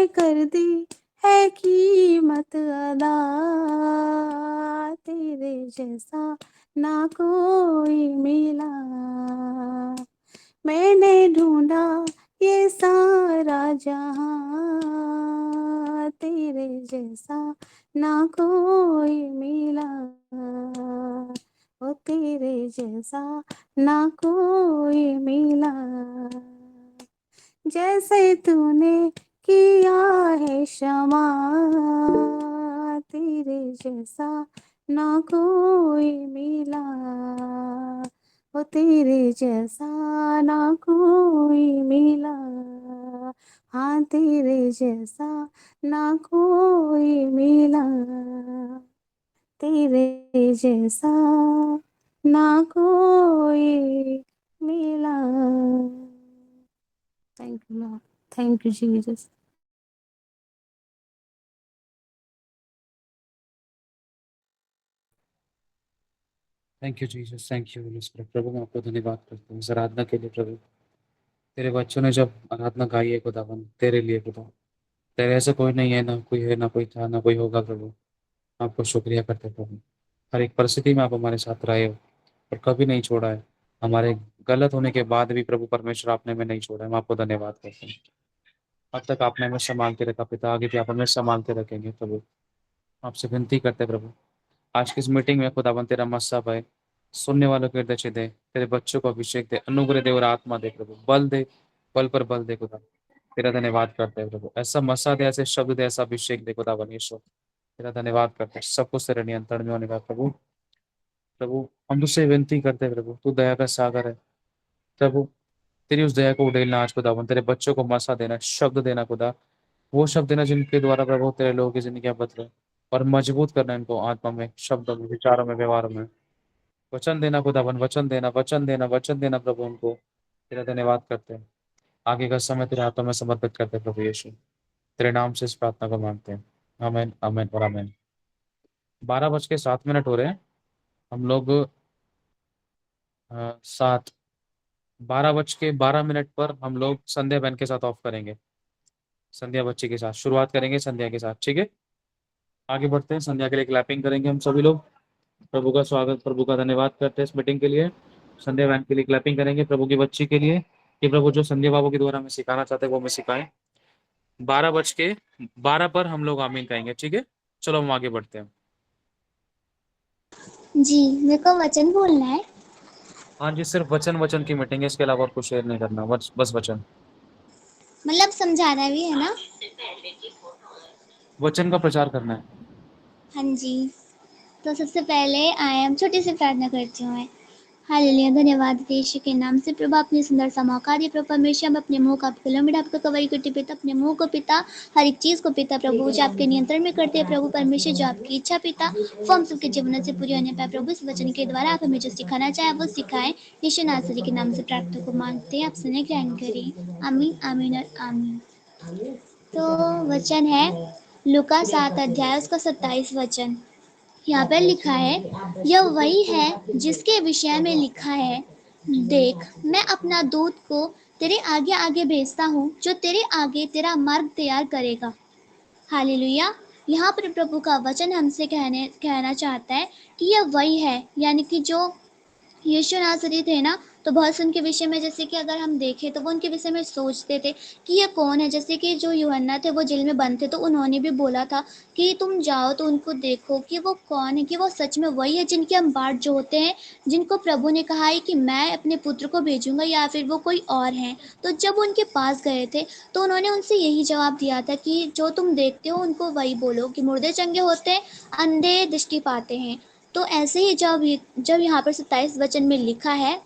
मैंने कर दी है कीमत अदा, तेरे जैसा ना कोई मिला। मैंने ढूंढा ये सारा जहां, तेरे जैसा ना कोई मिला। ओ तेरे जैसा ना कोई मिला। जैसे तूने किया है क्षमा, तेरे जैसा ना कोई मिला। ओ तेरे जैसा ना कोई मिला। हाँ तेरे जैसा ना कोई मिला। तेरे जैसा ना कोई मिला। Thank you lord, thank you Jesus. Thank you Jesus, thank you holy spirit. प्रभु मैं आपको धन्यवाद करता हूँ इस आराधना के लिए प्रभु। तेरे बच्चों ने जब आराधना गाई है खुदावन तेरे लिए खुदा, तेरे ऐसे कोई नहीं है, ना कोई है, ना कोई था, ना कोई होगा प्रभु। आपको शुक्रिया करते हैं प्रभु। हर एक परिस्थिति में आप हमारे साथ रहे हो और कभी नहीं छोड़ा है। हमारे गलत होने के बाद भी प्रभु परमेश्वर आपने हमें नहीं छोड़ा है। हम आपको धन्यवाद करते हैं। अब तक आपने हमें संभाल के रखा पिता, आगे भी आप हमें संभाल के रखेंगे प्रभु। आपसे विनती करते हैं प्रभु, आज की इस मीटिंग में खुदावन तेरा मस्सा पाए, सुनने वालों को हृदय दे, तेरे बच्चों को अभिषेक दे, अनुग्रह दे और आत्मा दे प्रभु, बल दे, बल पर बल दे खुदा। तेरा धन्यवाद करते हैं प्रभु, ऐसा मसा दे, ऐसे शब्द दे, ऐसा अभिषेक दे खुदावन यीशु। तेरा धन्यवाद करते हैं, सब कुछ तेरे नियंत्रण में होने का प्रभु। प्रभु हम तुझसे विनती करते हैं प्रभु, तू दया का सागर है प्रभु। तेरी उस दया को उड़ेलना आज खुदावन, तेरे बच्चों को मसा देना, शब्द देना खुदा, वो शब्द देना जिनके द्वारा प्रभु तेरे लोगों की जिंदगी बदले और मजबूत करना इनको आत्मा में, शब्दों में, विचारों में, व्यवहार में। वचन देना खुदावन, वचन देना, वचन देना, वचन देना प्रभु उनको। तेरा धन्यवाद करते हैं, आगे का समय तेरे हाथों में समर्पित करते हैं प्रभु यीशु। तेरे नाम से इस प्रार्थना को मांगते हैं, आमीन, आमीन और आमीन। 12:07 हो रहे हैं। हम लोग 12:12 पर हम लोग संध्या बहन के साथ ऑफ करेंगे, संध्या बच्ची के साथ शुरुआत करेंगे संध्या के साथ, ठीक है। आगे बढ़ते हैं, संध्या के लिए क्लैपिंग करेंगे हम सभी लोग। प्रभु का स्वागत, प्रभु का धन्यवाद करते हैं इस मीटिंग के लिए। संध्या बहन के लिए क्लैपिंग करेंगे, प्रभु की बच्ची के लिए, कि प्रभु जो संध्या बाबू के द्वारा हमें सिखाना चाहते हैं वो हमें सिखाएं। 12:12 पर हम लोग आमीन कहेंगे, ठीक है। चलो हम आगे बढ़ते हैं। जी मेरे को वचन बोलना है। हाँ जी, सिर्फ वचन वचन की मीटिंग है, इसके अलावा और कुछ शेयर नहीं करना, बस वचन, मतलब समझाना भी है ना। वचन का प्रचार करना है। हाँ जी, तो सबसे पहले आए हम छोटी सी प्रार्थना करती हूँ मैं। हालेलुया, धन्यवाद यीशु के नाम से। प्रभु अपने सुंदर सा मौका दिया प्रभु परमेश्वर, हम अपने मुंह का किलोमीटर आपका कवरी करते पिता, अपने मुंह को पिता, हर एक चीज को पिता प्रभु जो आपके नियंत्रण में करते हैं प्रभु परमेश्वर, जो आपकी इच्छा पिता वो हम सबके जीवन से पूरी होने पाए प्रभु। इस वचन के द्वारा आप हमें जो सिखाना चाहे वो सिखाएं, यीशु नासरी के नाम से प्रार्थना को मांगते हैं, आप सुने ग्रहण करें, आमीन आमीन और आमीन। तो वचन है लूका 7 अध्याय उसका 27 वचन। यहाँ पर लिखा है, यह वही है जिसके विषय में लिखा है, देख मैं अपना दूत को तेरे आगे आगे भेजता हूँ, जो तेरे आगे तेरा मार्ग तैयार करेगा। हालेलुया। यहाँ पर प्रभु का वचन हमसे कहना चाहता है कि यह वही है, यानी कि जो यीशु नासरी थे ना, तो बहुत से उनके विषय में, जैसे कि अगर हम देखें तो वो उनके विषय में सोचते थे कि ये कौन है। जैसे कि जो यूहन्ना थे वो जेल में बंद थे, तो उन्होंने भी बोला था कि तुम जाओ तो उनको देखो कि वो कौन है, कि वो सच में वही है जिनके हम बाट जोहते हैं, जिनको प्रभु ने कहा है कि मैं अपने पुत्र को भेजूंगा, या फिर वो कोई और है। तो जब उनके पास गए थे तो उन्होंने उनसे यही जवाब दिया था कि जो तुम देखते हो उनको वही बोलो, कि मुर्दे चंगे होते हैं, अंधे दृष्टि पाते हैं। तो ऐसे ही जब यहाँ पर 27 वचन में लिखा है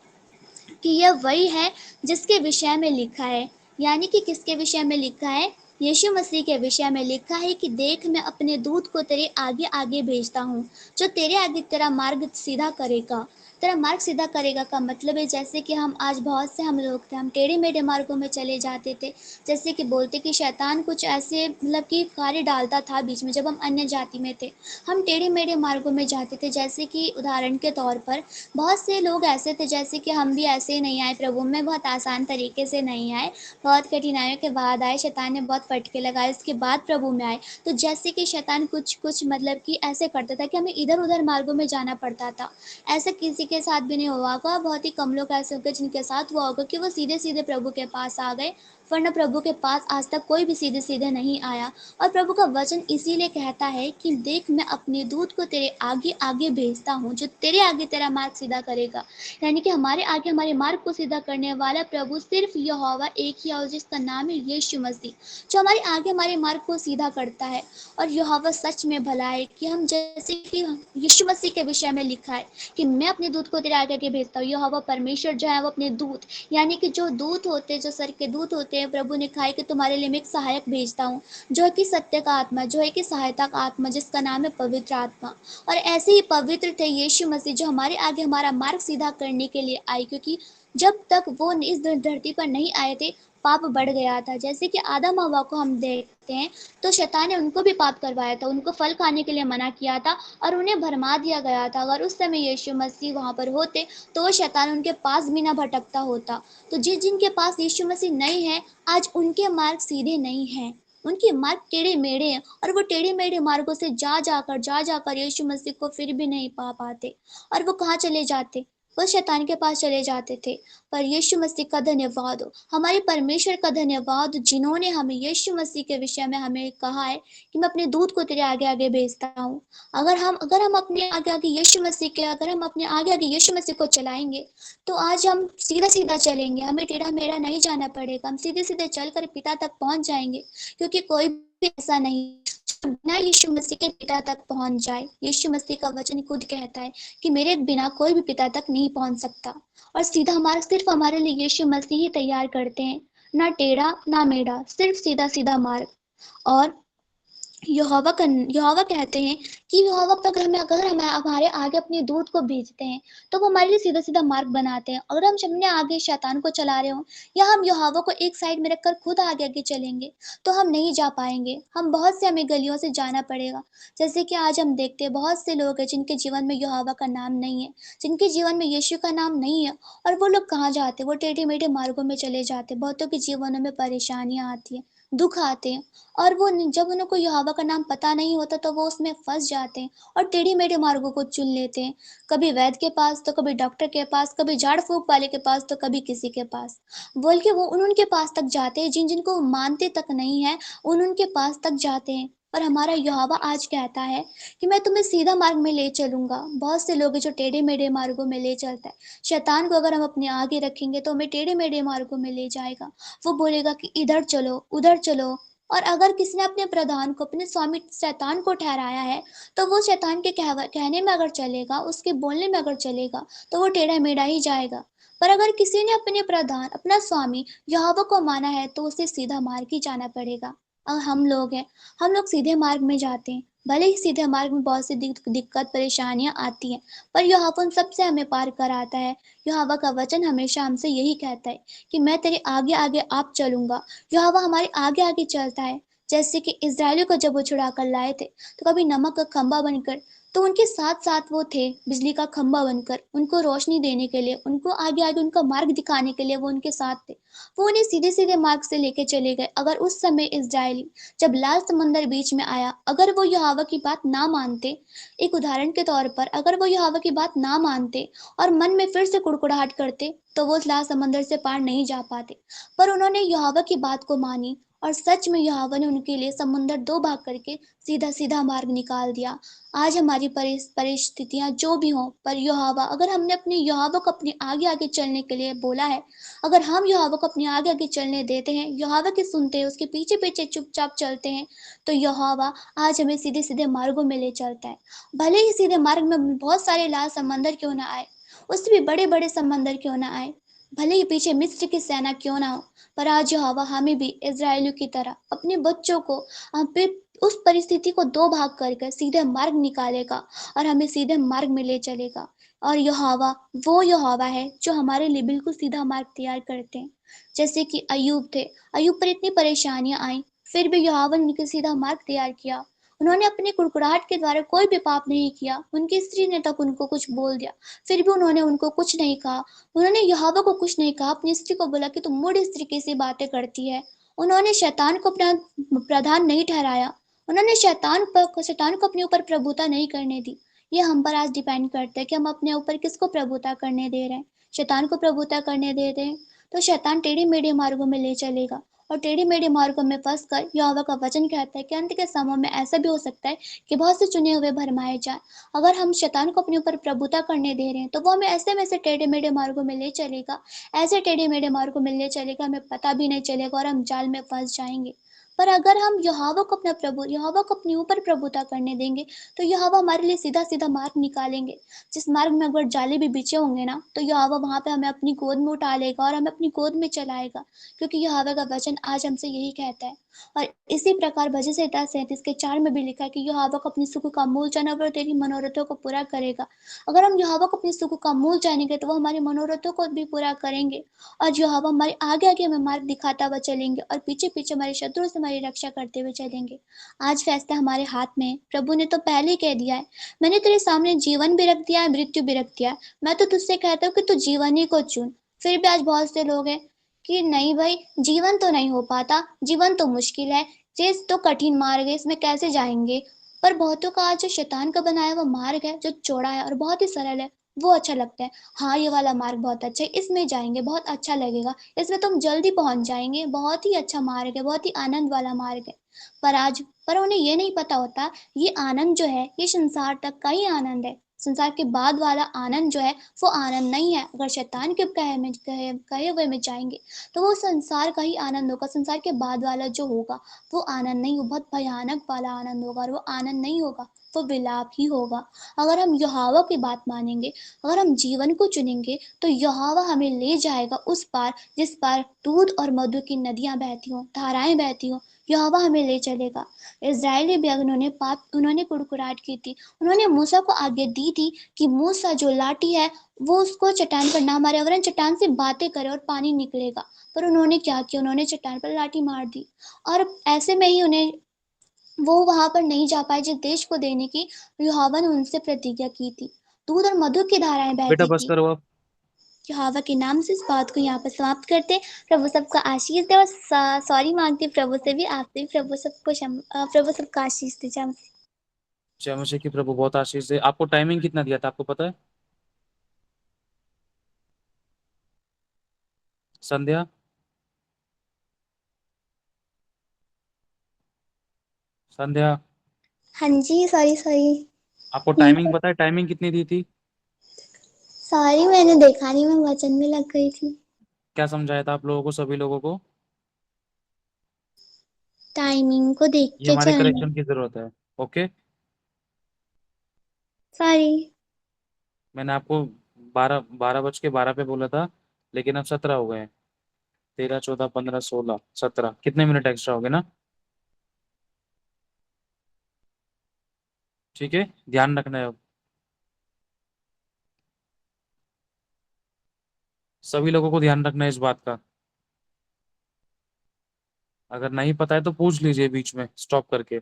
कि यह वही है जिसके विषय में लिखा है, यानी कि किसके विषय में लिखा है, यीशु मसीह के विषय में लिखा है कि देख मैं अपने दूत को तेरे आगे आगे भेजता हूँ, जो तेरे आगे तेरा मार्ग सीधा करेगा। तेरा मार्ग सीधा करेगा का मतलब है जैसे कि आज बहुत से हम लोग थे, हम टेढ़े मेढ़े मार्गों में चले जाते थे। जैसे कि बोलते कि शैतान कुछ ऐसे मतलब कि कार्य डालता था बीच में, जब हम अन्य जाति में थे हम टेढ़े मेढ़े मार्गों में जाते थे। जैसे कि उदाहरण के तौर पर बहुत से लोग ऐसे थे, जैसे कि हम भी ऐसे ही नहीं आए प्रभु में, बहुत आसान तरीके से नहीं आए, बहुत कठिनाइयों के बाद आए, शैतान ने बहुत फटके लगाए, उसके बाद प्रभु में आए। तो जैसे कि शैतान कुछ कुछ मतलब कि ऐसे करता था कि हमें इधर उधर मार्गों में जाना पड़ता था। ऐसा किसी के साथ भी नहीं हुआ होगा, बहुत ही कम लोग ऐसे होंगे जिनके साथ हुआ होगा कि वो सीधे सीधे प्रभु के पास आ गए, वरना प्रभु के पास आज तक कोई भी सीधे सीधे नहीं आया। और प्रभु का वचन इसीलिए कहता है कि देख मैं अपने दूत को तेरे आगे आगे भेजता हूँ, जो तेरे आगे तेरा मार्ग सीधा करेगा। यानी कि हमारे आगे हमारे मार्ग को सीधा करने वाला प्रभु सिर्फ यहोवा एक ही है, और जिसका नाम है यीशु मसीह, जो हमारे आगे हमारे मार्ग को सीधा करता है। और यहोवा सच में भला है कि हम जैसे कि यीशु मसीह के विषय में लिखा है कि मैं अपने दूत को तेरे आगे आगे भेजता हूँ। यहोवा परमेश्वर जो है वो अपने दूत, यानी कि जो दूत होते हैं, जो सर के दूत होते हैं, प्रभु ने कहा है कि तुम्हारे लिए मैं एक सहायक भेजता हूँ, जो है कि सत्य का आत्मा, जो है कि सहायता का आत्मा, जिसका नाम है पवित्र आत्मा। और ऐसे ही पवित्र थे यीशु मसीह, जो हमारे आगे हमारा मार्ग सीधा करने के लिए आए, क्योंकि जब तक वो इस धरती पर नहीं आए थे पाप बढ़ गया था। जैसे कि आदम हव्वा को हम देखते हैं तो शैतान ने उनको भी पाप करवाया था, उनको फल खाने के लिए मना किया था और उन्हें भरमा दिया गया था। अगर उस समय यीशु मसीह वहां पर होते तो वो शैतान उनके पास भी ना भटकता होता। तो जिनके पास यीशु मसीह नहीं है, आज उनके मार्ग सीधे नहीं हैं, उनके मार्ग टेढ़े मेढ़े हैं, और वो टेढ़े मेढ़े मार्गों से जा जाकर यीशु मसीह को फिर भी नहीं पा पाते। और वो कहाँ चले जाते? वो शैतान के पास चले जाते थे। पर यीशु मसीह का धन्यवाद हो, हमारे परमेश्वर का धन्यवाद हो, जिन्होंने हमें यीशु मसीह के विषय में हमें कहा है कि मैं अपने दूत को तेरे आगे आगे भेजता हूँ। अगर हम अपने आगे आगे यीशु मसीह के अगर हम अपने आगे आगे यीशु मसीह को चलाएंगे तो आज हम सीधा सीधा चलेंगे, हमें टेढ़ा मेढ़ा नहीं जाना पड़ेगा, हम सीधे सीधे चलकर पिता तक पहुंच जाएंगे। क्योंकि कोई भी ऐसा नहीं जो बिना यीशु मसीह के पिता तक पहुंच जाए। यीशु मसीह का वचन खुद कहता है कि मेरे बिना कोई भी पिता तक नहीं पहुंच सकता। और सीधा मार्ग सिर्फ हमारे लिए यीशु मसीह ही तैयार करते हैं, ना टेढ़ा ना मेढ़ा, सिर्फ सीधा सीधा मार्ग। और यहोवा कहते हैं कि यहोवा अगर हम हमारे आगे अपने दूत को भेजते हैं तो वो हमारे लिए सीधा सीधा मार्ग बनाते हैं। अगर हम अपने आगे शैतान को चला रहे हो या हम यहोवा को एक साइड में रखकर खुद आगे आगे चलेंगे तो हम नहीं जा पाएंगे, हम बहुत से हमें गलियों से जाना पड़ेगा। जैसे कि आज हम देखते हैं बहुत से लोग हैं जिनके जीवन में यहोवा का नाम नहीं है, जिनके जीवन में यीशु का नाम नहीं है, और वो लोग कहाँ जाते? वो टेढ़े मेढ़े मार्गों में चले जाते। बहुतों के जीवनों में परेशानियां आती हैं, दुख आते हैं, और वो जब उनको यहोवा का नाम पता नहीं होता तो वो उसमें फंस जाते हैं और टेढ़े मेढ़े मार्गों को चुन लेते हैं। कभी वैद्य के पास तो कभी डॉक्टर के पास, कभी झाड़ फूक वाले के पास तो कभी किसी के पास, बोल के वो उनके पास तक जाते हैं जिनको मानते तक नहीं है, उनके पास तक जाते हैं। और हमारा यहोवा आज कहता है कि मैं तुम्हें सीधा मार्ग में ले चलूंगा। बहुत से लोग हैं जो टेढ़े मेढ़े मार्गों में ले चलता है। शैतान को अगर हम अपने आगे रखेंगे तो हमें टेढ़े मेढ़े मार्गों में ले जाएगा। वो बोलेगा कि इधर चलो उधर चलो। और अगर किसी ने अपने प्रधान को, अपने स्वामी शैतान को ठहराया है तो वो शैतान के कहने में अगर चलेगा, उसके बोलने में अगर चलेगा तो वो टेढ़ा मेढ़ा ही जाएगा। पर अगर किसी ने अपने प्रधान, अपना स्वामी यहोवा को माना है तो उसे सीधा मार्ग ही जाना पड़ेगा। और हम लोग हैं, हम लोग सीधे मार्ग में जाते हैं। भले ही सीधे मार्ग में बहुत सी दिक्कत परेशानियां आती हैं, पर यहोवा उन सबसे हमें पार कराता है। यहोवा का वचन हमेशा हमसे यही कहता है कि मैं तेरे आगे आगे आप चलूंगा। यहोवा हमारे आगे आगे चलता है। जैसे कि इस्राएलियों को जब वो छुड़ा कर लाए थे तो कभी नमक का खंबा बनकर, तो उनके साथ साथ वो थे बिजली का खंबा बनकर, उनको रोशनी देने के लिए, उनको आगे आगे उनका मार्ग दिखाने के लिए वो उनके साथ थे। वो उन्हें सीधे सीधे मार्ग से लेके चले गए। अगर उस समय इस्राएली जब लाल समंदर बीच में आया, अगर वो यहोवा की बात ना मानते, एक उदाहरण के तौर पर अगर वो यहोवा की बात ना मानते और मन में फिर से कुड़कुड़ाहट करते तो वो उस लाल समंदर से पार नहीं जा पाते। पर उन्होंने यहोवा की बात को मानी और सच में यहोवा ने उनके लिए समुंदर दो भाग करके सीधा सीधा मार्ग निकाल दिया। आज हमारी परिस्थितियां जो भी हों, पर यहोवा, अगर हमने अपने यहोवा को अपने आगे आगे चलने के लिए बोला है, अगर हम यहोवा को अपने आगे आगे चलने देते हैं, यहोवा की सुनते हैं, उसके पीछे पीछे चुपचाप चलते हैं, तो यहोवा आज हमें सीधे सीधे मार्गों में ले चलता है। भले ही सीधे मार्ग में बहुत सारे लाल समंदर क्यों ना आए, उससे भी बड़े बड़े समंदर क्यों ना आए, भले ही पीछे मिस्र की सेना क्यों ना हो, पर आज यहोवा हमें भी इजराइलियों की तरह अपने बच्चों को उस परिस्थिति को दो भाग कर सीधे मार्ग निकालेगा और हमें सीधे मार्ग में ले चलेगा। और यहोवा वो यहोवा है जो हमारे लिए बिल्कुल सीधा मार्ग तैयार करते हैं। जैसे कि अय्यूब थे, अय्यूब पर इतनी परेशानियां आई, फिर भी यहोवा ने उनके सीधा मार्ग तैयार किया। उन्होंने अपनी कुड़कुड़ाहट के द्वारा कोई भी पाप नहीं किया। उनकी स्त्री ने तक उनको कुछ बोल दिया, फिर भी उन्होंने उनको कुछ नहीं कहा। उन्होंने यहोवा को कुछ नहीं कहा। अपनी स्त्री को बोला कि तुम मूढ़ स्त्री कैसी बातें करती है। उन्होंने शैतान को अपना प्रधान नहीं ठहराया। उन्होंने शैतान को अपने ऊपर प्रभुता नहीं करने दी। ये हम पर आज डिपेंड करता है कि हम अपने ऊपर किसको प्रभुता करने दे रहे हैं। शैतान को प्रभुता करने दे रहे हैं तो शैतान टेढ़े मेढ़े मार्गों में ले चलेगा, और टेढ़े मेढ़े मार्गों में फंसकर यहोवा का वचन कहता है कि अंत के समय में ऐसा भी हो सकता है कि बहुत से चुने हुए भरमाए जाए। अगर हम शैतान को अपने ऊपर प्रभुता करने दे रहे हैं तो वो हमें ऐसे में से टेढ़े मेढ़े मार्गों में ले चलेगा, ऐसे टेढ़े मेढ़े मार्गों में ले चलेगा हमें पता भी नहीं चलेगा और हम जाल में फंस जाएंगे। पर अगर हम यहोवा को अपने ऊपर प्रभुता करने देंगे तो यहोवा हमारे लिए सीधा सीधा मार्ग निकालेंगे। जिस मार्ग में अगर जाले भी बिछे होंगे ना, तो यहोवा वहां पे हमें अपनी गोद में उठा लेगा और हमें अपनी गोद में चलाएगा, क्योंकि यहोवा का वचन आज हमसे यही कहता है। और इसी प्रकार भजन संहिता 37:4 में भी लिखा है कि यहोवा को अपनी सुख का मूल जाना और तेरी मनोरथों को पूरा करेगा। अगर हम यहोवा को अपनी सुख का मूल जानेंगे तो वो हमारे मनोरथों को भी पूरा करेंगे, और यहोवा हमारे आगे आगे हमें मार्ग दिखाता हुआ चलेंगे और पीछे पीछे हमारे शत्रुओं से हमारी रक्षा करते हुए चलेंगे। आज फैसला हमारे हाथ में है। प्रभु ने तो पहले ही कह दिया है, मैंने तेरे सामने जीवन भी रख दिया है, मृत्यु भी रख दिया है। मैं तो तुझसे कहता हूँ कि तू जीवन ही को चुन। फिर भी आज बहुत से लोग हैं कि नहीं भाई, जीवन तो नहीं हो पाता, जीवन तो मुश्किल है, ये तो कठिन मार्ग है, इसमें कैसे जाएंगे। पर बहुतों का आज जो शैतान का बनाया हुआ मार्ग है, जो चौड़ा है और बहुत ही सरल है, वो अच्छा लगता है। हाँ, ये वाला मार्ग बहुत अच्छा है, इसमें जाएंगे बहुत अच्छा लगेगा, इसमें तुम जल्दी पहुंच जाएंगे, बहुत ही अच्छा मार्ग है, बहुत ही आनंद वाला मार्ग है। पर उन्हें ये नहीं पता होता, ये आनंद जो है ये संसार तक का ही आनंद है। संसार के बाद वाला आनंद जो है वो आनंद नहीं है। अगर शैतान के कहे हुए में जाएंगे तो वो संसार का ही आनंद होगा। संसार के बाद वाला जो होगा वो आनंद नहीं, वो बहुत भयानक वाला आनंद होगा, और वो आनंद नहीं होगा, वो विलाप ही होगा। अगर हम यहोवा की बात मानेंगे, अगर हम जीवन को चुनेंगे, तो यहोवा हमें ले जाएगा उस पार जिस पार दूध और मधु की नदियां बहती हों, धाराएं बहती हों। यहोवा हमें ले चलेगा। इस्राएली भी उन्होंने कुड़कुड़ाहट की थी। उन्होंने मूसा को आज्ञा दी थी कि मूसा जो लाठी है वो उसको चट्टान पर ना मारे, वरन चट्टान से बातें करे और पानी निकलेगा। पर उन्होंने क्या किया, उन्होंने चट्टान पर लाठी मार दी, और ऐसे में ही उन्हें वो वहां पर नहीं जा पाए जिस देश को देने की यहोवा ने उनसे प्रतिज्ञा की थी। दूध और मधु की धाराएं बेटा बहती बस थी। करो आप। यहोवा के नाम से इस बात को यहाँ पर समाप्त करते हैं। प्रभु सबका आशीष दे, और सॉरी मांगते प्रभु से भी, आपसे भी। प्रभु सबका आशीष दे। जय मसीह। जय मसीह की। प्रभु बहुत आशीष दे। आपको टाइमिंग कितना दिया था, आपको पता है? संध्या, संध्या, हाँ जी, सॉरी सॉरी। आपको टाइमिंग पता है? टाइमिंग कितनी दी थी? सॉरी, मैंने देखा नहीं, मैं वचन में लग गई थी। क्या समझाया था आप लोगों को, सभी लोगों को? टाइमिंग को देख ये के हमारे चलना। करेक्शन की जरूरत है। Okay, sorry. मैंने आपको 12:12 पे बोला था, लेकिन अब 17 हो गए हैं। 13, 14, 15, 16, 17, कितने मिनट एक्स्ट्रा हो गए ना? ठीक है, ध्यान रखना है अब। सभी लोगों को ध्यान रखना है इस बात का। अगर नहीं पता है तो पूछ लीजिए बीच में स्टॉप करके।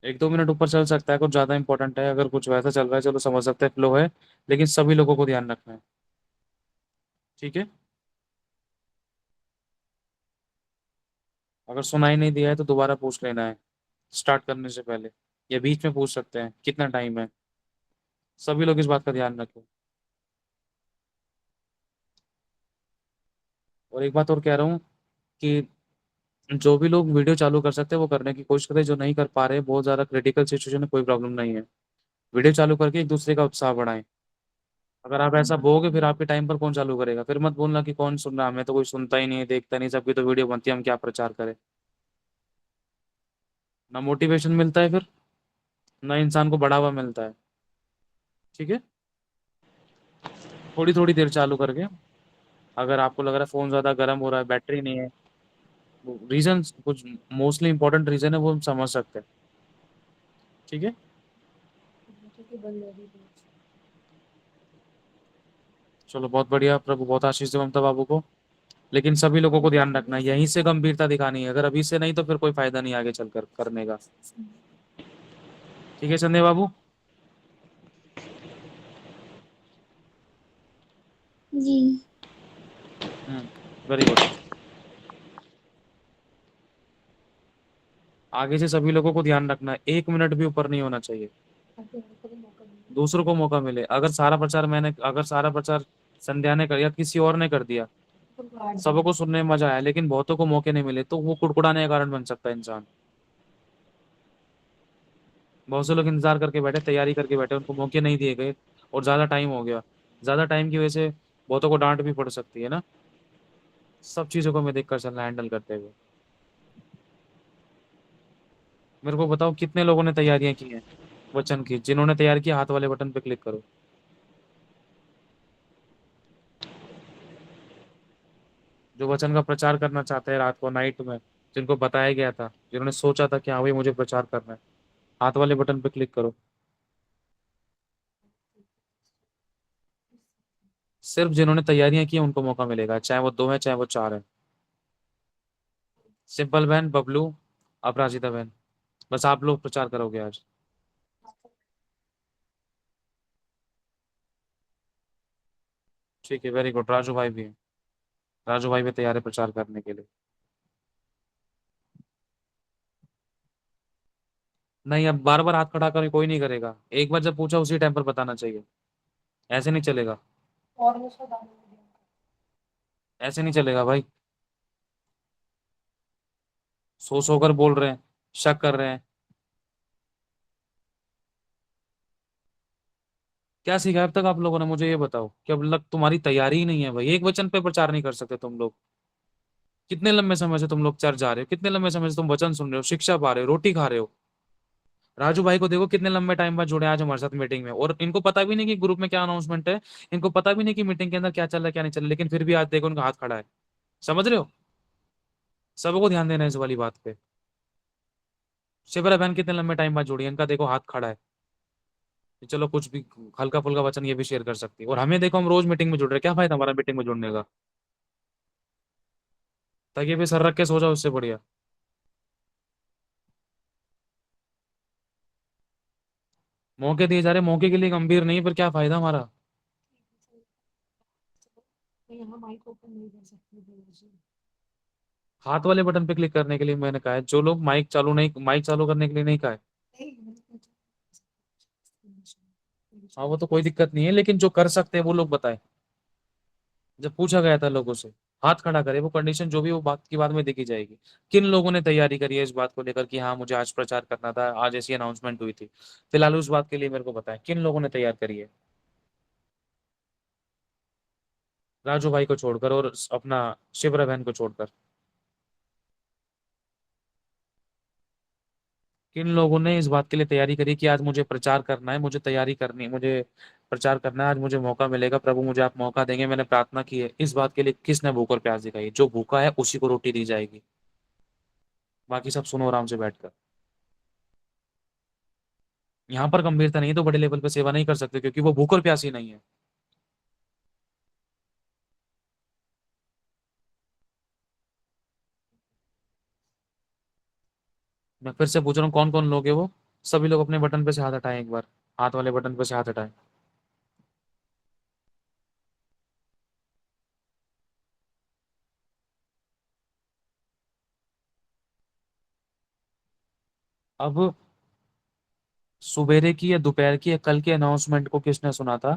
1-2 मिनट ऊपर चल सकता है, कुछ ज्यादा इंपॉर्टेंट है। अगर कुछ वैसा चल रहा है चलो समझ सकते हैं, फ्लो है, लेकिन सभी लोगों को ध्यान रखना है। ठीक है, अगर सुनाई नहीं दिया है तो दोबारा पूछ लेना है स्टार्ट करने से पहले, या बीच में पूछ सकते हैं कितना टाइम है। सभी लोग इस बात का ध्यान रखें। और एक बात और कह रहा हूँ कि जो भी लोग वीडियो चालू कर सकते हैं वो करने की कोशिश करें। जो नहीं कर पा रहे, बहुत ज्यादा क्रिटिकल सिचुएशन है, कोई प्रॉब्लम नहीं है, वीडियो चालू करके एक दूसरे का उत्साह बढ़ाएं। अगर आप ऐसा बोगे फिर आपके टाइम पर कौन चालू करेगा? फिर मत बोलना कि कौन सुन रहा है, हमें तो कोई सुनता ही नहीं है, देखता नहीं, सबकी तो वीडियो बनती है, हम क्या प्रचार करें। ना मोटिवेशन मिलता है फिर, ना इंसान को बढ़ावा मिलता है। ठीक है, थोड़ी थोड़ी देर चालू करके। अगर आपको लग रहा है फोन ज्यादा गर्म हो रहा है, बैटरी नहीं है, रीजन कुछ मोस्टली इंपॉर्टेंट रीजन है, वो हम समझ सकते हैं। ठीक है, चलो बहुत बढ़िया, प्रभु बहुत आशीष दे ममता बाबू को। लेकिन सभी लोगों को ध्यान रखना है, यहीं से गंभीरता दिखानी है, अगर अभी से नहीं तो फिर कोई फायदा नहीं आगे चलकर करने का। ठीक है संजय बाबू। जी। Very good. आगे से सभी लोगों को ध्यान रखना है, 1 मिनट भी ऊपर नहीं होना चाहिए, दूसरों को मौका मिले। अगर सारा प्रचार संध्या ने कर या किसी और ने कर दिया, सबको सुनने में मजा आया लेकिन बहुतों को मौके नहीं मिले, तो वो कुड़कुड़ाने का कारण बन सकता है इंसान। बहुत से लोग इंतजार करके बैठे, तैयारी करके बैठे, उनको मौके नहीं दिए गए और ज्यादा टाइम हो गया। ज्यादा टाइम की वजह से बहुतों को डांट भी पड़ सकती है ना। सब चीजों को मैं देखकर चलना, हैंडल करते हुए। मेरे को बताओ कितने लोगों ने तैयारियां की हैं वचन की? जिन्होंने तैयार किया हाथ वाले बटन पे क्लिक करो। जो वचन का प्रचार करना चाहते हैं रात को, नाइट में, जिनको बताया गया था, जिन्होंने सोचा था कि हाँ भाई मुझे प्रचार करना है, हाथ वाले बटन पे क्लिक करो। सिर्फ जिन्होंने तैयारियां की हैं, उनको मौका मिलेगा, चाहे वो 2 है चाहे वो 4 है। सिंपल बहन, बबलू, अपराजिता बहन, बस आप लोग प्रचार करोगे आज। ठीक है, वेरी गुड। राजू भाई भी है, राजू भाई भी तैयार है प्रचार करने के लिए। नहीं, अब बार बार हाथ खड़ा कर कोई नहीं करेगा, एक बार जब पूछा उसी टाइम पर बताना चाहिए। ऐसे नहीं चलेगा, ऐसे नहीं चलेगा भाई। सो कर बोल रहे हैं, शक कर रहे हैं। क्या सीखा है अब तक आप लोगों ने, मुझे ये बताओ कि अब लग तुम्हारी तैयारी ही नहीं है भाई, एक वचन पे प्रचार नहीं कर सकते तुम लोग। कितने लंबे समय से तुम लोग चर्च जा रहे हो, कितने लंबे समय से तुम वचन सुन रहे हो, शिक्षा पा रहे हो, रोटी खा रहे हो। राजू भाई को देखो कितने लंबे टाइम बाद जुड़े आज हमारे साथ मीटिंग में, और इनको पता भी नहीं कि ग्रुप में क्या अनाउंसमेंट है, इनको पता भी नहीं कि मीटिंग के अंदर क्या चल रहा है क्या नहीं चल रहा, लेकिन फिर भी आज देखो उनका हाथ खड़ा है। समझ रहे हो? सबको ध्यान देना है इस वाली बात पे। शिवरा बहन कितने लंबे टाइम बाद जुड़ी है, इनका देखो हाथ खड़ा है कि चलो कुछ भी हल्का फुल्का वचन ये भी शेयर कर सकती है। और हमें देखो, हम रोज मीटिंग में जुड़ रहे हैं, क्या फायदा हमारा मीटिंग में जुड़ने का? ताकि भी सर रख के सो जाओ, उससे बढ़िया। मौके दिए जा रहे, मौके के लिए गंभीर नहीं, पर क्या फायदा हमारा? हाथ वाले बटन पे क्लिक करने के लिए मैंने कहा है, जो लोग माइक चालू करने के लिए नहीं कहा है। हाँ वो तो कोई दिक्कत नहीं है, लेकिन जो कर सकते हैं वो लोग बताए। जब पूछा गया था लोगों से, हाथ खड़ा करे, वो कंडीशन जो भी वो बात की बाद में देखी जाएगी। किन लोगों ने तैयारी करी है इस बात को लेकर कि हाँ मुझे आज प्रचार करना था, आज ऐसी अनाउंसमेंट हुई थी। फिलहाल उस बात के लिए मेरे को बताएं किन लोगों ने तैयार करी है। राजू भाई को छोड़कर और अपना शिवरा बहन को छोड़कर। किन लोगों ने इस बात के लिए तैयारी करी कि आज मुझे प्रचार करना है, मुझे तैयारी करनी है, मुझे प्रचार करना है, आज मुझे मौका मिलेगा, प्रभु मुझे आप मौका देंगे, मैंने प्रार्थना की है। इस बात के लिए किसने भूख और प्यास दिखाई? जो भूखा है उसी को रोटी दी जाएगी। बाकी सब सुनो आराम से बैठकर। यहाँ पर गंभीरता नहीं है तो बड़े लेवल पे सेवा नहीं कर सकते, क्योंकि वो भूख और प्यासी नहीं है। मैं फिर से पूछ रहा हूँ, कौन कौन लोग हैं वो? सभी लोग अपने बटन पे से हाथ हटाएं एक बार, हाथ वाले बटन पे से हाथ हटाएं। अब सुबेरे की या दोपहर की या कल के अनाउंसमेंट को किसने सुना था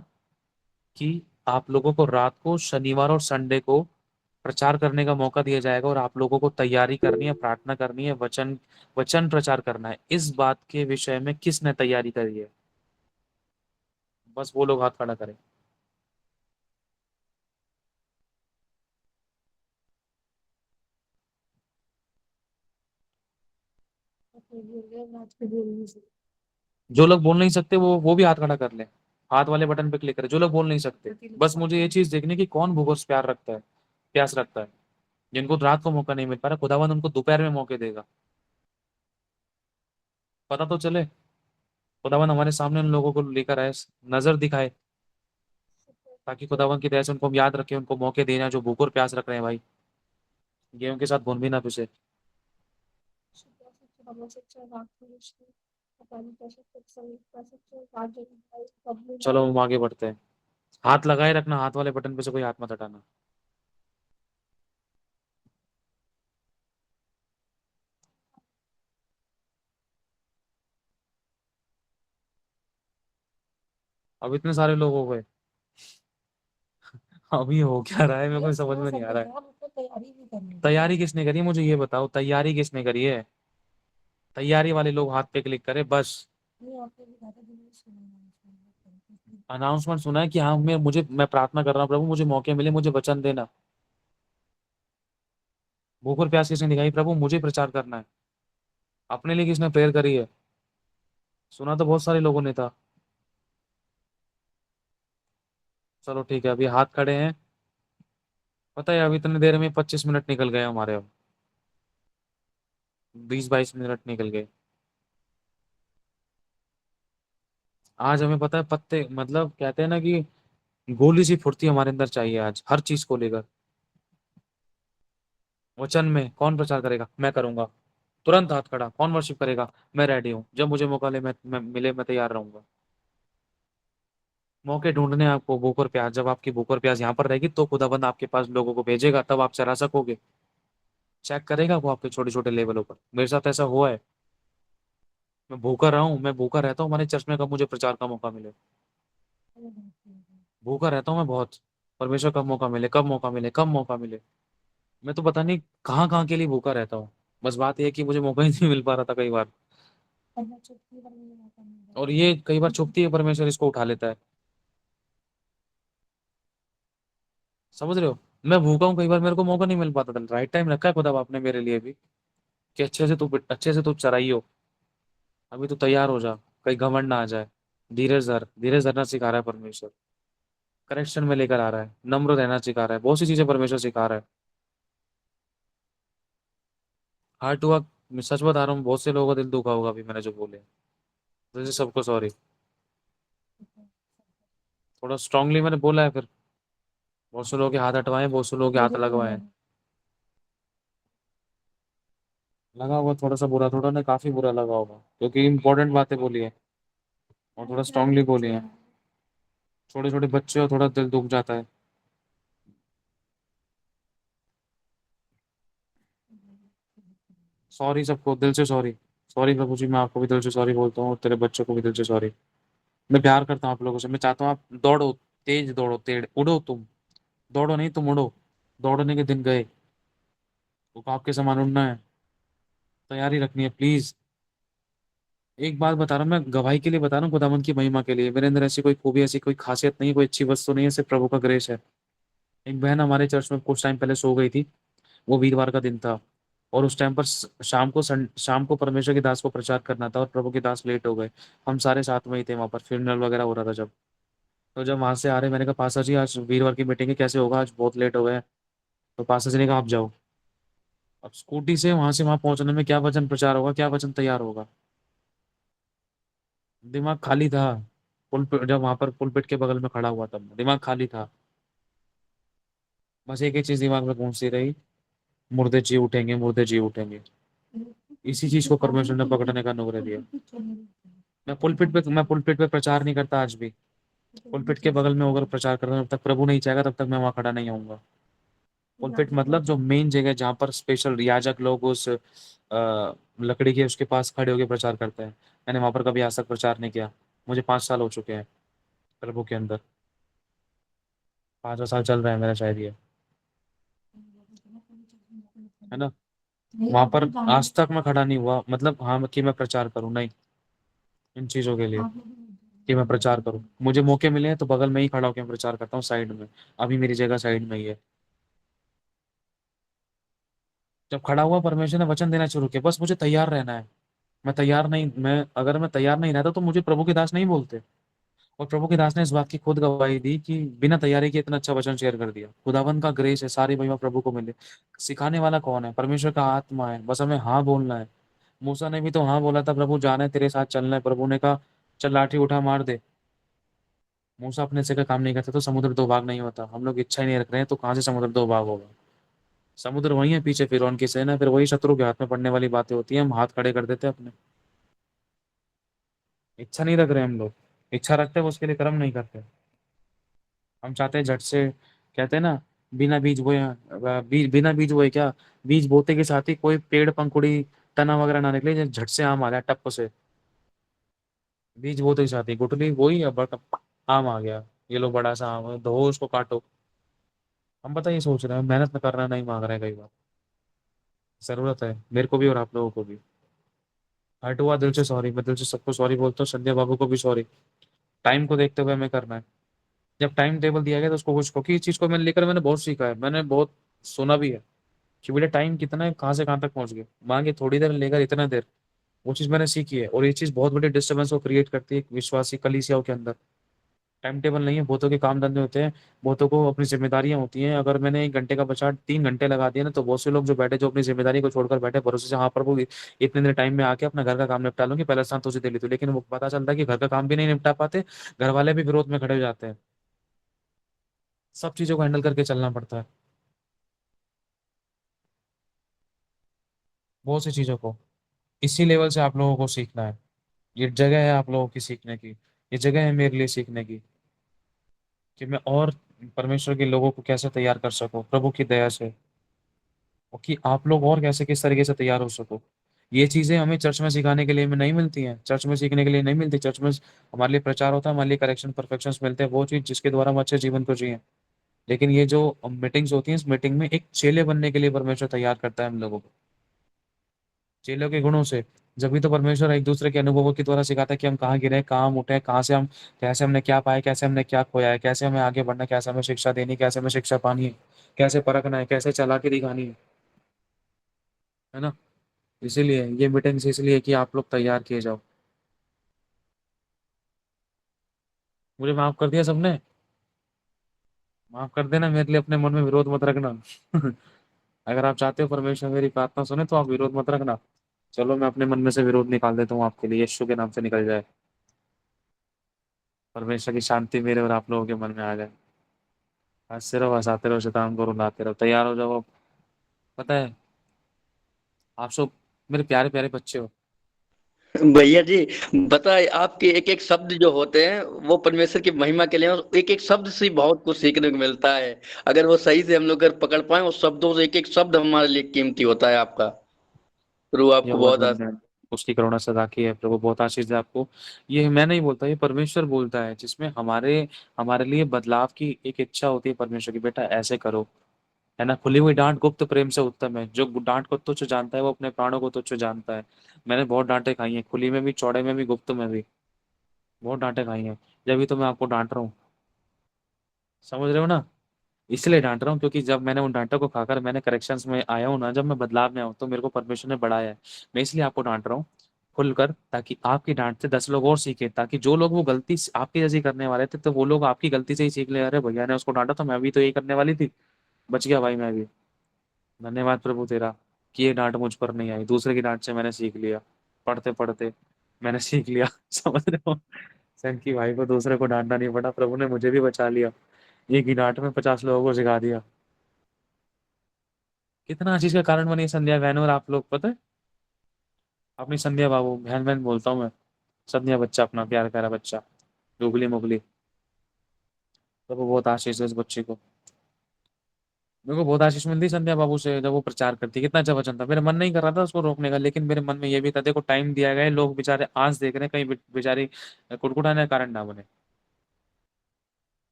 कि आप लोगों को रात को शनिवार और संडे को प्रचार करने का मौका दिया जाएगा, और आप लोगों को तैयारी करनी है, प्रार्थना करनी है, वचन वचन प्रचार करना है? इस बात के विषय में किसने तैयारी करी है? बस वो लोग हाथ खड़ा करें। जो लोग बोल नहीं सकते वो भी हाथ खड़ा कर ले, हाथ वाले बटन पे क्लिक करें। जो लोग बोल नहीं सकते, बस मुझे ये चीज देखनी कि कौन भूख और प्यार रखता है, प्यास रखता है। जिनको रात को मौका नहीं मिल पा रहा, खुदावन उनको दोपहर में मौके देगा। पता तो चले, खुदावन हमारे सामने उन लोगों को लेकर आए, नजर दिखाए। ताकि खुदावन की दया से उनको हम याद रखें, उनको मौके देना जो भूख और प्यास रख रहे हैं भाई, गेहूं के साथ भून भी ना पिसे। चलो हम आगे बढ़ते हैं। हाथ लगाए रखना, हाथ वाले बटन पे से कोई हाथ मत हटाना। अब इतने सारे लोग हो गए, अभी हो क्या रहा है मेरे को समझ में नहीं आ रहा है। तैयारी किसने करी है? मुझे ये बताओ, तैयारी किसने करी है? तैयारी वाले लोग हाथ पे क्लिक करें बस। अनाउंसमेंट सुना है कि हाँ मैं प्रार्थना कर रहा हूँ, प्रभु मुझे मौके मिले, मुझे वचन देना। भूख और प्यास किसने दिखाई? प्रभु मुझे प्रचार करना है। अपने लिए किसने प्रेयर करी है? सुना तो बहुत सारे लोगों ने था। चलो ठीक है, अभी हाथ खड़े हैं। पता है अभी इतनी देर में 25 मिनट निकल गए हमारे, अब 20-22 मिनट निकल गए। आज हमें पता है पत्ते, मतलब कहते हैं ना कि गोली सी फुर्ती हमारे अंदर चाहिए आज, हर चीज को लेकर। वचन में कौन प्रचार करेगा? मैं करूंगा। तुरंत हाथ खड़ा। कौन वर्शिप करेगा? मैं रेडी हूँ, जब मुझे मौका ले मिले मैं तैयार रहूंगा। मौके ढूंढने हैं आपको, भूख और प्यास। जब आपकी भूख और प्यास यहाँ पर रहेगी तो खुदाबंद आपके पास लोगों को भेजेगा, तब आप चला सकोगे। चेक करेगा वो आपके छोटे छोटे लेवलों पर। मेरे साथ ऐसा हुआ है। मैं भूखा रहा हूँ, मैं भूखा रहता हूँ हमारे चर्च में, कब मुझे प्रचार का मौका मिले। भूखा रहता हूँ मैं बहुत। परमेश्वर कब मौका मिले, कब मौका मिले, कब मौका मिले। मैं तो पता नहीं कहाँ कहाँ के लिए भूखा रहता हूँ। बस बात यह है कि मुझे मौका ही नहीं मिल पा रहा था कई बार। और ये कई बार चुपती है, परमेश्वर इसको उठा लेता है। समझ रहे हो? मैं भूखा हूँ, कई बार मेरे को मौका नहीं मिल पाता था। राइट टाइम रखा है खुदा आपने मेरे लिए भी, कि अच्छे से तू चराई हो। अभी तो तैयार हो जा, कहीं घमंड ना आ जाए। धीरज धरना सिखा रहा है परमेश्वर। करेक्शन में लेकर आ रहा है, नम्र रहना सिखा रहा है, बहुत सी चीजें परमेश्वर सिखा रहा है। हार्ट हुआ। मैं सच बता रहा हूँ, बहुत से लोगों का दिल दुखा होगा अभी मैंने जो बोले। तो इसे सबको सॉरी। थोड़ा स्ट्रांगली मैंने बोला है फिर। बहुत से लोगों के हाथ हटवाए, बहुत से लोगों के हाथ लगवाए। लगा होगा थोड़ा सा बुरा, थोड़ा ना काफी बुरा लगा होगा, क्योंकि इंपॉर्टेंट बातें बोली है और थोड़ा स्ट्रांगली बोली है। छोटे छोटे बच्चे हो, थोड़ा दिल दुख जाता है। सॉरी सबको, दिल से सॉरी। सॉरी प्रभु जी, मैं आपको भी दिल से सॉरी बोलता हूँ और तेरे बच्चों को भी दिल से सॉरी। मैं प्यार करता हूँ आप लोगों से। मैं चाहता हूँ आप दौड़ो, तेज दौड़ो, तेज उड़ो तुम। दौड़ो नहीं, तुम उड़ो। दौड़ने के दिन गए। तो आपके समान उड़ना है। तैयारी रखनी है प्लीज। एक बात बता रहा हूँ, मैं गवाही के लिए बता रहा हूँ, खुदावंत की महिमा के लिए। मेरे अंदर ऐसी कोई खूबी, ऐसी कोई खासियत नहीं है, कोई अच्छी वस्तु नहीं है, सिर्फ प्रभु का ग्रेस है। एक बहन हमारे चर्च में कुछ टाइम पहले सो गई थी। वो वीरवार का दिन था और उस टाइम पर शाम को परमेश्वर के दास को प्रचार करना था और प्रभु के दास लेट हो गए। हम सारे साथ में ही थे वहां पर, फ्यूनरल वगैरह हो रहा था जब। तो जब वहां से आ रहे, मैंने कहा पास्टर जी आज वीरवार की मीटिंग है, कैसे होगा, आज बहुत लेट हो गए। तो पास्टर जी ने कहा आप जाओ। अब स्कूटी से वहां पहुंचने में क्या वचन प्रचार होगा, क्या वचन तैयार होगा। दिमाग खाली था। जब वहां पर पुलपिट के बगल में खड़ा हुआ तब दिमाग खाली था। बस एक ही चीज दिमाग में गूंजती रही, मुर्दे जी उठेंगे, मुर्दे जी उठेंगे। इसी चीज को परमेश्वर ने पकड़ने का अनुग्रह दिया। मैं पुलपिट पे प्रचार नहीं करता आज भी। पुलपिट के बगल में होकर प्रचार करता हूं, जब तक प्रभु नहीं चाहेगा तब तक मैं वहां खड़ा नहीं होऊंगा। पुलपिट मतलब जो मेन जगह जहाँ पर स्पेशल याजक लोग उस लकड़ी के उसके पास खड़े होकर प्रचार करते हैं, मैंने वहां पर कभी आज तक प्रचार नहीं किया। मुझे 5 साल हो चुके हैं प्रभु के अंदर। 5वां साल चल रहा है मेरा शायद ये, है ना। वहां पर आज तक मैं खड़ा नहीं हुआ, मतलब हाँ कि मैं प्रचार करूं, नहीं। इन चीजों के लिए कि मैं प्रचार करूं, मुझे मौके मिले हैं तो बगल में ही खड़ा होकर मैं प्रचार करता हूँ, साइड में। अभी मेरी जगह साइड में ही है। जब खड़ा हुआ, परमेश्वर ने वचन देना शुरू किया, बस मुझे तैयार रहना है। मैं तैयार नहीं, अगर मैं तैयार नहीं रहता तो मुझे प्रभु के दास नहीं बोलते। और प्रभु के दास ने इस बात की खुद गवाही दी कि बिना तैयारी के इतना अच्छा वचन शेयर कर दिया। खुदावन का ग्रेस है, सारी महिमा प्रभु को मिले। सिखाने वाला कौन है? परमेश्वर का आत्मा है, बस हमें हाँ बोलना है। मूसा ने भी तो हाँ बोला था, प्रभु जाना है तेरे साथ चलना है। प्रभु ने कहा चल लाठी उठा मार दे। मूसा अपने से का काम नहीं करता तो समुद्र दो भाग नहीं होता। हम लोग इच्छा ही नहीं रख रहे हैं तो कहाँ से समुद्र दो भाग होगा। समुद्र वही है पीछे, फिरौन की सेना, फिर वही शत्रु के हाथ में पड़ने वाली बातें होती हैं, हम हाथ खड़े कर देते हैं अपने। इच्छा नहीं रख रहे हम लोग, इच्छा रखते हैं वो उसके लिए कर्म नहीं करते। हम चाहते हैं झट से, कहते हैं ना, बिना बीज बोए, बिना बीज बोए क्या, बीज बोते के साथ ही कोई पेड़ पंखुड़ी तना वगैरह ना निकले, जो झट से आम आ जाए टप से। बीज बोते के साथ ही गुठली बोई, अब आम आ गया, ये लो बड़ा सा आम है, धो उसको काटो। हम पता ये सोच रहे हैं, मेहनत में करना नहीं मांग रहे हैं कई बार। जरूरत है मेरे को भी और आप लोगों को भी। हर्ट हुआ दिल से सॉरी, मैं दिल से सबको सॉरी बोलता हूँ, संध्या बाबू को भी सॉरी। टाइम को देखते हुए हमें करना है। जब टाइम टेबल दिया गया तो उसको कुछ, क्योंकि इस चीज को मैंने लेकर मैंने बहुत सीखा है, मैंने बहुत सुना भी है कि बेटा टाइम कितना है, कहाँ से कहाँ तक पहुंच गए, मांगे थोड़ी देर लेकर इतना देर। वो चीज मैंने सीखी है, और ये चीज बहुत बड़ी डिस्टर्बेंस को क्रिएट करती है एक विश्वासी कलीसियाओं के अंदर। टाइम टेबल नहीं है, बहुतों के काम धंधे होते हैं, बहुतों को अपनी जिम्मेदारियां होती हैं। अगर मैंने 1 घंटे का बचा 3 घंटे लगा दिया ना, तो बहुत से लोग जो बैठे, जो अपनी जिम्मेदारी को छोड़कर बैठे भरोसे से, हाँ प्रभु इतने देर टाइम में आके अपना घर का काम निपटा लूंगी, पहले स्थान तुझे दे ली तू, लेकिन वो पता चलता है कि घर का काम भी नहीं निपटा पाते, घर वाले भी विरोध में खड़े हो जाते हैं। सब चीजों को हैंडल करके चलना पड़ता है, बहुत सी चीजों को। इसी लेवल से आप लोगों को सीखना है। ये जगह है आप लोगों की सीखने की, ये जगह है मेरे लिए सीखने की, कि मैं और परमेश्वर के लोगों को कैसे तैयार कर सकूं प्रभु की दया से, और कि आप लोग और कैसे किस तरीके से तैयार हो सको। ये चीजें हमें चर्च में सिखाने के लिए में नहीं मिलती हैं, चर्च में सीखने के लिए नहीं मिलती। चर्च में हमारे लिए प्रचार होता है, हमारे लिए करेक्शन परफेक्शन मिलते हैं, वो चीज जिसके द्वारा हम अच्छे जीवन को जिए। लेकिन ये जो मीटिंग्स होती हैं, इस मीटिंग में एक चेले बनने के लिए परमेश्वर तैयार करता है हम लोगों को, चेलों के गुणों से। जब भी तो परमेश्वर एक दूसरे के अनुभवों के द्वारा सिखाता है कि हम कहाँ गिरे, कहाँ हम उठे, कहाँ से हम, कैसे हमने क्या पाया, कैसे हमने क्या खोया है, कैसे हमें आगे बढ़ना है, कैसे हमें शिक्षा देनी, कैसे हमें शिक्षा पानी है, कैसे परखना है, कैसे चला के दिखानी है ना। इसीलिए ये मीटिंग्स इसलिए कि आप लोग तैयार किए जाओ। मुझे माफ कर दिया सबने, माफ कर देना, मेरे लिए अपने मन में विरोध मत रखना। अगर आप चाहते हो परमेश्वर मेरी प्रार्थना सुने तो आप विरोध मत रखना। चलो मैं अपने मन में से विरोध निकाल देता हूँ आपके लिए, यीशु के नाम से निकल जाए। परमेश्वर की शांति मेरे और आप लोगों के मन में आ जाए। हंसते रहो, हंसाते रहो, शैतान को रुलाते रहो, तैयार हो जाओ अब। पता है, आप सब मेरे प्यारे प्यारे बच्चे हो। भैया जी, बताए आपके एक एक शब्द जो होते हैं वो परमेश्वर की महिमा के लिए, और एक एक शब्द से बहुत कुछ सीखने को मिलता है। अगर वो सही से हम लोग अगर पकड़ पाए उस शब्दों से, एक एक शब्द हमारे लिए कीमती होता है आपका। प्रभु ये आपको बहुत वचन आशीष। में उसकी करुणा सदा की है, प्रभु बहुत आशीष दे आपको। ये मैं नहीं बोलता, ये परमेश्वर बोलता है, जिसमें हमारे हमारे लिए बदलाव की एक इच्छा होती है परमेश्वर की, बेटा ऐसे करो, है ना। खुली हुई डांट गुप्त प्रेम से उत्तम है। जो डांट को तुच्छ जानता है वो अपने प्राणों को तुच्छ जानता है। मैंने बहुत डांटे खाई हैं, खुली में भी, चौड़े में भी, गुप्त में भी, बहुत डांटे खाई हैं। जब भी तो मैं आपको डांट रहा हूँ, समझ रहे हो ना। इसलिए डांट रहा हूँ क्योंकि जब मैंने उन डांटों को खाकर मैंने करेक्शंस में आया हूँ ना, जब मैं बदलाव में आऊँ, तो मेरे को परमेश्वर ने बढ़ाया है। मैं इसलिए आपको डांट रहा हूँ खुलकर, ताकि आपकी डांट से 10 लोग और सीखे, ताकि जो लोग वो गलती आपकी जैसी करने वाले थे, तो वो लोग आपकी गलती से ही सीख ले, अरे भैया ने उसको डांटा तो मैं भी तो यही करने वाली थी, बच गया भाई मैं भी। धन्यवाद प्रभु तेरा कि ये डांट मुझ पर नहीं आई, दूसरे की डांट से मैंने सीख लिया, पढ़ते पढ़ते मैंने सीख लिया। समझ रहे हो, सैंकी भाई को दूसरे को डांटना नहीं पड़ा, प्रभु ने मुझे भी बचा लिया। एक ही डांट में 50 लोगों को सिखा दिया। कितना चीज का कारण बनी है संध्या बहन, और आप लोग पता है, अपनी संध्या बाबू बहन बहन बोलता हूँ मैं, संध्या बच्चा अपना प्यारा प्यारा बच्चा, गुगली मुगली, तो वो बहुत आशीष है इस बच्चे को। मेरे को बहुत आशीष मिलती संध्या बाबू से, जब वो प्रचार करती, कितना अच्छा वचन था। मेरा मन नहीं कर रहा था उसको रोकने का, लेकिन मेरे मन में ये भी था, देखो टाइम दिया गया है, लोग बेचारे आंस देख रहे हैं, कहीं बेचारी कुटकुटाने का कारण ना बने।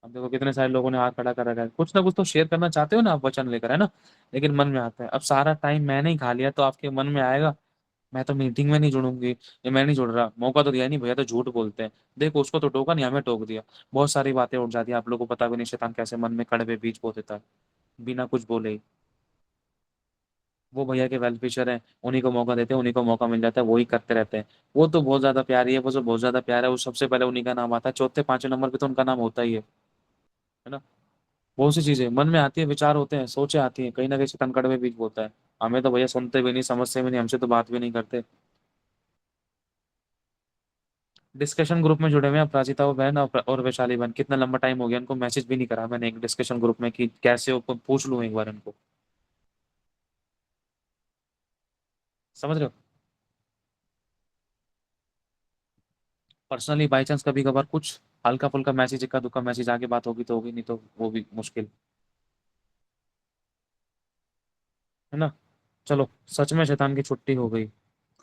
अब देखो कितने सारे लोगों ने हाथ खड़ा कर रखा है, कुछ ना कुछ तो शेयर करना चाहते हो ना आप वचन लेकर, है ना। लेकिन मन में आता है, अब सारा टाइम मैंने ही खा लिया तो आपके मन में आएगा, मैं तो मीटिंग में नहीं जुड़ूंगी, ये मैं नहीं जुड़ रहा, मौका तो दिया नहीं भैया, तो झूठ बोलते हैं। देखो उसको तो टोका नहीं, हमें टोक दिया। बहुत सारी बातें उठ जाती है, आप लोगों को पता भी नहीं शैतान कैसे मन में कड़वे बीज बो देता है, बिना कुछ बोले ही। वो भैया के वेलफिशर हैं, उन्हीं को मौका देते हैं, उन्हीं को मौका मिल जाता है, वही करते रहते हैं। वो तो बहुत ज्यादा प्यारी है, वो तो बहुत ज्यादा प्यारा है, वो सबसे पहले उन्हीं का नाम आता है, चौथे पांचवें नंबर पे तो उनका नाम होता ही है ना। बहुत सी चीजें मन में आती है, विचार होते हैं, सोचे आती हैं, कहीं ना कहीं शैतान कड़वे बीज बोलता है। हमें तो भैया सुनते भी नहीं, समझते भी नहीं, हमसे तो बात भी नहीं करते। डिस्कशन ग्रुप में जुड़े हुए हैं अपराजिता वो बहन और वैशाली बहन। कितना लंबा टाइम हो गया उनको मैसेज भी नहीं करा मैंने एक डिस्कशन ग्रुप में कि कैसे हो, पूछ लूं एक बार इनको। समझ रहे हो? पर्सनली बाई चांस कभी कभार कुछ हल्का फुल्का मैसेज, इक्का दुक्का मैसेज आके बात होगी तो होगी, नहीं तो वो भी मुश्किल है ना। चलो, सच में शैतान की छुट्टी हो गई।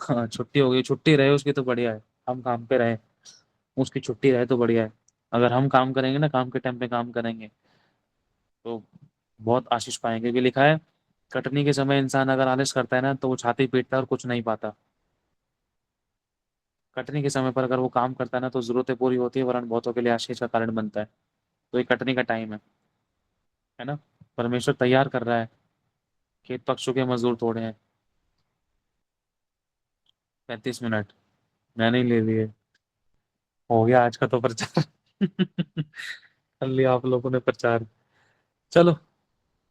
हाँ, छुट्टी हो गई। छुट्टी रहे उसकी तो बढ़िया है, हम काम पे रहे, उसकी छुट्टी रहे तो बढ़िया है। अगर हम काम करेंगे ना, काम के टाइम पे काम करेंगे तो बहुत आशीष पाएंगे। क्योंकि लिखा है, कटनी के समय इंसान अगर आलस करता है ना तो वो छाती पीटता है और कुछ नहीं पाता। कटनी के समय पर अगर वो काम करता है ना तो जरूरतें पूरी होती है, वरन बहुतों के लिए आशीष का कारण बनता है। तो ये कटनी का टाइम है ना। परमेश्वर तैयार कर रहा है, खेत पक्षों के मजदूर तोड़े हैं। 35 मिनट मैंने ही ले लिए। हो गया आज का तो प्रचार। कर लिया आप लोगों ने प्रचार। चलो,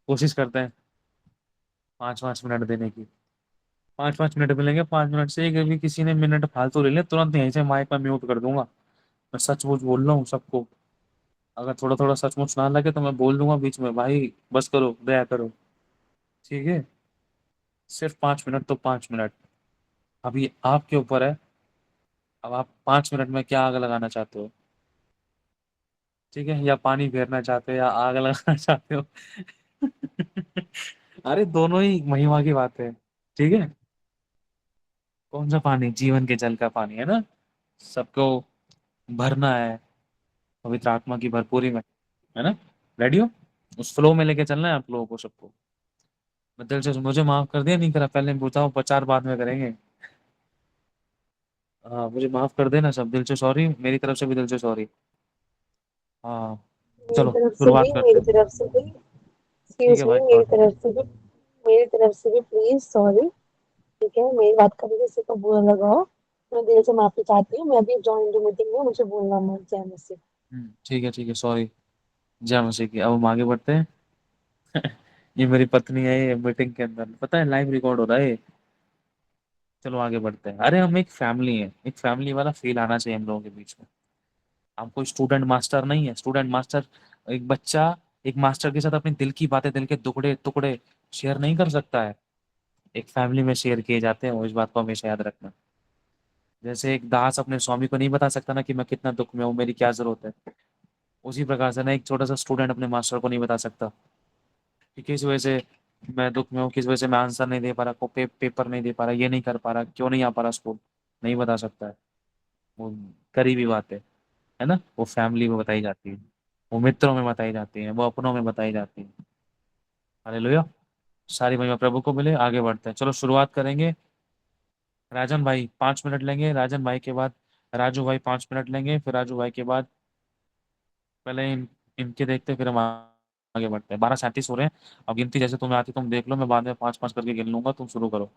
कोशिश करते हैं 5-5 मिनट देने की। 5-5 मिनट मिलेंगे, 5 मिनट से एक भी किसी ने मिनट फालतू ले लिया, तुरंत यहीं से माइक में म्यूट कर दूंगा। मैं सचमुच बोल रहा हूँ सबको। अगर थोड़ा थोड़ा सचमुच ना लगे तो मैं बोल दूंगा बीच में, भाई बस करो, दया करो। ठीक है, सिर्फ 5 मिनट तो 5 मिनट। अभी आपके ऊपर है। अब आप 5 मिनट में क्या आग लगाना चाहते हो? ठीक है, या पानी फेरना चाहते हो या आग लगाना चाहते हो? अरे दोनों ही महिमा की बात है। ठीक है, कौन सा पानी? जीवन के जल का पानी है ना, सबको भरना है पवित्र आत्मा की भरपूरी में, है ना। रेडी हो? उस फ्लो में लेके चलना है आप लोगों को सबको। मैं दिल से, मुझे माफ कर दिया नहीं करा पहले पूछा, प्रचार बाद में करेंगे। हाँ, मुझे माफ कर देना सब, दिल से सॉरी, मेरी तरफ से भी दिल से सॉरी। हाँ, मेरी चलो तरफ से शुरुआत भी, करते मेरी हैं। तरफ से भी, ठीक एक्सक्यूज है मी, भाई, सॉरी। मेरी तरफ से भी प्लीज सॉरी। ठीक है, मेरी बात कभी किसी को बुरा लगाओ, मैं दिल से माफी चाहती हूँ। मैं अभी ज्वाइन टू मीटिंग में, मुझे बोलना मत। जय मसीह। ठीक है, ठीक है, सॉरी। जय मसीह की। अब हम आगे बढ़ते हैं। ये मेरी पत्नी है, ये मीटिंग के अंदर पता है लाइव रिकॉर्ड हो रहा है ये। चलो आगे बढ़ते हैं। अरे हम एक फैमिली है, एक फैमिली वाला फील आना चाहिए हम लोगों के बीच में। हम कोई स्टूडेंट मास्टर नहीं है। स्टूडेंट मास्टर, एक बच्चा एक मास्टर के साथ अपनी दिल की बातें, दिल के टुकड़े टुकड़े शेयर नहीं कर सकता है। एक फैमिली में शेयर किए जाते हैं, वो इस बात को हमेशा याद रखना। जैसे एक दास अपने स्वामी को नहीं बता सकता ना कि मैं कितना दुख में हूँ, मेरी क्या जरूरत है, उसी प्रकार से ना एक छोटा सा स्टूडेंट अपने मास्टर को नहीं बता सकता कि किस वजह से मैं दुख में हूँ, किस वजह से मैं आंसर नहीं दे पा रहा, पेपर नहीं दे पा रहा, ये नहीं कर पा रहा, क्यों नहीं आ पा रहा स्कूल। नहीं बता सकता है। वो करीबी बात है ना। वो फैमिली में बताई जाती है, वो मित्रों में बताई जाती है, वो अपनों में बताई जाती है। हालेलुया। सारी महिमा प्रभु को मिले। आगे बढ़ते हैं, चलो शुरुआत करेंगे। राजन भाई 5 मिनट लेंगे, राजन भाई के बाद राजू भाई 5 मिनट लेंगे, फिर राजू भाई के बाद पहले इनके देखते हैं, फिर हम आगे बढ़ते हैं। 12:37 हो रहे हैं। अब गिनती जैसे तुम्हें आती तुम देख लो, मैं बाद में 5-5 करके गिन लूंगा, तुम शुरू करो।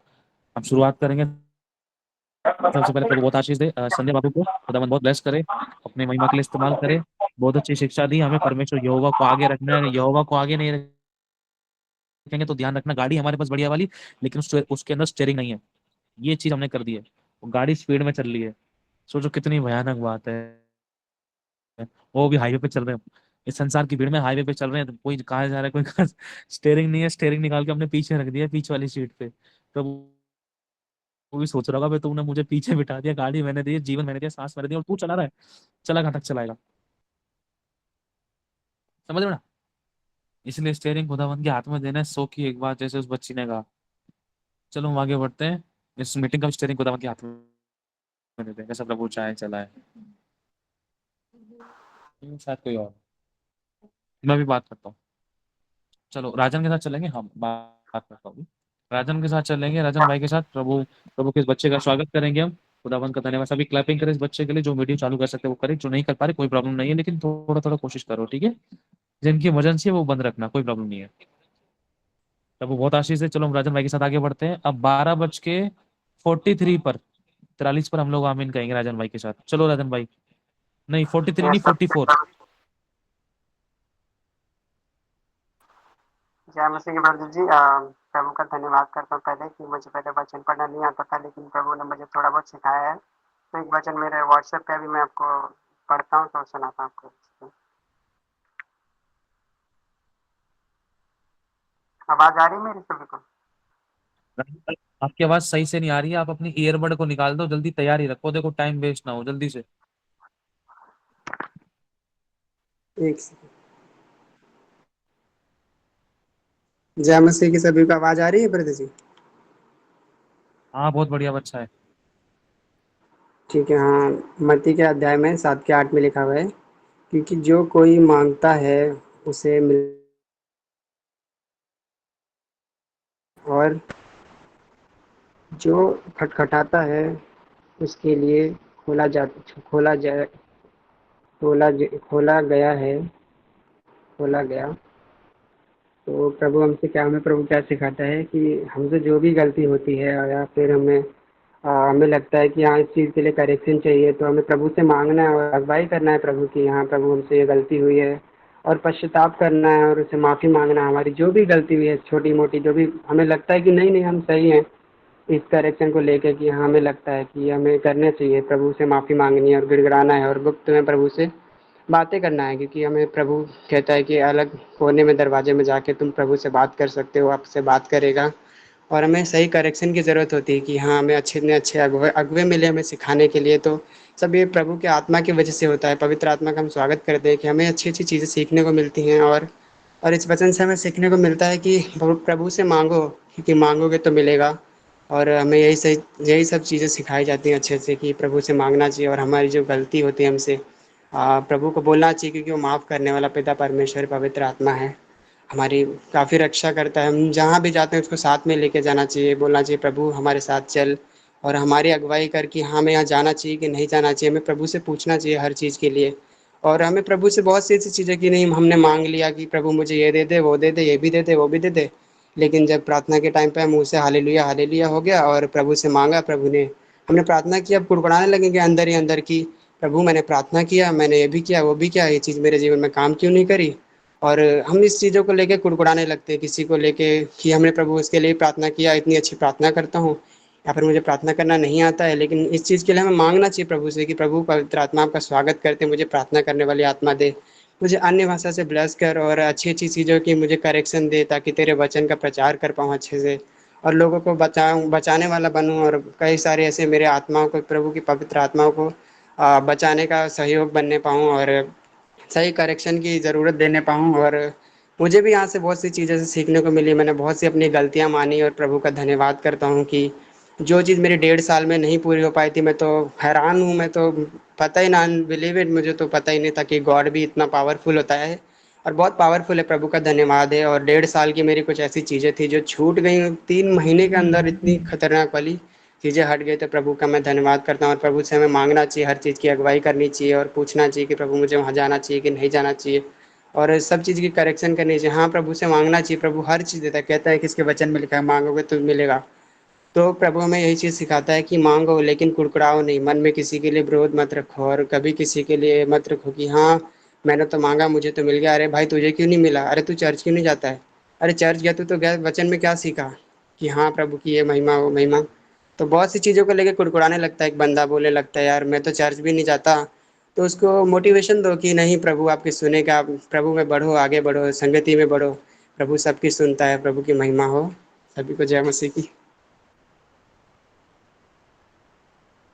हम शुरुआत करेंगे। सबसे पहले प्रभु बहुत आशीष दे संजय बाबू को, खुदावन बहुत ब्लेस करे, अपने महिमा के लिए इस्तेमाल करे। बहुत अच्छी शिक्षा दी हमें परमेश्वर। यहोवा को आगे रखना है, यहोवा को आगे नहीं रखेंगे तो ध्यान रखना, गाड़ी हमारे पास बढ़िया वाली, लेकिन उसके अंदर स्टेयरिंग नहीं है। ये चीज हमने कर दी है, वो गाड़ी स्पीड में चल रही है। सोचो कितनी भयानक बात है। वो भी हाईवे पे चल रहे हैं, इस संसार की भीड़ में हाईवे पे चल रहे हैं, तो कोई कहाँ जा रहा है, कोई कहाँ। स्टेयरिंग नहीं है, स्टेयरिंग निकाल के हमने पीछे रख दिया, पीछे वाली सीट पे। तो वो भी सोच रहा होगा भाई तुमने मुझे पीछे बिठा दिया, गाड़ी मैंने दी, जीवन मैंने दिया, सांस मैंने दी, और तू चला रहा है। चला कहाँ तक चलाएगा? समझ रहे हो ना। इसलिए स्टेयरिंग खुदावन के हाथ में देना है, सो की एक बात, जैसे उस बच्ची ने कहा। चलो हम आगे बढ़ते हैं। इस मीटिंग का स्टेयरिंग खुदावन के हाथ में देते हैं, जैसा प्रभु चाहे चलाए। शायद कोई और, मैं भी बात करता हूँ। चलो राजन के साथ चलेंगे, हम बात करता हूँ। राजन के साथ चलेंगे, राजन भाई के साथ प्रभु प्रभु के इस बच्चे का स्वागत करेंगे हम। खुदावन का धन्यवाद। सभी क्लैपिंग करें इस बच्चे के लिए, जो वीडियो चालू कर सकते हैं वो करें, जो नहीं कर पा रहे कोई प्रॉब्लम नहीं है, लेकिन थोड़ा थोड़ा कोशिश करो, ठीक है। जिनकी इमरजेंसी है वो बंद रखना, कोई प्रॉब्लम नहीं है। प्रभु बहुत आशीष है। चलो हम राजन भाई के साथ आगे बढ़ते हैं। अब 12:43 पर 43 पर हम लोग आमीन कहेंगे राजन भाई के साथ। चलो राजन भाई, नहीं 43 नहीं, यस 44। सर। जय मसीह के प्रभु जी। प्रभु का धन्यवाद करता हूँ पहले कि मुझे पहले वचन पढ़ना नहीं आता था, लेकिन प्रभु ने मुझे थोड़ा बहुत सिखाया है। तो एक वचन मेरे व्हाट्सएप पे अभी मैं आपको पढ़ता हूँ तो सुनाता हूँ आपको। आवाज आ रही है मेरी सभी को? आपकी आवाज सही से नहीं आ रही है, आप अपनी ईयरबड को निकाल दो, जल्दी तैयारी रखो, देखो टाइम वेस्ट ना हो, जल्दी से। एक सेकंड। जय मसीह की सभी को आवाज आ रही है ब्रदर जी? हाँ बहुत बढ़िया बच्चा है। ठीक है। हाँ, मत्ती के अध्याय में 7 के 8 में लिखा हुआ है, क्योंकि जो कोई मांगता है उसे मिल, और जो खटखटाता है उसके लिए खोला जा खोला जाए खोला गया है खोला गया। तो प्रभु हमसे क्या हमें प्रभु क्या सिखाता है कि हमसे जो भी गलती होती है या फिर हमें लगता है कि हाँ इस चीज़ के लिए करेक्शन चाहिए, तो हमें प्रभु से मांगना है और अगुवाई करना है प्रभु की, हाँ प्रभु हमसे ये गलती हुई है, और पश्चाताप करना है और उससे माफ़ी मांगना है। हमारी जो भी गलती हुई है छोटी मोटी, जो भी हमें लगता है कि नहीं नहीं हम सही हैं, इस करेक्शन को लेके कि हाँ हमें लगता है कि हमें करना चाहिए, प्रभु से माफ़ी मांगनी है और गिड़गिड़ाना है और गुप्त में प्रभु से बातें करना है, क्योंकि हमें प्रभु कहता है कि अलग कोने में दरवाजे में जाके तुम प्रभु से बात कर सकते हो, आपसे बात करेगा। और हमें सही करेक्शन की ज़रूरत होती है कि हाँ हमें अच्छे इतने अच्छे अगुवे अगुवे मिले हमें सिखाने के लिए। तो सब ये प्रभु के आत्मा की वजह से होता है, पवित्र आत्मा का हम स्वागत करते हैं कि हमें अच्छी अच्छी चीज़ें सीखने को मिलती हैं। और इस वचन से हमें सीखने को मिलता है कि प्रभु से मांगो, क्योंकि मांगोगे तो मिलेगा। और हमें यही सब चीज़ें सिखाई जाती हैं अच्छे से कि प्रभु से मांगना चाहिए, और हमारी जो गलती होती है हमसे प्रभु को बोलना चाहिए, क्योंकि वो माफ़ करने वाला पिता परमेश्वर पवित्र आत्मा है, हमारी काफ़ी रक्षा करता है। हम जहाँ भी जाते हैं उसको साथ में लेके जाना चाहिए, बोलना चाहिए प्रभु हमारे साथ चल, और हमारी अगुवाई कर कि हाँ हमें यहाँ जाना चाहिए कि नहीं जाना चाहिए। हमें प्रभु से पूछना चाहिए हर चीज़ के लिए। और हमें प्रभु से बहुत सी ऐसी चीज़ें कि नहीं हमने मांग लिया कि प्रभु मुझे ये दे दे, वो दे दे, ये भी दे दे, वो भी दे दे, लेकिन जब प्रार्थना के टाइम पे मुँह से हालेलुया हालेलुया हो गया और प्रभु से मांगा, प्रभु ने हमने प्रार्थना की, अब कुड़कुड़ाने लगेंगे अंदर ही अंदर की प्रभु मैंने प्रार्थना किया, मैंने ये भी किया वो भी किया, ये चीज़ मेरे जीवन में काम क्यों नहीं करी। और हम इस चीज़ों को लेके कुड़कुड़ाने लगते हैं किसी को लेके कि हमने प्रभु उसके लिए प्रार्थना किया, इतनी अच्छी प्रार्थना करता हूँ, या फिर मुझे प्रार्थना करना नहीं आता है। लेकिन इस चीज़ के लिए हमें मांगना चाहिए प्रभु से कि प्रभु पवित्र आत्मा आपका स्वागत करते हैं, मुझे प्रार्थना करने वाली आत्मा दे, मुझे अन्य भाषा से ब्लेस कर और अच्छी अच्छी चीज़ों की मुझे करेक्शन दे, ताकि तेरे वचन का प्रचार कर पाऊँ अच्छे से और लोगों को बचाऊँ, बचाने वाला बनूँ। और कई सारे ऐसे मेरे आत्माओं को प्रभु की पवित्र आत्माओं को बचाने का सहयोग बनने पाऊँ और सही करेक्शन की ज़रूरत देने पाऊँ। और मुझे भी यहाँ से बहुत सी चीज़ें सीखने को मिली, मैंने बहुत सी अपनी गलतियाँ मानी और प्रभु का धन्यवाद करता हूँ कि जो चीज़ मेरी 1.5 साल में नहीं पूरी हो पाई थी, मैं तो हैरान हूँ, मैं तो पता ही ना बिलीव इट, मुझे तो पता ही नहीं था कि गॉड भी इतना पावरफुल होता है, और बहुत पावरफुल है। प्रभु का धन्यवाद है। और 1.5 साल की मेरी कुछ ऐसी चीज़ें थी जो छूट गई 3 महीने के अंदर, इतनी खतरनाक वाली चीज़ें हट गई, तो प्रभु का मैं धन्यवाद करता हूँ। और प्रभु से हमें मांगना चाहिए, हर चीज़ की अगुवाई करनी चाहिए और पूछना चाहिए कि प्रभु मुझे वहाँ जाना चाहिए कि नहीं जाना चाहिए, और सब चीज़ की करेक्शन करनी चाहिए। हाँ प्रभु से मांगना चाहिए, प्रभु हर चीज़ देता है, कहता है कि इसके वचन में लिखा है मांगोगे तो मिलेगा। तो प्रभु हमें यही चीज़ सिखाता है कि मांगो लेकिन कुड़कुड़ाओ नहीं, मन में किसी के लिए विरोध मत रखो और कभी किसी के लिए मत रखो कि हाँ मैंने तो मांगा मुझे तो मिल गया, अरे भाई तुझे क्यों नहीं मिला, अरे तू चर्च क्यों नहीं जाता है, अरे चर्च गया तू तो गया, वचन में क्या सीखा कि हाँ प्रभु की ये महिमा वो महिमा। तो बहुत सी चीज़ों को लेकर कुड़कुड़ाने लगता है, एक बंदा बोले लगता है यार मैं तो चर्च भी नहीं जाता, तो उसको मोटिवेशन दो कि नहीं प्रभु आपकी सुनेगा, प्रभु में बढ़ो, आगे बढ़ो, संगति में बढ़ो, प्रभु सबकी सुनता है, प्रभु की महिमा हो। सभी को जय मसीह की।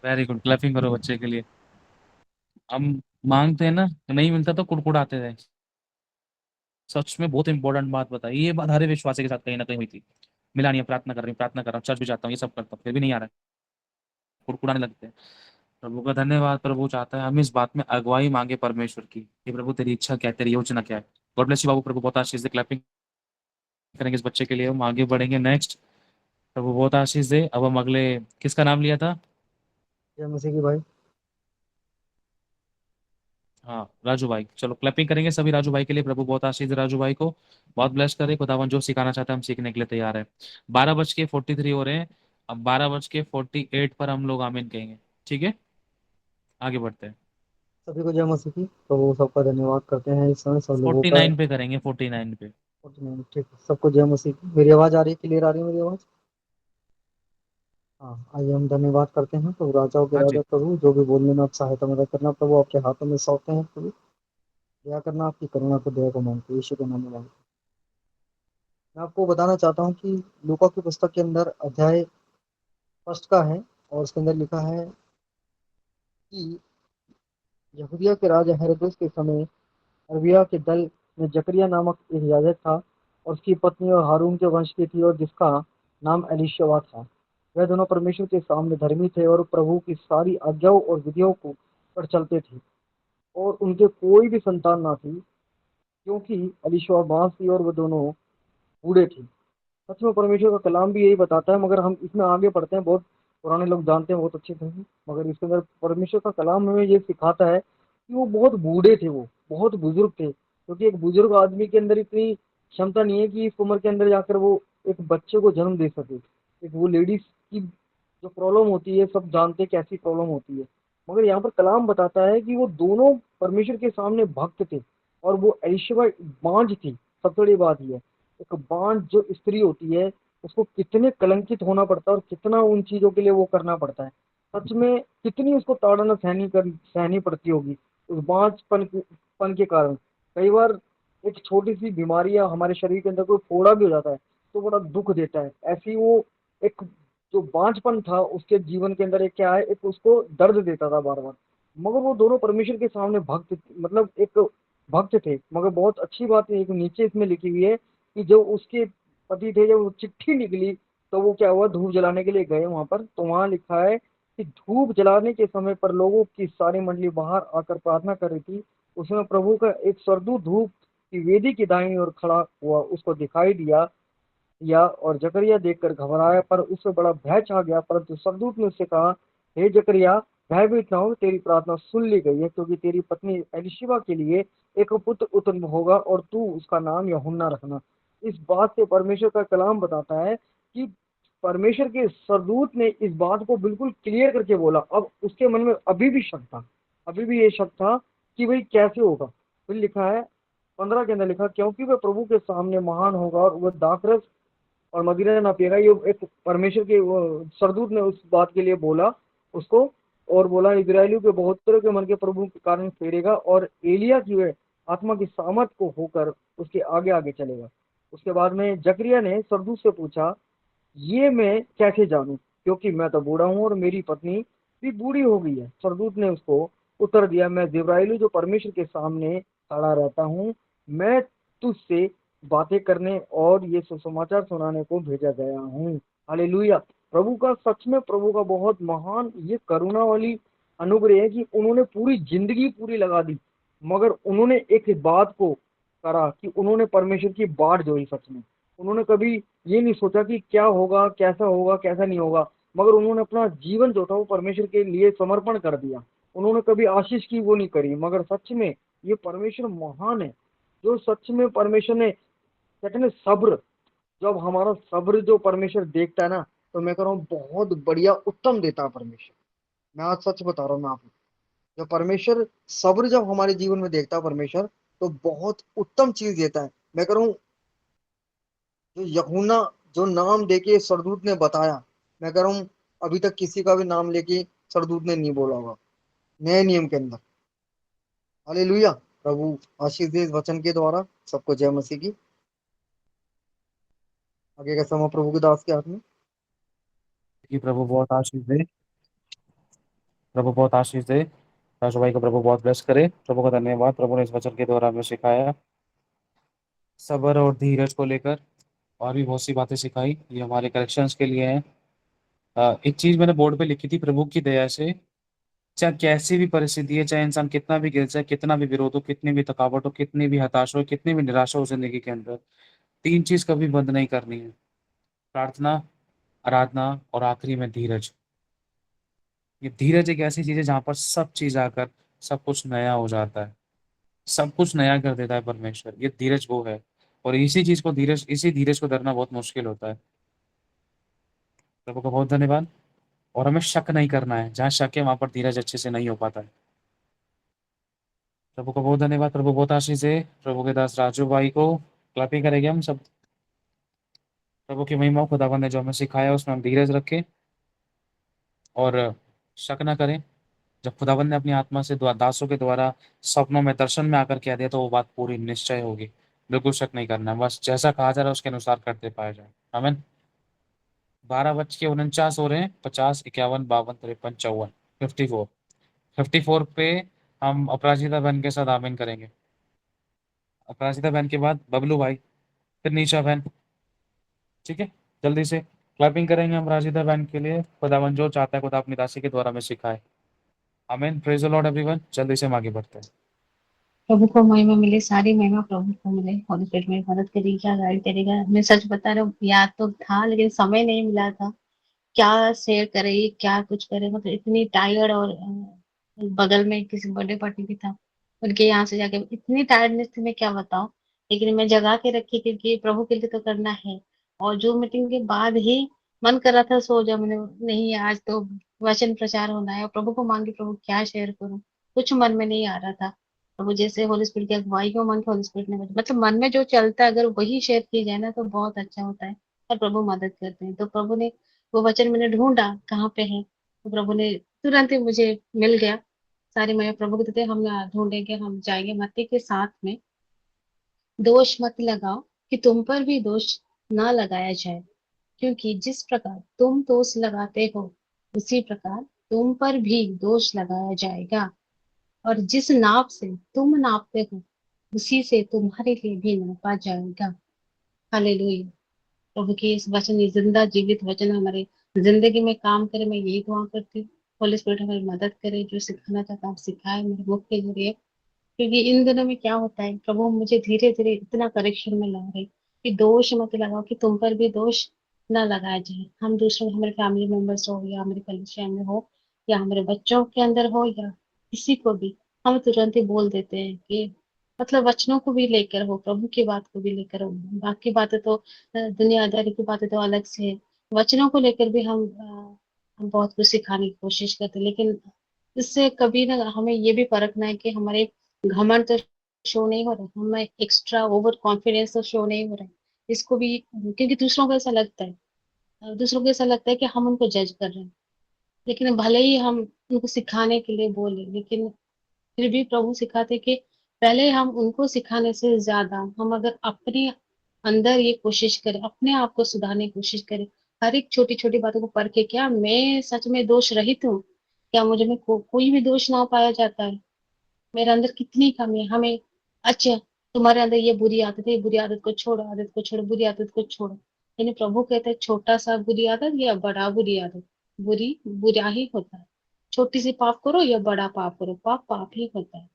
वेरी गुड, क्लैपिंग करो बच्चे के लिए। हम मांगते हैं ना तो नहीं मिलता तो कुड़कुड़ाते थे। सच में बहुत इंपॉर्टेंट बात बताई, ये बात हरे विश्वासी के साथ कहीं ना कहीं हुई थी। मिला नहीं है, प्रार्थना कर रही हूँ, प्रार्थना कर रहा हूँ, चर्च भी जाता हूँ, ये सब करता हूँ, फिर भी नहीं आ रहा है, कुड़कुड़ाने लगते हैं। प्रभु का धन्यवाद, प्रभु चाहता है हम इस बात में अगुवाई मांगे परमेश्वर की कि प्रभु तेरी इच्छा क्या है, तेरी योजना क्या है। गॉड ब्लेस यू बाबू, प्रभु बहुत आशीष दे। क्लैपिंग करेंगे इस बच्चे के लिए, हम आगे बढ़ेंगे नेक्स्ट। प्रभु बहुत आशीष दे। अब हम अगले, किसका नाम लिया था? जय मसीह की भाई। हाँ राजू भाई, चलो क्लैपिंग करेंगे सभी राजू भाई के लिए। प्रभु बहुत आशीष दे राजू भाई को, बहुत ब्लेस करे। खुदावन जो सिखाना चाहता है हम सीखने के लिए तैयार है। 12:43 हो रहे हैं, अब 12:48 पर हम लोग आमीन कहेंगे, ठीक है? आगे बढ़ते हैं। सभी को जय मसीह की। तो सबका धन्यवाद करते हैं इस समय सब लोगों का। 49 पे करेंगे, 49 पे। ठीक है, सबको जय मसीह की। मेरी आवाज़ आ रही है, क्लियर आ रही है मेरी आवाज़? हाँ, आइए हम धन्यवाद करते हैं प्रभु, राजाओं के हाँ राजा जी। प्रभु, जो भी बोलने में आप सहायता मदद करना प्रभु, आपके हाथों में सौंपते हैं प्रभु। दया करना, आपकी करुणा को दया को मांगते हैं, यीशु के नाम में मांगते हैं। मैं आपको बताना चाहता हूँ कि लूका की पुस्तक के अंदर अध्याय फर्स्ट का है, और उसके अंदर लिखा है कि यहूदिया के राजा हेरोदेस के समय अरबिया के दल में जकरिया नामक एक याजक था, और उसकी पत्नी और हारून के वंश की थी, और जिसका नाम एलीशवा था। वह दोनों परमेश्वर के सामने धर्मी थे और प्रभु की सारी आज्ञाओं और विधियों को पर चलते थे, और उनके कोई भी संतान ना थी, क्योंकि एलीशवा बांस थी और वो दोनों बूढ़े थे। सच में परमेश्वर का कलाम भी यही बताता है, मगर हम इसमें आगे पढ़ते हैं, बहुत पुराने लोग जानते हैं बहुत अच्छे से, मगर इसके अंदर परमेश्वर का कलाम हमें ये सिखाता है कि वो बहुत बूढ़े थे, वो बहुत बुजुर्ग थे, क्योंकि एक बुजुर्ग आदमी के अंदर इतनी क्षमता नहीं है कि इस उम्र के अंदर जाकर वो एक बच्चे को जन्म दे सके। एक वो लेडीज की जो प्रॉब्लम होती है, सब जानते हैं कैसी प्रॉब्लम होती है, मगर यहाँ पर कलाम बताता है कि वो दोनों परमेश्वर के सामने भक्त थे, और वो ऐश्वर्य बांझ थी। सबसे बड़ी बात यह है, एक बांझ जो स्त्री होती है, उसको कितने कलंकित होना पड़ता है और कितना उन चीजों के लिए वो करना पड़ता है। सच में कितनी उसको ताड़ना सहनी पड़ती होगी उस पन के कारण। कई बार एक छोटी सी बीमारी या हमारे शरीर के अंदर कोई फोड़ा भी हो जाता है तो बड़ा दुख देता है। ऐसी वो एक जो बांझपन था उसके जीवन के अंदर, एक क्या है, एक उसको दर्द देता था बार बार। मगर वो दोनों परमेश्वर के सामने भक्त, मतलब एक भक्त थे। मगर बहुत अच्छी बात है, एक नीचे इसमें लिखी हुई है कि जब उसके पति थे, जब वो चिट्ठी निकली तो वो क्या हुआ, धूप जलाने के लिए गए वहां पर, तो वहां लिखा है कि धूप जलाने के समय पर लोगों की सारी मंडली बाहर आकर प्रार्थना कर रही थी। उसमें प्रभु का एक सरदूत धूप की वेदी की दाहिनी ओर खड़ा हुआ उसको दिखाई दिया, या और जकरिया देखकर घबराया, पर उससे बड़ा भय छा गया। परंतु सरदूत ने उससे कहा, हे जकरिया, भयभीत न हो, तेरी प्रार्थना सुन ली गई है, क्योंकि तेरी पत्नी एलिशिबा के लिए एक पुत्र उत्पन्न होगा, और तू उसका नाम यूहन्ना रखना। इस बात से परमेश्वर का कलाम बताता है कि परमेश्वर के सरदूत ने इस बात को बिल्कुल क्लियर करके बोला। अब उसके मन में अभी भी शक था, अभी भी ये शक था कि भाई कैसे होगा। फिर लिखा है 15 के अंदर लिखा, क्योंकि वह प्रभु के सामने महान होगा और वह दाखरस और मदिरा ना पिएगा। ये एक परमेश्वर के सरदूत ने उस बात के लिए बोला उसको, और बोला इजरायलियों के बहुतों के मन के प्रभु के कारण फेरेगा, और एलिया की वह आत्मा की सामर्थ को होकर उसके आगे आगे चलेगा। उसके बाद में जकरिया ने सरदूत से पूछा, ये मैं कैसे जानूं, क्योंकि मैं तो बूढ़ा हूँ और मेरी पत्नी भी बूढ़ी हो गई है। सरदूत ने उसको उत्तर दिया, मैं जिब्राइल जो परमेश्वर के सामने खड़ा रहता हूँ, मैं तुझसे बातें करने और ये सुसमाचार सुनाने को भेजा गया हूँ। हालेलुया। प्रभु का, सच में प्रभु का बहुत महान ये करुणा वाली अनुग्रह है कि उन्होंने पूरी जिंदगी पूरी लगा दी, मगर उन्होंने एक बात को करा कि उन्होंने परमेश्वर की बाट जोई। सच में उन्होंने कभी ये नहीं सोचा कि क्या होगा, कैसा नहीं होगा, मगर उन्होंने अपना जीवन जो था वो परमेश्वर के लिए समर्पण कर दिया। उन्होंने कभी आशीष की वो नहीं करी। मगर सच में ये परमेश्वर महान है, जो सच में परमेश्वर ने, कहते हैं ना, सब्र, जब हमारा सब्र जो परमेश्वर देखता है ना, तो मैं कह रहा हूँ बहुत बढ़िया उत्तम देता है परमेश्वर। मैं आज सच बता रहा हूँ मैं आपको, जब परमेश्वर सब्र जब हमारे जीवन में देखता है परमेश्वर, तो बहुत उत्तम चीज देता है। मैं कह रहा हूँ जो यूहन्ना जो नाम लेके सरदूत ने बताया, मैं कह रहा हूँ अभी तक किसी का भी नाम लेके सरदूत ने नहीं बोला होगा नए नियम के अंदर। हालेलुया। प्रभु आशीष दे इस वचन के द्वारा। सबको जय मसीह की। आगे का समय प्रभु के दास के हाथ में। कि प्रभु बहुत आशीष दे, प्रभु बहुत आशीष दे। राजू भाई को प्रभु बहुत ब्लेस करे। प्रभु का धन्यवाद, प्रभु ने इस वचन के द्वारा हमें सिखाया सब्र और धीरज को लेकर, और भी बहुत सी बातें सिखाई, ये हमारे करेक्शंस के लिए हैं। एक चीज मैंने बोर्ड पे लिखी थी, प्रभु की दया से चाहे कैसी भी परिस्थिति है, चाहे इंसान कितना भी गिर जाए, कितना भी विरोध हो, कितनी भी थकावट हो, कितनी भी हताश हो, कितनी भी निराशा हो जिंदगी के अंदर, तीन चीज कभी बंद नहीं करनी है: प्रार्थना, आराधना और आखिरी में धीरज। ये धीरज एक ऐसी चीज है जहां पर सब चीज आकर सब कुछ नया हो जाता है, सब कुछ नया कर देता है परमेश्वर। ये धीरज वो है, और इसी धीरज को धरना बहुत मुश्किल होता है। प्रभु का बहुत धन्यवाद। और हमें शक नहीं करना है, जहाँ शक है वहां पर धीरज अच्छे से नहीं हो पाता है। प्रभु को बहुत धन्यवाद, प्रभु बहुत आशीष है। प्रभु के दास राजू भाई को क्लैपिंग करेंगे हम सब। प्रभु की महिमा, खुदावन ने जो हमें सिखाया उसमें हम धीरज रखें, और शक ना करें। जब खुदावंद ने अपनी आत्मा से दासों के द्वारा सपनों में दर्शन में आकर कह दिया तो वो बात पूरी निश्चय होगी। बिल्कुल शक नहीं करना, बस जैसा कहा जा रहा है उसके अनुसार करते पाया जाए। आमीन। 12:49 हो रहे हैं। 50, 51, 52, 53, 54, 54। 54 पे हम अपराजिता बहन के साथ आमीन करेंगे। अपराजिता बहन के बाद बबलू भाई, फिर निशा बहन। ठीक है, जल्दी से क्लैपिंग करेंगे हम राजिदा बहन के लिए। खुदावन जो चाहता है खुदा अपनी दासी के द्वारा में सिखाए। आमीन। Praise the Lord everyone. जल्दी से हम आगे बढ़ते हैं। प्रभु को महिमा मिले, सारी महिमा प्रभु को मिले। होली स्पिरिट मेरी मदद करेगा, गाइड करेगा। मैं सच बता रहा हूँ, याद तो था लेकिन समय नहीं मिला था क्या शेयर करे, क्या कुछ करे। मतलब इतनी टायर्ड, और बगल में किसी बर्थडे पार्टी भी था, उनके यहाँ से जाके इतनी टायर्डनेस थी, मैं क्या बताऊं। लेकिन मैं जगा के रखी क्योंकि प्रभु के लिए तो करना है। और जो मीटिंग के बाद ही मन कर रहा था सो जाओ, मैंने नहीं, आज तो वचन प्रचार होना है। और प्रभु को मांगी, प्रभु क्या शेयर करूं, कुछ मन में नहीं आ रहा था। प्रभु जैसे होली स्पिरिट की अगुवाई को मन होली स्पिरिट ने मतलब मन में जो चलता है अगर वही शेयर की जाए ना तो बहुत अच्छा होता है। और प्रभु मदद करते हैं। तो प्रभु ने वो वचन, मैंने ढूंढा कहाँ पे है, तो प्रभु ने तुरंत ही मुझे मिल गया। सारी मैं प्रभु को देते, हम ढूंढेंगे, हम जाएंगे मत्ती के साथ में। दोष मत लगाओ कि तुम पर भी दोष ना लगाया जाए, क्योंकि जिस प्रकार तुम दोष लगाते हो उसी प्रकार तुम पर भी दोष लगाया जाएगा। और जिस नाप से तुम नापते हो उसी से तुम्हारे लिए भी नापा जाएगा। हालेलुया। प्रभु की इस वचन, ये जिंदा जीवित वचन हमारे जिंदगी में काम करे, मैं यही दुआ करती हूँ। होली स्पिरिट हमारी मदद करे, जो सिखाना चाहता है आप सिखाए मेरे मुख के जरिए। क्योंकि इन दिनों में क्या होता है, प्रभु मुझे धीरे धीरे इतना करेक्शन में ला रहे कि दोष मत लगाओ कि तुम पर भी दोष ना लगाया जाए। हम दूसरों, हमारे फैमिली मेंबर्स हो या हमारे कलीसिया में हो या हमारे बच्चों के अंदर हो या किसी को भी, हम तुरंत ही बोल देते हैं कि मतलब वचनों को भी लेकर हो, प्रभु की बात को भी लेकर हो। बाकी बातें तो दुनियादारी की बातें तो अलग से है। वचनों को लेकर भी हम बहुत कुछ सिखाने की कोशिश करते हैं। लेकिन इससे कभी ना हमें ये भी परखना है कि हमारे घमंड तो शो नहीं हो रहा, हमें एक्स्ट्रा ओवर कॉन्फिडेंस तो शो नहीं हो रहा है। इसको भी, क्योंकि दूसरों को ऐसा लगता है, दूसरों को ऐसा लगता है कि हम उनको जज कर रहे हैं। लेकिन भले ही हम उनको सिखाने के लिए बोले, लेकिन फिर भी प्रभु सिखाते कि पहले हम उनको सिखाने से ज्यादा हम अगर अपने अंदर ये कोशिश करें, अपने आप को सुधारने की कोशिश करें। हर एक छोटी छोटी बातों को परखे, क्या मैं सच में दोष रहित हूँ, क्या मुझे में कोई भी दोष ना पाया जाता है, मेरे अंदर कितनी कमी है। हमें, अच्छा तुम्हारे अंदर ये बुरी आदत है, ये बुरी आदत को छोड़ो, आदत को छोड़ो, बुरी आदत को छोड़ो। यानी प्रभु कहते हैं छोटा सा बुरी आदत या बड़ा बुरी आदत, बुरी बुरा ही होता है। छोटी सी पाप करो या बड़ा पाप करो, पाप पाप ही होता है।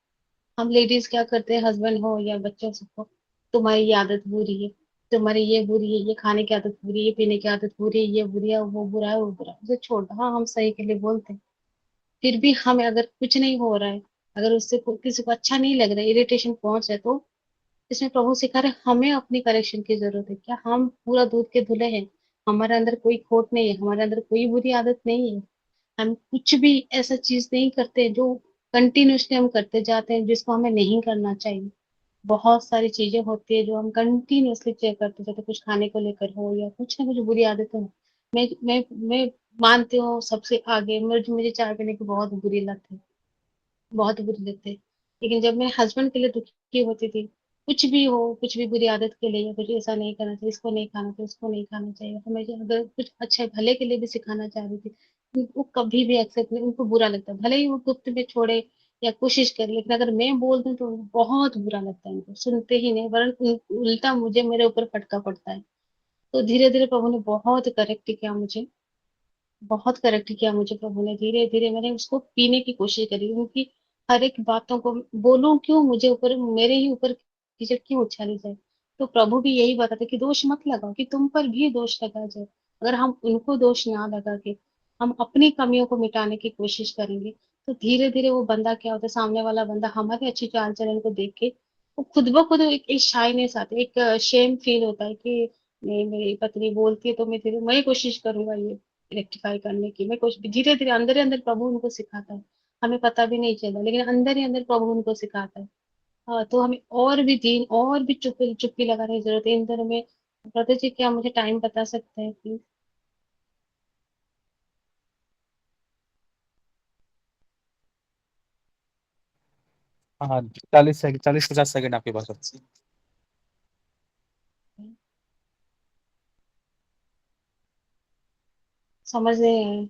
हम लेडीज क्या करते हैं, हस्बैंड हो या बच्चों से हो, तुम्हारी ये आदत बुरी है, तुम्हारी ये बुरी है, ये खाने की आदत बुरी है, ये पीने की आदत बुरी है, ये बुरी है, वो बुरा है, वो बुरा है, उसे छोड़ दो। हाँ, हम सही के लिए बोलते हैं। फिर भी हमें अगर कुछ नहीं हो रहा है, अगर उससे किसी को अच्छा नहीं लग रहा है, इरिटेशन पहुंच है, तो इसमें प्रभु सिखा रहे हमें अपनी करेक्शन की जरूरत है। क्या हम पूरा दूध के धुले हैं, हमारे अंदर कोई खोट नहीं है, हमारे अंदर कोई बुरी आदत नहीं है, हम कुछ भी ऐसा चीज नहीं करते जो कंटिन्यूसली हम करते जाते हैं, जिसको हमें नहीं करना चाहिए। बहुत सारी चीजें होती है जो हम कंटिन्यूअसली चेक करते जाते हैं, कुछ खाने को लेकर हो या कुछ ना कुछ बुरी आदतें हो। मैं मानती हूँ सबसे आगे, मुझे चाय पीने की बहुत बुरी लत है, बहुत बुरी लत है। लेकिन जब मैं हस्बैंड के लिए दुखी होती थी, कुछ भी हो, कुछ भी बुरी आदत के लिए, या कुछ ऐसा नहीं करना चाहिए, इसको नहीं खाना चाहिए, उसको नहीं खाना चाहिए, तो मैं अगर कुछ अच्छे भले के लिए भी सिखाना चाह रही थी, वो कभी भी एक्सेप्ट नहीं, उनको बुरा लगता है। भले ही वो गुप्त में छोड़े या कोशिश करे, लेकिन अगर मैं बोल दूं तो बहुत बुरा लगता है, उनको सुनते ही नहीं, वरन उल्टा मुझे, मेरे ऊपर फटका पड़ता है। तो धीरे धीरे प्रभु ने बहुत करेक्ट किया मुझे, बहुत करेक्ट किया मुझे प्रभु ने। धीरे धीरे मैंने उसको पीने की कोशिश करी, क्योंकि हर एक बातों को बोलूं क्यों, मुझे ऊपर, मेरे ही ऊपर कीचड़ क्यों उछाली जाए। तो प्रभु भी यही बताते कि दोष मत लगाओ कि तुम पर भी दोष लगा जाए। अगर हम उनको दोष ना लगा के हम अपनी कमियों को मिटाने की कोशिश करेंगे, तो धीरे धीरे वो बंदा क्या होता है, सामने वाला बंदा हमारे अच्छी चाल चलन को देख के वो खुद ब खुद एक शाइनेस आती है, एक शेम फील होता है कि नहीं, मेरी पत्नी बोलती है तो मैं कोशिश करूंगा ये रेक्टिफाई करने की। मैं कुछ धीरे धीरे अंदर ही अंदर प्रभु उनको सिखाता है, हमें पता भी नहीं चलता, लेकिन अंदर ही अंदर प्रभु उनको सिखाता है। हाँ, तो हमें और भी दिन और भी चुप्पी चुप्पी लगाने की जरूरत है इन दिनों में। ब्रदर जी क्या मुझे टाइम बता सकते हैं प्लीज? हाँ 40-50 सेकंड आपके पास है। समझ नहीं आए।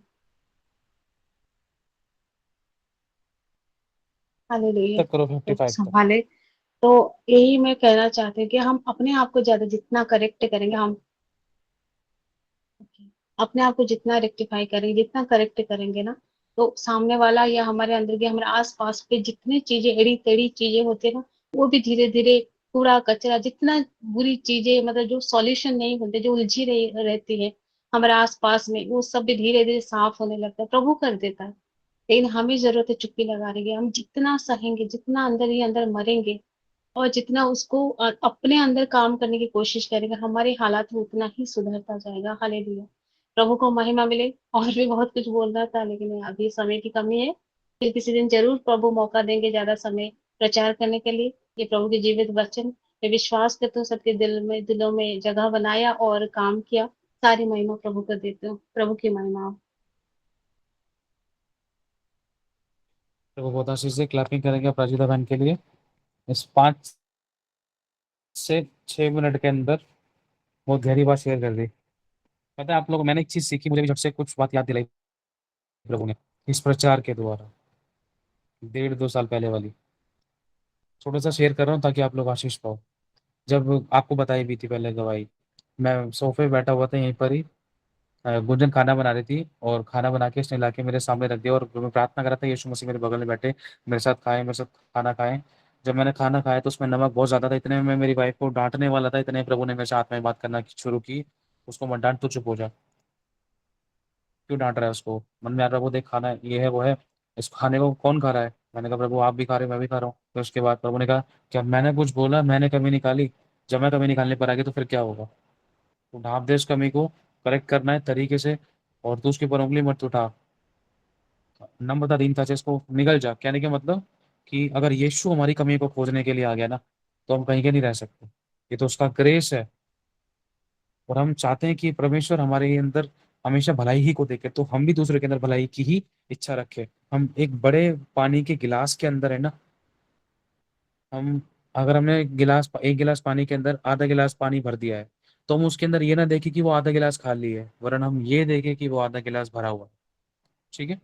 हालेलुया। तक करो तो 55 तक। संभाले। तो यही मैं कहना चाहती हूँ कि हम अपने आप को ज्यादा जितना करेक्ट करेंगे हम, अपने आप को जितना रेक्टिफाई करेंगे, जितना करेक्ट करेंगे ना, तो सामने वाला या हमारे अंदर के हमारे आस पास के जितनी चीजें एड़ी टेढ़ी चीजें होती है ना, वो भी धीरे धीरे, कूड़ा कचरा जितना बुरी चीजें, मतलब जो सॉल्यूशन नहीं होते, जो उलझी रहती है हमारे आस पास में, वो सब भी धीरे धीरे साफ होने लगता है, प्रभु कर देता है। लेकिन हमें जरूरत है चुप्पी लगा रही है। हम जितना सहेंगे, जितना अंदर ही अंदर मरेंगे, और जितना उसको अपने अंदर काम करने की कोशिश करेंगे, हमारे हालात में उतना ही सुधरता जाएगा। हालेलुया। प्रभु को महिमा मिले। और भी बहुत कुछ बोलना था, लेकिन अभी समय की कमी है। फिर किसी दिन जरूर प्रभु मौका देंगे ज्यादा समय प्रचार करने के लिए। ये प्रभु के जीवित वचन, मैं विश्वास करती हूँ सबके दिलों में जगह बनाया और काम किया। सारी महिमा प्रभु को देती हूँ। प्रभु की महिमा हो। तो वो बहुत आशीष से क्लैपिंग करेंगे अपराजिता बहन के लिए। इस 5 से 6 मिनट के अंदर बहुत गहरी बात शेयर कर दी। पता है आप लोगों को, मैंने एक चीज सीखी, मुझे भी झट से कुछ बात याद दिलाई प्रभु ने इस प्रचार के द्वारा, 1.5-2 साल पहले वाली। थोड़ा सा शेयर कर रहा हूँ ताकि आप लोग आशीष पाओ। जब आपको बताई भी थी पहले गवाही, मैं सोफे पे बैठा हुआ था यहीं पर ही। गुंजन खाना बना रही थी और खाना बना के इसने लाके मेरे सामने रख दिया और मैं प्रार्थना कर रहा था यीशु मसीह मेरे बगल में बैठे, मेरे साथ खाएं, मेरे साथ खाना खाएं। जब मैंने खाना खाया तो उसमें नमक बहुत ज्यादा था। इतने में मेरी वाइफ को डांटने वाला था, इतने प्रभु ने मेरे साथ में बात करना शुरू की, उसको मत डांट, तो चुप हो जा, क्यों डांट रहा है उसको। मन में आ रहा, वो देख खाना है, ये है वो है, इस खाने को कौन खा रहा है। मैंने कहा प्रभु आप भी खा रहे हो, मैं भी खा रहा हूँ। तो उसके बाद प्रभु ने कहा क्या मैंने कुछ बोला, मैंने कमी निकाली, जब मैं कमी निकालने पर आ गई तो फिर क्या होगा। तो ढांप दे उस कमी को, करेक्ट करना है तरीके से, और तू उसके ऊपर उंगली मत उठा, नम्रता दीनता से इसको निकल जा। कहने का मतलब कि अगर यीशु हमारी कमी को खोजने के लिए आ गया ना, तो हम कहीं के नहीं रह सकते। ये तो उसका ग्रेस है। और हम चाहते हैं कि परमेश्वर हमारे अंदर हमेशा भलाई ही को देखे, तो हम भी दूसरे के अंदर भलाई की ही इच्छा रखें। हम एक बड़े पानी के गिलास के अंदर है ना, हम अगर हमने एक गिलास पानी के अंदर आधा गिलास पानी भर दिया है, तो हम उसके अंदर ये ना देखें कि वो आधा गिलास खाली है, वरन हम ये देखें कि वो आधा गिलास भरा हुआ है। ठीक है,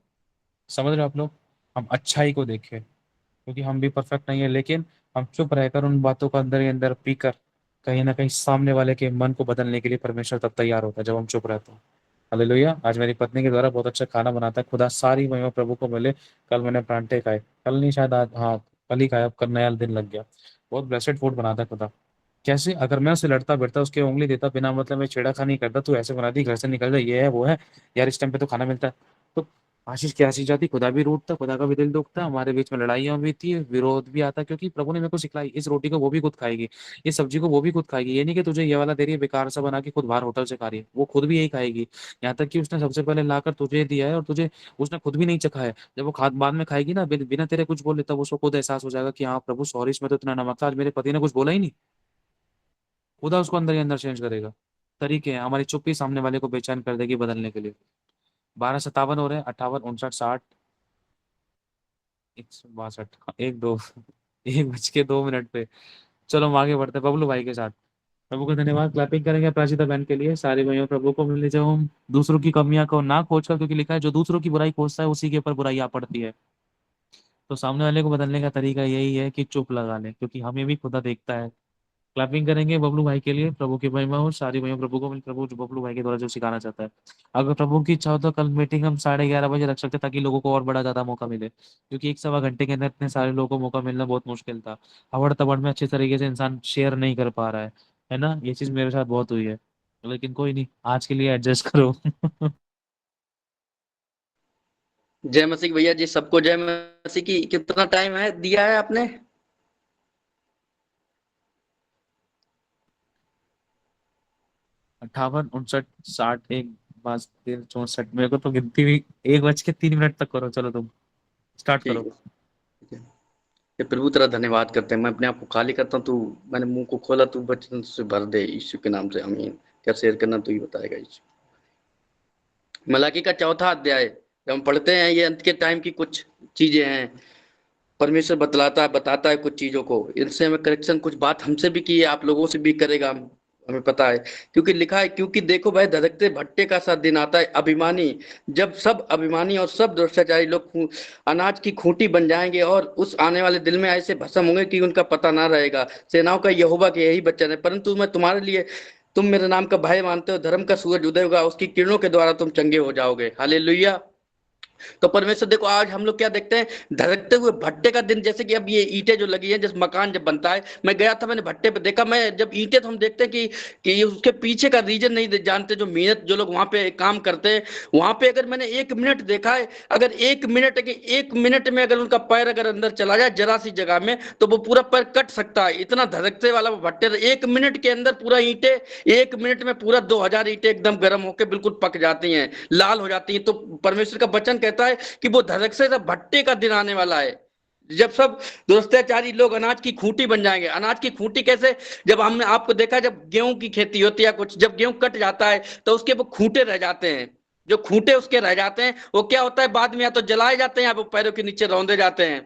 समझ रहे हो आप लोग। हम अच्छाई को देखें, क्योंकि हम भी परफेक्ट नहीं है, लेकिन हम चुप रहकर उन बातों को अंदर ही अंदर पीकर कहीं ना कहीं सामने वाले के मन को बदलने के लिए परमेश्वर तब तैयार होता है जब हम चुप रहते हैं। हालेलुया। आज मेरी पत्नी के द्वारा बहुत अच्छा खाना बनाता है, खुदा सारी महिमा प्रभु को मिले। कल मैंने परांठे खाए, कल नहीं शायद आज, हाँ कल ही खाया, अब कल नया दिन लग गया। बहुत ब्लेसेड फूड बनाता है खुदा। कैसे, अगर मैं उसे लड़ता भिड़ता उसके उंगली देता बिना मतलब मैं छेड़खानी करता, तू ऐसे बना दी, घर से निकल जा, ये है वो है, यार इस टाइम पे तो खाना मिलता है, तो आशीष की आशीष जाती, खुदा भी रूठता, खुदा का भी दिल दुखता, हमारे बीच में लड़ाइयाँ भी थी, विरोध भी आता, क्योंकि प्रभु ने मेरे को सिखलाई इस रोटी को वो भी खुद खाएगी, इस सब्जी को वो भी खुद खाएगी। ये नहीं कि तुझे ये वाला दे रही है बेकार सा बना के खुद बाहर होटल से खा रही है, वो खुद भी यही खाएगी। यहाँ तक कि उसने सबसे पहले लाकर तुझे दिया है और तुझे उसने खुद भी नहीं चखा है। जब वो खाद बाद में खाएगी ना, बिना तेरे कुछ बोले, तब उसको खुद एहसास हो जाएगा कि हाँ प्रभु सॉरी, इसमें तो इतना नमक था, आज मेरे पति ने कुछ बोला ही नहीं। खुदा उसको अंदर ही अंदर चेंज करेगा। तरीके हैं, हमारी चुप्पी सामने वाले को बेचैन कर देगी बदलने के लिए। 12:57 हो रहे हैं, 58, 59, 60, 162, 1 2 1 बज के 2 मिनट पे। चलो हम आगे बढ़ते हैं बबलू भाई के साथ। प्रभु का धन्यवाद, क्लैपिंग करेंगे प्राचिता बहन के लिए। सारे भाइयों प्रभु को मिले, जब हम दूसरों की कमियां को ना खोजकर, क्योंकि लिखा है जो दूसरों की बुराई खोजता है उसी के ऊपर बुराई आ पड़ती है। तो सामने वाले को बदलने का तरीका यही है कि चुप लगा ले, क्योंकि हमें भी खुदा देखता है। क्लैपिंग करेंगे बबलू भाई के लिए। प्रभु की महिमा हो, सारी महिमा प्रभु को मिले। प्रभु जो बबलू भाई के द्वारा जो सिखाना चाहता है, अगर प्रभु की इच्छा हो तो कल मीटिंग हम 11:30 बजे रख सकते हैं, ताकि लोगों को और बड़ा ज्यादा मौका मिले, क्योंकि 1 सवा घंटे के अंदर इतने सारे लोगों को मौका मिलना बहुत मुश्किल था। हवड़ तबड़ में अच्छे तरीके से इंसान शेयर नहीं कर पा रहा है ना। ये चीज मेरे साथ बहुत हुई है, लेकिन कोई नहीं, आज के लिए एडजस्ट करो। जय मसीह भैया जी, सबको जय मसीह की। कितना टाइम है दिया है आपने? 58, 59, 60, 1, 52, 63, 64, मेरे को तो गिनती हुई 1 बज के 3 मिनट तक करो। चलो तुम स्टार्ट ठीक करो। है, ठीक है। ये प्रभु तेरा धन्यवाद करते हैं। मैं अपने आप को खाली करता हूँ, तू मैंने मुंह को खोला, तू वचन से भर दे यीशु के नाम से, आमीन। क्या शेयर करना तू ही बताएगा यीशु। मलाकी का 4था अध्याय, जब हम पढ़ते हैं, ये अंत के टाइम की कुछ चीजें हैं। परमेश्वर बताता है कुछ चीजों को, इनसे हमें करेक्शन, कुछ बात हमसे भी की है, आप लोगों से भी करेगा, हमें पता है। क्योंकि लिखा है, क्योंकि देखो भाई धड़कते भट्टे का सा दिन आता है अभिमानी, जब सब अभिमानी और सब भ्रष्टाचारी लोग अनाज की खूंटी बन जाएंगे, और उस आने वाले दिन में ऐसे भस्म होंगे कि उनका पता ना रहेगा। सेनाओं का यहोवा के यही वचन है। परंतु मैं तुम्हारे लिए, तुम मेरे नाम का भय मानते हो, धर्म का सूरज उदय होगा, उसकी किरणों के द्वारा तुम चंगे हो जाओगे। हालेलुया। तो परमेश्वर देखो, आज हम लोग क्या देखते हैं, धड़कते हुए भट्टे का दिन। जैसे कि अब ये ईंटें जो लगी हैं, जैसे मकान जब बनता है, मैं गया था, मैंने भट्टे पे देखा। मैं जब ईंटें, तो हम देखते हैं कि उसके पीछे का रीजन नहीं जानते, जो मेहनत जो लोग वहां पे काम करते हैं। वहां पे अगर मैंने 1 मिनट देखा है, अगर 1 मिनट में अगर उनका पैर अगर अंदर चला जाए जरा सी जगह में, तो वो पूरा पैर कट सकता है। इतना धड़कते वाला वो भट्टे, 1 मिनट के अंदर पूरा ईंटें, 1 मिनट में पूरा 2000 ईंटें एकदम गर्म होकर बिल्कुल पक जाती हैं, लाल हो जाती हैं। तो परमेश्वर का वचन कहता है कि वो धड़क से भट्टे का दिन आने वाला है, जब सब दुष्टाचारी लोग अनाज की खूंटी बन जाएंगे। अनाज की खूंटी कैसे, जब हमने आपको देखा, जब गेहूं की खेती होती है कुछ, जब गेहूं कट जाता है तो उसके वो खूंटे रह जाते हैं, जो खूंटे उसके रह जाते हैं, वो क्या होता है, बाद में या तो जलाए जाते हैं या वो पैरों के नीचे रौंदे जाते हैं।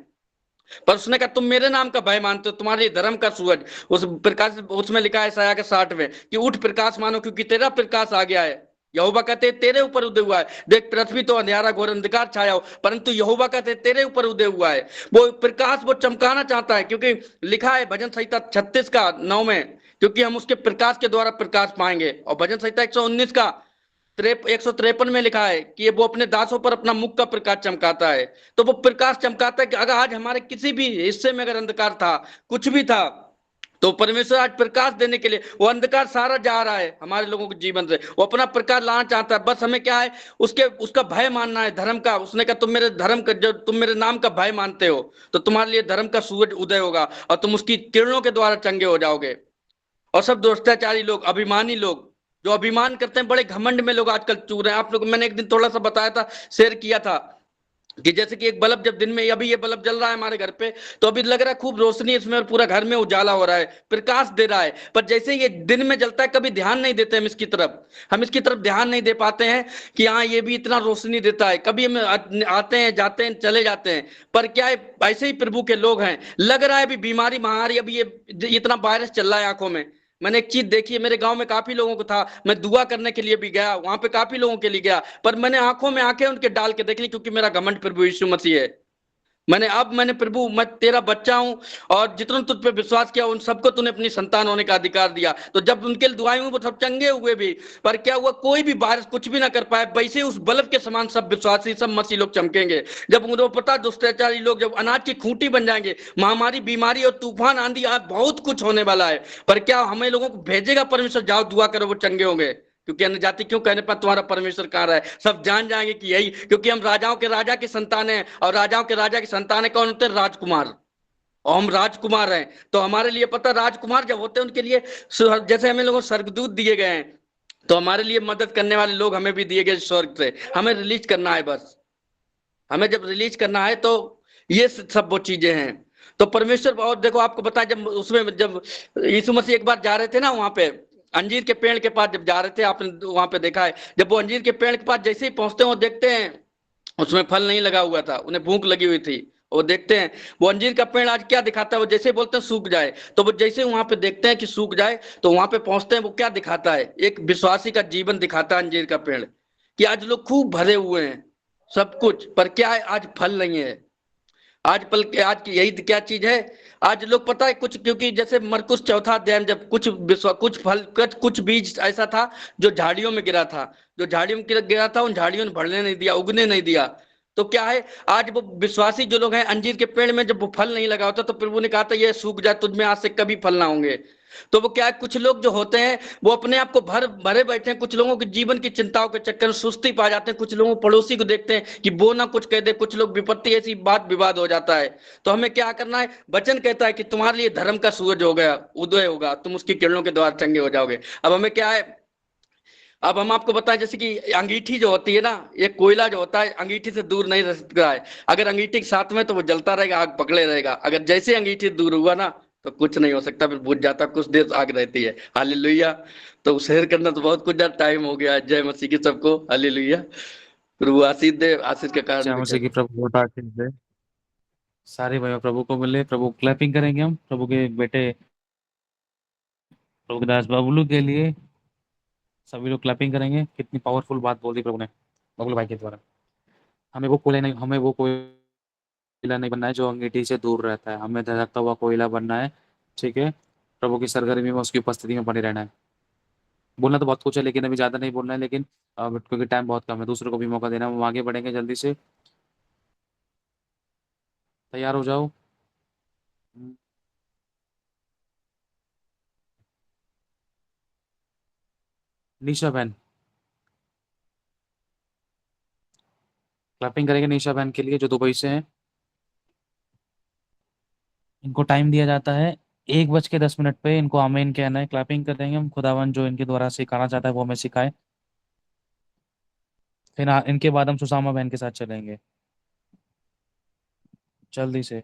पर उसने कहा, तुम मेरे नाम का भय मानते हो, तुम्हारे धर्म का सूरज, उस प्रकाश, उसमें लिखा है इसाया के 60 में कि उठ प्रकाश मानो, क्योंकि तेरा प्रकाश आ गया है। यहोवा कहते तेरे ऊपर उदय हुआ है। देख, पृथ्वी तो अंधेरा घोर अंधकार छाया हो, परंतु यहोवा कहते तेरे ऊपर उदय हुआ है। वो प्रकाश वो चमकाना चाहता है, क्योंकि लिखा है भजन संहिता 36 का 9 में, क्योंकि हम उसके प्रकाश के द्वारा प्रकाश पाएंगे। और भजन संहिता 119 का 153 में लिखा है कि वो अपने दासों पर अपना मुख का प्रकाश चमकाता है। तो वो प्रकाश चमकाता है कि अगर आज हमारे किसी भी हिस्से में अगर अंधकार था, कुछ भी था, तो परमेश्वर आज प्रकाश देने के लिए, वो अंधकार सारा जा रहा है हमारे लोगों के जीवन से, वो अपना प्रकाश लाना चाहता है। बस हमें क्या है, उसका भय मानना है, धर्म का। उसने कहा, तुम मेरे धर्म का, जब तुम मेरे नाम का भय मानते हो, तो तुम्हारे लिए धर्म का सूरज उदय होगा, और तुम उसकी किरणों के द्वारा चंगे हो जाओगे। और सब दुष्टाचारी लोग, अभिमानी लोग, जो अभिमान करते हैं, बड़े घमंड में लोग आजकल चूर रहे हैं। आप लोग, मैंने एक दिन थोड़ा सा बताया था, शेयर किया था, कि जैसे कि एक बल्ब, जब दिन में, अभी ये बल्ब जल रहा है हमारे घर पे, तो अभी लग रहा है खूब रोशनी इसमें, और पूरा घर में उजाला हो रहा है, प्रकाश दे रहा है। पर जैसे ये दिन में जलता है, कभी ध्यान नहीं देते हम इसकी तरफ, ध्यान नहीं दे पाते हैं कि हाँ, ये भी इतना रोशनी देता है। कभी हम आते हैं, जाते हैं, चले जाते हैं, पर क्या है, ऐसे ही प्रभु के लोग हैं। लग रहा है अभी बीमारी, महामारी, अभी ये इतना वायरस चल रहा है आंखों में। मैंने एक चीज देखी है, मेरे गांव में काफी लोगों को था, मैं दुआ करने के लिए भी गया, वहां पे काफी लोगों के लिए गया, पर मैंने आंखों में आंखें उनके डाल के देख ली, क्योंकि मेरा घमंड प्रभु यीशु मसीह है। मैंने प्रभु, मैं तेरा बच्चा हूं, और जितना तुझ पे विश्वास किया उन सबको तूने अपनी संतान होने का अधिकार दिया। तो जब उनके लिए दुआएं हुई, वो सब चंगे हुए भी, पर क्या हुआ, कोई भी वायरस कुछ भी ना कर पाए। वैसे उस बल्ब के समान सब विश्वासी, सब मसीह लोग चमकेंगे। जब उनको पता, दुष्टाचारी लोग जब अनाज की खूंटी बन जाएंगे, महामारी, बीमारी और तूफान, आंधी, आज बहुत कुछ होने वाला है, पर क्या हमें लोगों को भेजेगा परमेश्वर, जाओ दुआ करो, वो चंगे होंगे। क्योंकि अन्य जाति क्यों कहने पर तुम्हारा परमेश्वर कहाँ रहा है, सब जान जाएंगे कि यही, क्योंकि हम राजाओं के राजा की संतान हैं, और राजाओं के राजा की संतान है कौन होते हैं, राजकुमार। और हम राजकुमार हैं, तो हमारे लिए पता, राजकुमार जब होते हैं उनके लिए, जैसे हमें लोगों को स्वर्गदूत दिए गए हैं, तो हमारे लिए मदद करने वाले लोग हमें भी दिए गए स्वर्ग से। हमें रिलीज करना है, बस हमें जब रिलीज करना है, तो ये सब वो चीजें हैं। तो परमेश्वर, और देखो आपको बताया, जब उसमें, जब यीशु मसीह एक बार जा रहे थे ना, वहां पे अंजीर के पेड़ के पास जब जा रहे थे, आपने वहां पे देखा है, जब वो अंजीर के पेड़ के पास जैसे ही पहुंचते हैं, वो देखते हैं उसमें फल नहीं लगा हुआ था, उन्हें भूख लगी हुई थी। वो देखते हैं, वो अंजीर का पेड़ आज क्या दिखाता है, वो जैसे बोलते हैं सूख जाए, तो वो जैसे वहां पे देखते हैं कि सूख जाए, तो वहां पे पहुंचते हैं, वो क्या दिखाता है, एक विश्वासी का जीवन दिखाता है अंजीर का पेड़, कि आज लोग खूब भरे हुए हैं सब कुछ, पर क्या है, आज फल नहीं है। आज की यही क्या चीज है, आज लोग पता है कुछ, क्योंकि जैसे मरकुस 4 अध्याय, जब कुछ बीज ऐसा था जो झाड़ियों में गिरा था, उन झाड़ियों ने बढ़ने नहीं दिया, उगने नहीं दिया। तो क्या है, आज वो विश्वासी जो लोग हैं, अंजीर के पेड़ में जब वो फल नहीं लगा होता, तो प्रभु ने कहा था, ये सूख जाए, तुझ में आज से कभी फल ना होंगे। तो वो क्या है, कुछ लोग जो होते हैं, वो अपने आप को भरे बैठे हैं, कुछ लोगों के जीवन की चिंताओं के चक्कर में सुस्ती पा जाते हैं, कुछ लोगों पड़ोसी को देखते हैं कि वो ना कुछ कह दे, कुछ लोग विपत्ति, ऐसी बात विवाद हो जाता है। तो हमें क्या करना है, वचन कहता है कि तुम्हारे लिए धर्म का सूरज हो गया, उदय होगा, तुम उसकी किरणों के द्वारा चंगे हो जाओगे। अब हमें क्या है, अब हम आपको बताएं, जैसे कि अंगीठी जो होती है ना, ये कोयला जो होता है, अंगीठी से दूर नहीं रह सकता है। अगर अंगीठी के साथ में, तो वो जलता रहेगा, आग पकड़े रहेगा। अगर जैसे अंगीठी दूर हुआ ना, तो कुछ नहीं हो सकता, फिर बुझ जाता, कुछ देर आग रहती है। हालेलुया। तो शेयर करना तो बहुत कुछ टाइम हो गया। जय मसीह की सबको, हालेलुया। प्रभु आशीष दे, आशीष के कारण जय मसीह की प्रभु, आशीष दे। सारी महिमा प्रभु को मिले। प्रभु क्लैपिंग करेंगे हम प्रभु के बेटे प्रभु के दास बबलू के लिए। सभी लोग क्लैपिंग करेंगे। कितनी पावरफुल बात बोल दी प्रभु ने बबलू भाई के द्वारा। हमें वो कोयला नहीं बनना है जो अंगीठी से दूर रहता है, हमें धधकता हुआ कोयला बनना है। ठीक है, प्रभु की सरगर्मी में उसकी उपस्थिति में बने रहना है। बोलना तो बहुत कुछ है लेकिन अभी ज्यादा नहीं बोलना है, लेकिन क्योंकि टाइम बहुत कम है, दूसरों को भी मौका देना है। हम आगे बढ़ेंगे जल्दी से। तैयार हो जाओ। निशा बहन क्लैपिंग करेंगे निशा बहन के लिए जो दुबई से हैं। इनको टाइम दिया जाता है 1:10 पे। इनको आमीन कहना है। क्लैपिंग करेंगे हम। खुदावन जो इनके द्वारा सिखाना चाहता है वो हमें सिखाए। फिर इनके बाद हम सुसामा बहन के साथ चलेंगे जल्दी से।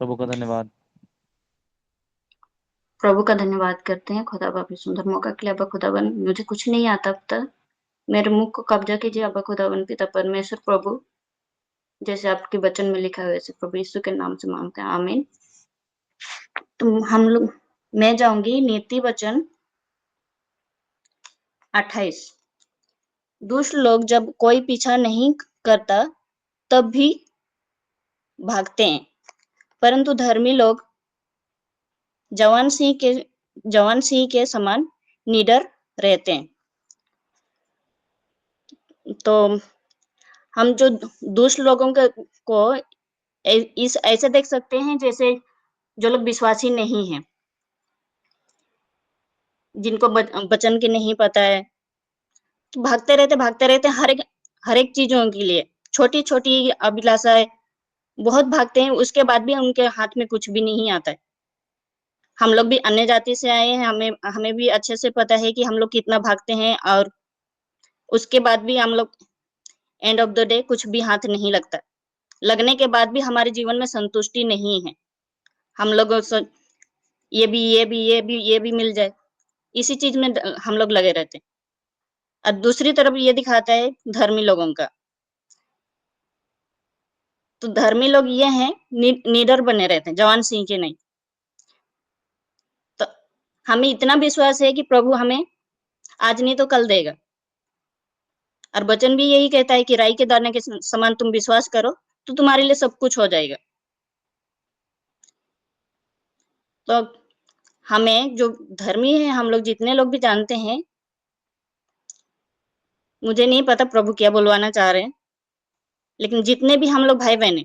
प्रभु का धन्यवाद। प्रभु का धन्यवाद करते हैं खुदा बाप इस सुंदर मौका के लिए। अब्बा खुदावन, मुझे कुछ नहीं आता अब तक, मेरे मुख को कब्जा कीजिए अब्बा खुदावन पिता परमेश्वर प्रभु, जैसे आपके वचन में लिखा है वैसे प्रभु यीशु के नाम से मांगते हैं, आमीन। तो मैं जाऊंगी नीति वचन 28। दुष्ट लोग जब कोई पीछा नहीं करता तब भी भागते हैं, परंतु धर्मी लोग जवान सिंह के समान निडर रहते हैं। तो हम जो दुष्ट लोगों को इस ऐसे देख सकते हैं जैसे जो लोग विश्वासी नहीं हैं, जिनको वचन की नहीं पता है, तो भागते रहते हर एक चीजों के लिए, छोटी छोटी अभिलाषाएं बहुत भागते हैं, उसके बाद भी उनके हाथ में कुछ भी नहीं आता है। हम लोग भी अन्य जाति से आए हैं, हमें भी अच्छे से पता है कि हम लोग कितना भागते हैं, और उसके बाद भी हम लोग एंड ऑफ द डे कुछ भी हाथ नहीं लगता। लगने के बाद भी हमारे जीवन में संतुष्टि नहीं है। हम लोग ये भी मिल जाए, इसी चीज में हम लोग लगे रहते हैं। और दूसरी तरफ ये दिखाता है धर्मी लोगों का। तो धर्मी लोग ये हैं, निडर बने रहते हैं, जवान सिंह के नहीं। तो हमें इतना विश्वास है कि प्रभु हमें आज नहीं तो कल देगा। और वचन भी यही कहता है कि राई के दाने के समान तुम विश्वास करो तो तुम्हारे लिए सब कुछ हो जाएगा। तो हमें जो धर्मी है, हम लोग जितने लोग भी जानते हैं, मुझे नहीं पता प्रभु क्या बुलवाना चाह रहे हैं, लेकिन जितने भी हम लोग भाई बहन,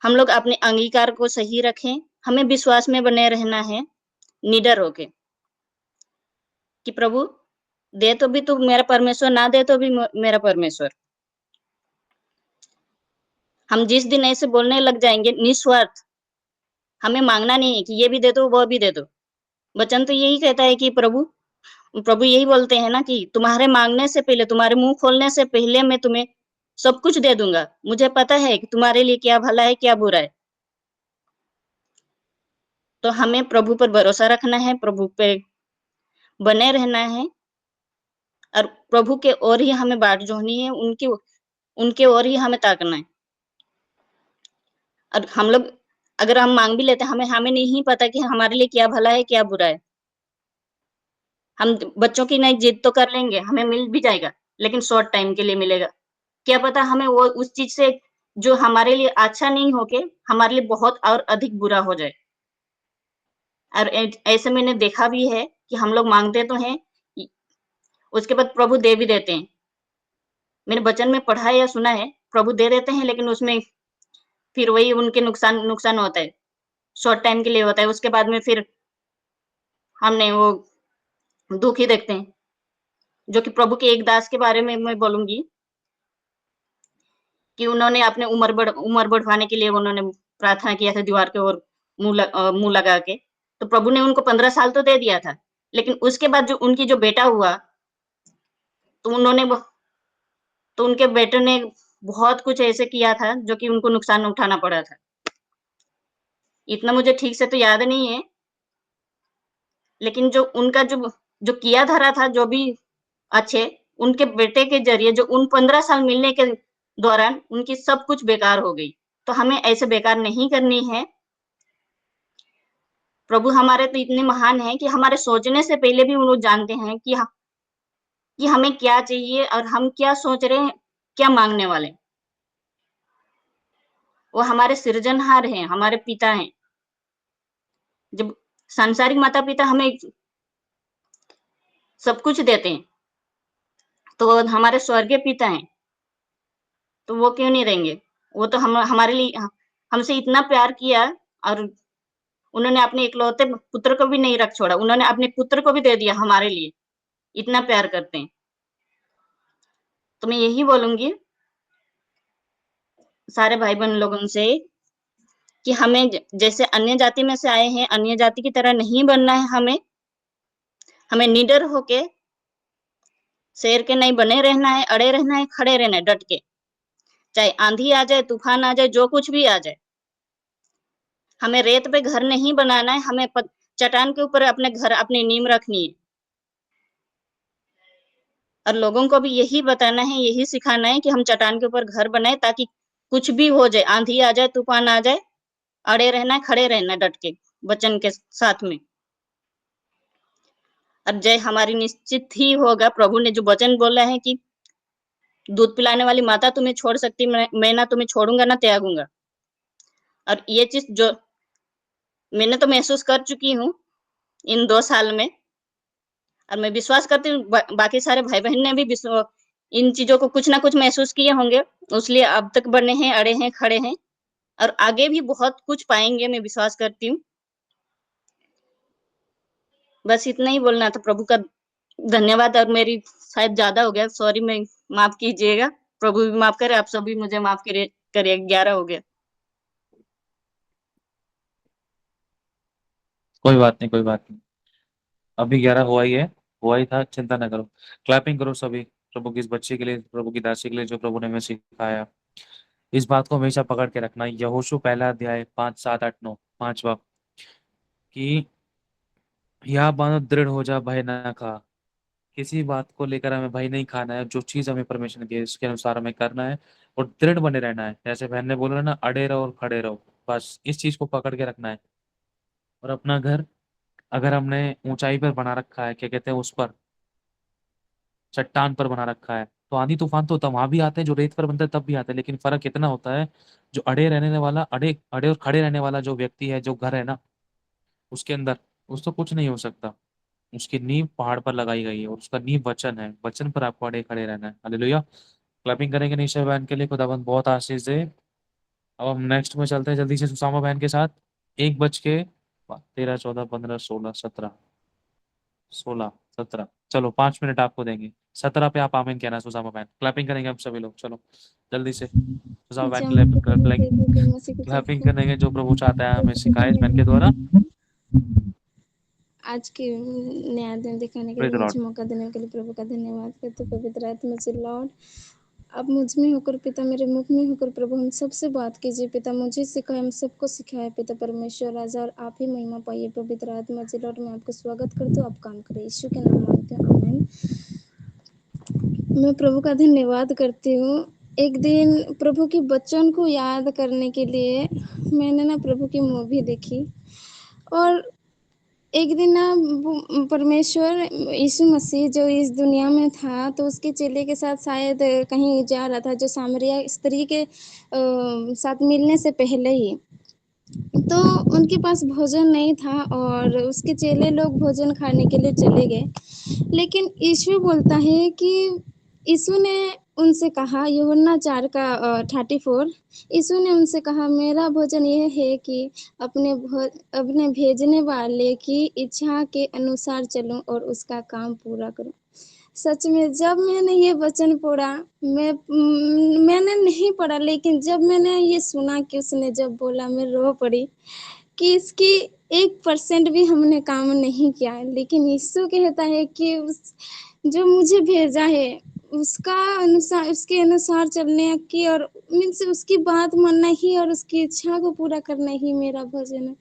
हम लोग अपने अंगीकार को सही रखें। हमें विश्वास में बने रहना है, निडर होके, कि प्रभु दे तो भी तू मेरा परमेश्वर, ना दे तो भी मेरा परमेश्वर। हम जिस दिन ऐसे बोलने लग जाएंगे निस्वार्थ, हमें मांगना नहीं है कि ये भी दे दो वो भी दे दो। वचन तो यही कहता है कि प्रभु यही बोलते हैं ना कि तुम्हारे मांगने से पहले, तुम्हारे मुंह खोलने से पहले मैं तुम्हें सब कुछ दे दूंगा। मुझे पता है कि तुम्हारे लिए क्या भला है क्या बुरा है। तो हमें प्रभु पर भरोसा रखना है, प्रभु पे बने रहना है, और प्रभु के ओर ही हमें बाट जोहनी है, उनके ओर ही हमें ताकना है। और हम लोग अगर हम मांग भी लेते हैं, हमें नहीं पता कि हमारे लिए क्या भला है क्या बुरा है। हम बच्चों की नहीं जिद तो कर लेंगे, हमें मिल भी जाएगा, लेकिन शॉर्ट टाइम के लिए मिलेगा। क्या पता हमें वो उस चीज से जो हमारे लिए अच्छा नहीं होके हमारे लिए बहुत और अधिक बुरा हो जाए। और ऐसे मैंने देखा भी है कि हम लोग मांगते तो हैं, उसके बाद प्रभु दे भी देते हैं। मैंने वचन में पढ़ा या सुना है, प्रभु दे देते हैं लेकिन उसमें फिर वही उनके नुकसान होता है, शॉर्ट टाइम के लिए होता है। उसके बाद में फिर हमने वो दुख ही देखते हैं। जो कि प्रभु के एक दास के बारे में मैं बोलूंगी कि उन्होंने अपने उम्र बढ़वाने के लिए उन्होंने प्रार्थना किया था दीवार के ओर मुंह लगा के। तो प्रभु ने उनको 15 साल तो दे दिया था, लेकिन उसके बाद जो उनकी जो बेटा हुआ, तो उनके बेटे ने बहुत कुछ ऐसे किया था जो कि उनको नुकसान उठाना पड़ा था। इतना मुझे ठीक से तो याद नहीं है, लेकिन जो उनका जो किया धरा था, जो भी अच्छे, उनके बेटे के जरिए जो उन 15 साल मिलने के दौरान उनकी सब कुछ बेकार हो गई। तो हमें ऐसे बेकार नहीं करनी है। प्रभु हमारे तो इतने महान हैं कि हमारे सोचने से पहले भी वो लोग जानते हैं कि हमें क्या चाहिए और हम क्या सोच रहे हैं, क्या मांगने वाले। वो हमारे सृजनहार हैं, हमारे पिता हैं। जब सांसारिक माता पिता हमें सब कुछ देते हैं, तो वो हमारे स्वर्गीय पिता हैं, तो वो क्यों नहीं देंगे। वो तो हमारे लिए हमसे इतना प्यार किया, और उन्होंने अपने इकलौते पुत्र को भी नहीं रख छोड़ा, उन्होंने अपने पुत्र को भी दे दिया हमारे लिए। इतना प्यार करते हैं। तो मैं यही बोलूंगी सारे भाई बहन लोगों से कि हमें जैसे अन्य जाति में से आए हैं, अन्य जाति की तरह नहीं बनना है। हमें निडर होके शेर के नहीं बने रहना है, अड़े रहना है, खड़े रहना है डट के। चाहे आंधी आ जाए, तूफान आ जाए, जो कुछ भी आ जाए। हमें रेत पे घर नहीं बनाना है, हमें चट्टान के ऊपर अपने घर, अपनी नींव रखनी है। और लोगों को भी यही बताना है, यही सिखाना है कि हम चट्टान के ऊपर घर बनाए, ताकि कुछ भी हो जाए, आंधी आ जाए, तूफान आ जाए, अड़े रहना है, खड़े रहना है डट के वचन के साथ में। और जय हमारी निश्चित ही होगा। प्रभु ने जो वचन बोला है कि दूध पिलाने वाली माता तुम्हें छोड़ सकती, मैं ना तुम्हें छोड़ूंगा ना त्यागूंगा। और ये चीज जो मैंने तो महसूस कर चुकी हूँ इन 2 साल में, और मैं विश्वास करती हूँ बाकी सारे भाई बहन ने भी इन चीजों को कुछ ना कुछ महसूस किए होंगे, इसलिए अब तक बने हैं, अड़े हैं, खड़े हैं, और आगे भी बहुत कुछ पाएंगे, मैं विश्वास करती हूँ। बस इतना ही बोलना था। प्रभु का धन्यवाद। और मेरी शायद ज्यादा हो गया, सॉरी, मैं माफ कीजिएगा। प्रभु भी माफ करे, आप सभी मुझे माफ करिए। 11 हो गया। कोई बात नहीं, कोई बात नहीं। अभी 11 हुआ ही है, हुआ ही था, चिंता ना करो। क्लैपिंग करो सभी प्रभु की इस बच्चे के लिए, प्रभु की दासी के लिए, जो प्रभु ने हमें सिखाया। इस बात को हमेशा पकड़ के रखना। यहोशू पहला अध्याय 5, 7, 8, 9 5वां, कि यह बांध दृढ़ हो जा, भय ना खा। किसी बात को लेकर हमें भय नहीं खाना है। जो चीज हमें परमेश्वर ने दी है उसके अनुसार हमें करना है, और दृढ़ बने रहना है। जैसे बहन ने बोला ना, अड़े रहो और खड़े रहो। बस इस चीज को पकड़ के रखना है। और अपना घर अगर हमने ऊंचाई पर बना रखा है, क्या कहते हैं उस पर, चट्टान पर बना रखा है, तो आंधी तूफान तो तब वहां भी आते हैं, जो रेत पर बनते हैं तब भी आते हैं। लेकिन फर्क इतना होता है, जो अड़े रहने वाला, अड़े अड़े और खड़े रहने वाला जो व्यक्ति है, जो घर है ना, उसके अंदर उसको कुछ नहीं हो सकता। उसकी नींव पहाड़ पर लगाई गई है, और उसका नींव वचन है। वचन पर आपको अड़े खड़े रहना है। हालेलुया। क्लैपिंग करेंगे निशा बहन के लिए। खुदाबंद बहुत आशीष दे। अब हम नेक्स्ट में चलते हैं जल्दी से सुसामा बहन के साथ। 1:13, 14, 15, 16, 17, 16, 17, चलो 5 मिनट आपको देंगे। 17 पे आप आमीन कहना सुसामा बहन। क्लैपिंग करेंगे हम सभी लोग, चलो जल्दी से सुसामा बहन जय माता दी, जय जय मसीह की जय क्लैपिंग हो। करेंगे जो प्रभु चाहता है हमें प्रभु का सिखाए इस बहन के द्वारा। धन्यवाद। आज के नया दिन दिखाने के प्रेज लिए, द लॉर्ड। मुझे मौका देने के लिए प्रभु का धन्यवाद करते। पवित्र आत्मा से लॉर्ड, अब मुझ में होकर पिता, मेरे मुख में होकर प्रभु हम सबसे बात कीजिए पिता। मुझे सिखाए, हम सबको सिखाए पिता परमेश्वर राजा, और आप ही महिमा पाइए। पवित्र आत्मा से लॉर्ड, मैं आपका स्वागत करती हूँ, आप काम करें, यीशु के नाम मांगते हैं, आमीन। मैं प्रभु का धन्यवाद करती हूँ। एक दिन प्रभु के वचन को याद करने के लिए मैंने ना प्रभु की मूवी देखी, और एक दिन ना परमेश्वर यीशु मसीह जो इस दुनिया में था, तो उसके चेले के साथ शायद कहीं जा रहा था, जो सामरिया स्त्री के साथ मिलने से पहले ही। तो उनके पास भोजन नहीं था, और उसके चेले लोग भोजन खाने के लिए चले गए। लेकिन यीशु बोलता है कि यीशु ने उनसे कहा, यूहन्ना 4:34, यीशु ने उनसे कहा, मेरा भोजन यह है कि अपने भेजने वाले की इच्छा के अनुसार चलूं और उसका काम पूरा करूं। सच में जब मैंने ये वचन पढ़ा, मैंने नहीं पढ़ा, लेकिन जब मैंने ये सुना कि उसने जब बोला, मैं रो पड़ी कि इसकी 1% भी हमने काम नहीं किया। लेकिन यीशु कहता है कि जो मुझे भेजा है उसका अनुसार, उसके अनुसार चलने की, और मीन्स उसकी बात मानना ही और उसकी इच्छा को पूरा करना ही मेरा भोजन है।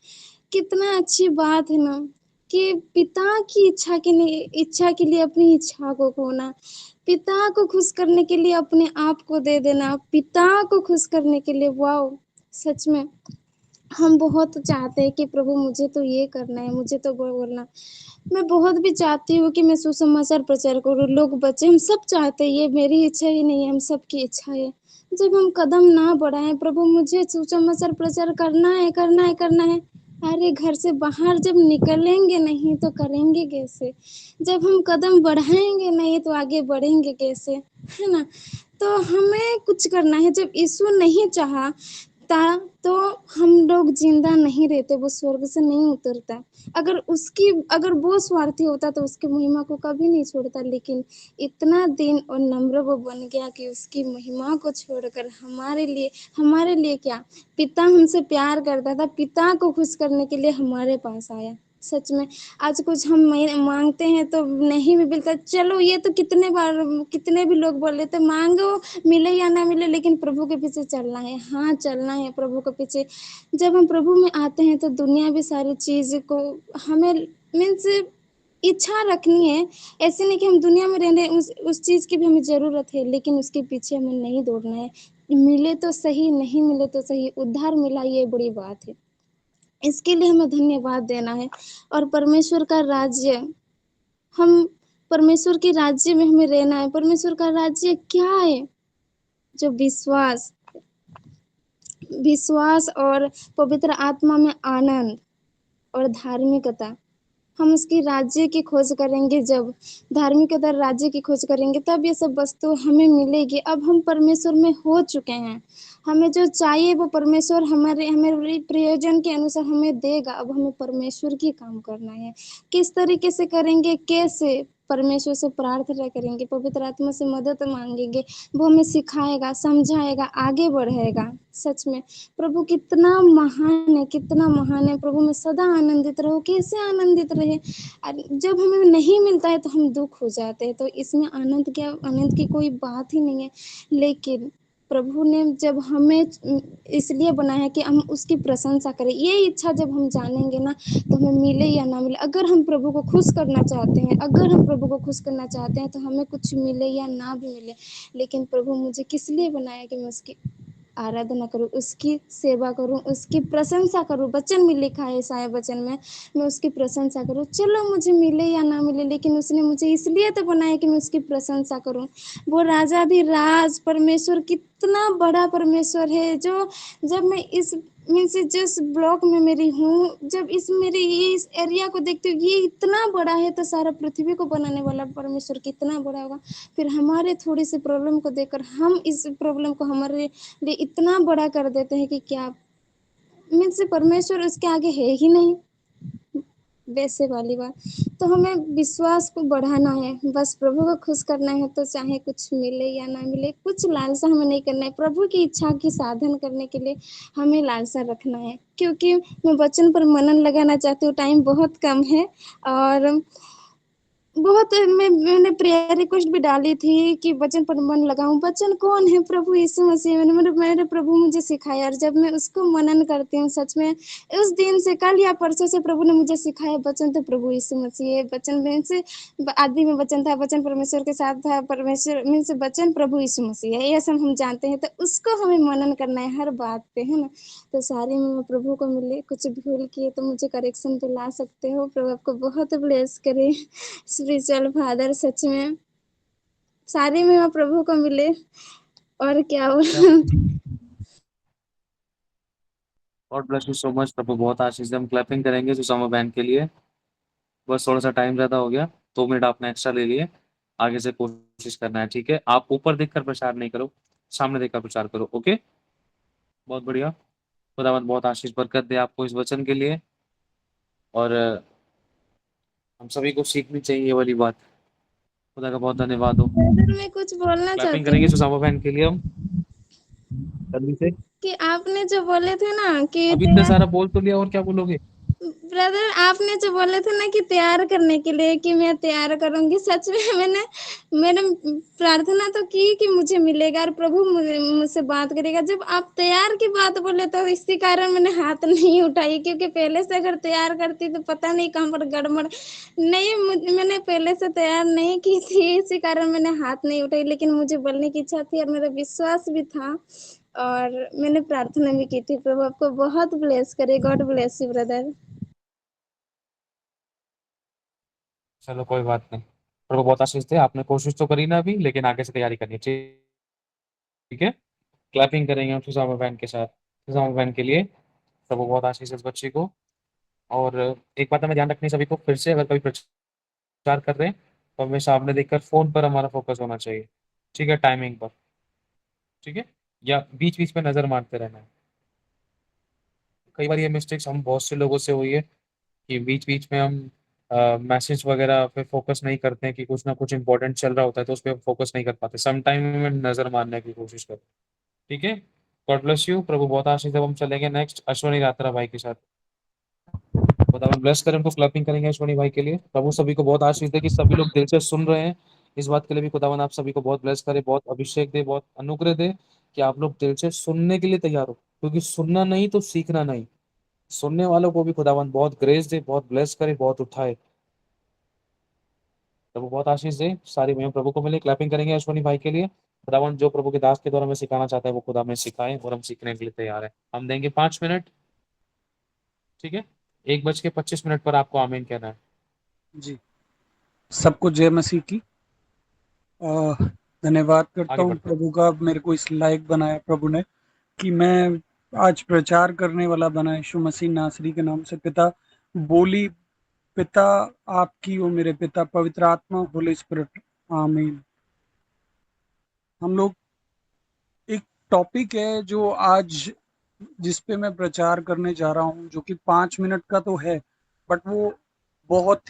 कितना अच्छी बात है ना, कि पिता की इच्छा के लिए अपनी इच्छा को खोना, पिता को खुश करने के लिए अपने आप को दे देना, पिता को खुश करने के लिए। वाओ, सच में हम बहुत चाहते हैं कि प्रभु मुझे तो ये करना है, मुझे तो वो बोलना। मैं बहुत भी चाहती हूँ कि मैं सुसमाचार प्रचार करूँ, लोग बचे, हम सब चाहते हैं, ये मेरी इच्छा ही नहीं है, हम सबकी इच्छा है। जब हम कदम ना बढ़ाएं, प्रभु मुझे सुसमाचार प्रचार करना है, करना है, करना है, अरे घर से बाहर जब निकलेंगे नहीं तो करेंगे कैसे? जब हम कदम बढ़ाएंगे नहीं तो आगे बढ़ेंगे कैसे, है ना? तो हमें कुछ करना है। जब यीशु नहीं चाहा ता तो हम लोग जिंदा नहीं रहते, वो स्वर्ग से नहीं उतरता। अगर वो स्वार्थी होता तो उसकी महिमा को कभी नहीं छोड़ता, लेकिन इतना दिन और नम्र वो बन गया कि उसकी महिमा को छोड़कर हमारे लिए क्या, पिता हमसे प्यार करता था, पिता को खुश करने के लिए हमारे पास आया। सच में आज कुछ हम मांगते हैं तो नहीं भी मिलता, चलो ये तो कितने भी लोग बोल रहे थे मांगो मिले या ना मिले, लेकिन प्रभु के पीछे चलना है। हाँ, चलना है प्रभु के पीछे। जब हम प्रभु में आते हैं तो दुनिया भी सारी चीज को हमें मीन्स इच्छा रखनी है। ऐसे नहीं कि हम दुनिया में रह रहे, उस चीज की भी हमें जरूरत है, लेकिन उसके पीछे हमें नहीं दौड़ना है। मिले तो सही, नहीं मिले तो सही, उद्धार मिला ये बड़ी बात है। इसके लिए हमें धन्यवाद देना है। और परमेश्वर का राज्य, हम परमेश्वर के राज्य में हमें रहना है। परमेश्वर का राज्य क्या है? जो विश्वास और पवित्र आत्मा में आनंद और धार्मिकता। हम उसकी राज्य की खोज करेंगे, जब धार्मिकता राज्य की खोज करेंगे तब ये सब वस्तु हमें मिलेगी। अब हम परमेश्वर में हो चुके हैं, हमें जो चाहिए वो परमेश्वर हमारे प्रयोजन के अनुसार हमें देगा। अब हमें परमेश्वर की काम करना है। किस तरीके से करेंगे? कैसे? परमेश्वर से प्रार्थना करेंगे, पवित्र आत्मा से मदद मांगेंगे, वो हमें सिखाएगा, समझाएगा, आगे बढ़ाएगा। सच में प्रभु कितना महान है, कितना महान है। प्रभु में सदा आनंदित रहो। कैसे आनंदित रहे? जब हमें नहीं मिलता है तो हम दुख हो जाते हैं, तो इसमें आनंद की कोई बात ही नहीं है। लेकिन प्रभु ने जब हमें इसलिए बनाया है कि हम उसकी प्रशंसा करें। ये इच्छा जब हम जानेंगे ना तो हमें मिले या ना मिले, अगर हम प्रभु को खुश करना चाहते हैं, अगर हम प्रभु को खुश करना चाहते हैं तो हमें कुछ मिले या ना भी मिले, लेकिन प्रभु मुझे किस लिए बनाया कि मैं उसकी आराधना करूं, उसकी सेवा करूं, उसकी प्रशंसा करूं। वचन में लिखा है, ईसाया वचन में, मैं उसकी प्रशंसा करूं। चलो मुझे मिले या ना मिले, लेकिन उसने मुझे इसलिए तो बनाया कि मैं उसकी प्रशंसा करूं। वो राजाधिराज परमेश्वर कितना बड़ा परमेश्वर है, जो जब मैं इस मीन्स जिस ब्लॉक में मेरी हूँ, जब इस एरिया को देखती हूँ, ये इतना बड़ा है, तो सारा पृथ्वी को बनाने वाला परमेश्वर कितना बड़ा होगा। फिर हमारे थोड़ी सी प्रॉब्लम को देखकर हम इस प्रॉब्लम को हमारे लिए इतना बड़ा कर देते हैं कि क्या मीन्स परमेश्वर उसके आगे है ही नहीं, वैसे वाली बात। तो हमें विश्वास को बढ़ाना है, बस प्रभु को खुश करना है। तो चाहे कुछ मिले या ना मिले, कुछ लालसा हमें नहीं करना है। प्रभु की इच्छा की साधन करने के लिए हमें लालसा रखना है, क्योंकि मैं वचन पर मनन लगाना चाहती हूँ, टाइम बहुत कम है। और मैंने प्रेयर रिक्वेस्ट भी डाली थी कि वचन पर मन लगाऊं। वचन कौन है? प्रभु यीशु मसीह। मेरे प्रभु मुझे सिखाया, और जब मैं उसको मनन करती हूँ, सच में उस दिन से, कल या परसों से प्रभु ने मुझे सिखाया वचन तो प्रभु यीशु मसीह है। वचन में से आदि में वचन था, वचन परमेश्वर के साथ था, परमेश्वर मीन से वचन प्रभु यीशु मसीह है, ये सब हम जानते हैं। तो उसको हमें मनन करना है हर बात पे, है ना? तो सारे में प्रभु को मिले। कुछ भूल किए तो मुझे करेक्शन पे ला सकते हो। प्रभु आपको बहुत ब्लेस करे, स्पिरिचुअल फादर। सच में सारी में प्रभु को मिले, और क्या हो। God bless you so much. प्रभु बहुत आशीष दे। हम क्लैपिंग करेंगे सुषमा बहन के लिए। बस थोड़ा सा टाइम ज्यादा हो गया, 2 मिनट आपने एक्स्ट्रा ले लिए। आगे से कोशिश करना है, ठीक है? आप ऊपर देखकर प्रचार नहीं करो, सामने देखकर प्रचार करो। ओके, बहुत बढ़िया। खुदावंद बहुत आशीष बरकत दे आपको इस वचन के लिए। और हम सभी को सीखनी चाहिए ये वाली बात। खुदा का बहुत धन्यवाद हो। मैं कुछ बोलना क्लैपिंग चाहती करेंगे हूँ सुषमा बहन के लिए हम जल्दी से। कि आपने जो बोले थे ना कि अभी इतना सारा बोल तो लिया, और क्या बोलोगे? ब्रदर, आपने जो बोले थे ना कि तैयार करने के लिए, कि मैं तैयार करूंगी, सच में मैंने प्रार्थना तो की कि मुझे मिलेगा और प्रभु मुझसे बात करेगा। जब आप तैयार की बात बोले तो इसी कारण मैंने हाथ नहीं उठाई, क्योंकि पहले से अगर तैयार करती तो पता नहीं कहाँ पर गड़बड़। नहीं, मैंने पहले से तैयार नहीं की थी, इसी कारण मैंने हाथ नहीं उठाई, लेकिन मुझे बोलने की इच्छा थी और मेरा विश्वास भी था। और मैंने प्रार्थना भी की थी। प्रभु आपको बहुत ब्लेस करे। God bless you brother. चलो कोई बात नहीं, प्रभु बहुत आशीष दे। आपने कोशिश तो करी ना अभी, लेकिन आगे से तैयारी करनी है, ठीक है। क्लैपिंग करेंगे हम सुजामा बहन के साथ, सुजामा बहन के लिए। प्रभु बहुत आशीष है इस बच्ची को। और एक बात हमें ध्यान रखनी है सभी को, फिर से अगर कभी प्रचार कर रहे हैं तो हमें सामने देखकर फोन पर हमारा फोकस होना चाहिए, ठीक है, टाइमिंग पर, ठीक है, या बीच बीच में नजर मारते रहना है। कई बार ये मिस्टेक्स हम बहुत से लोगों से हुई है कि बीच बीच में हम मैसेज वगैरह पे फोकस नहीं करते हैं कि कुछ ना कुछ इंपॉर्टेंट चल रहा होता है तो उस पर फोकस नहीं कर पाते, सम टाइम में नजर मारने की कोशिश करते, ठीक है। God bless you. प्रभु बहुत आशीष। जब हम चलेंगे नेक्स्ट अश्वनी रात्रा भाई के साथ, खुदावन ब्लेस करें उनको। क्लैपिंग करेंगे अश्वनी भाई के लिए। प्रभु सभी को बहुत आशीष दे कि सभी लोग दिल से सुन रहे हैं। इस बात के लिए भी खुदावन आप सभी को बहुत ब्लेस करे, बहुत अभिषेक दे, बहुत अनुग्रह दे कि आप लोग दिल से सुनने के लिए तैयार हो, क्योंकि सुनना नहीं तो सीखना नहीं। सुनने वालों को भी खुदावन बहुत ग्रेस दे, बहुत ब्लेस करे, बहुत उठाए। प्रभु बहुत आशीष दे। सारी महिमा प्रभु को मिले। क्लैपिंग करेंगे अश्वनी भाई के लिए। खुदावन जो प्रभु के दास के द्वारा में सिखाना चाहता है वो खुदा में सिखाए, और हम सीखने के लिए तैयार है। हम देंगे 5 मिनट, ठीक है। 1:25 पर आपको आमीन कहना है। जी, सबको जय मसीह की। धन्यवाद करता आगे हूँ बढ़ते हैं। प्रभु का, मेरे को इस लायक बनाया प्रभु ने कि मैं आज प्रचार करने वाला बना यीशु मसीह नासरी के नाम से। पिता बोली, पिता आपकी हो मेरे पिता, पवित्र आत्मा, होली स्पिरिट, आमीन। हम लोग एक टॉपिक है जो आज जिस पे मैं प्रचार करने जा रहा हूँ, जो कि 5 मिनट का तो है, बट वो बहुत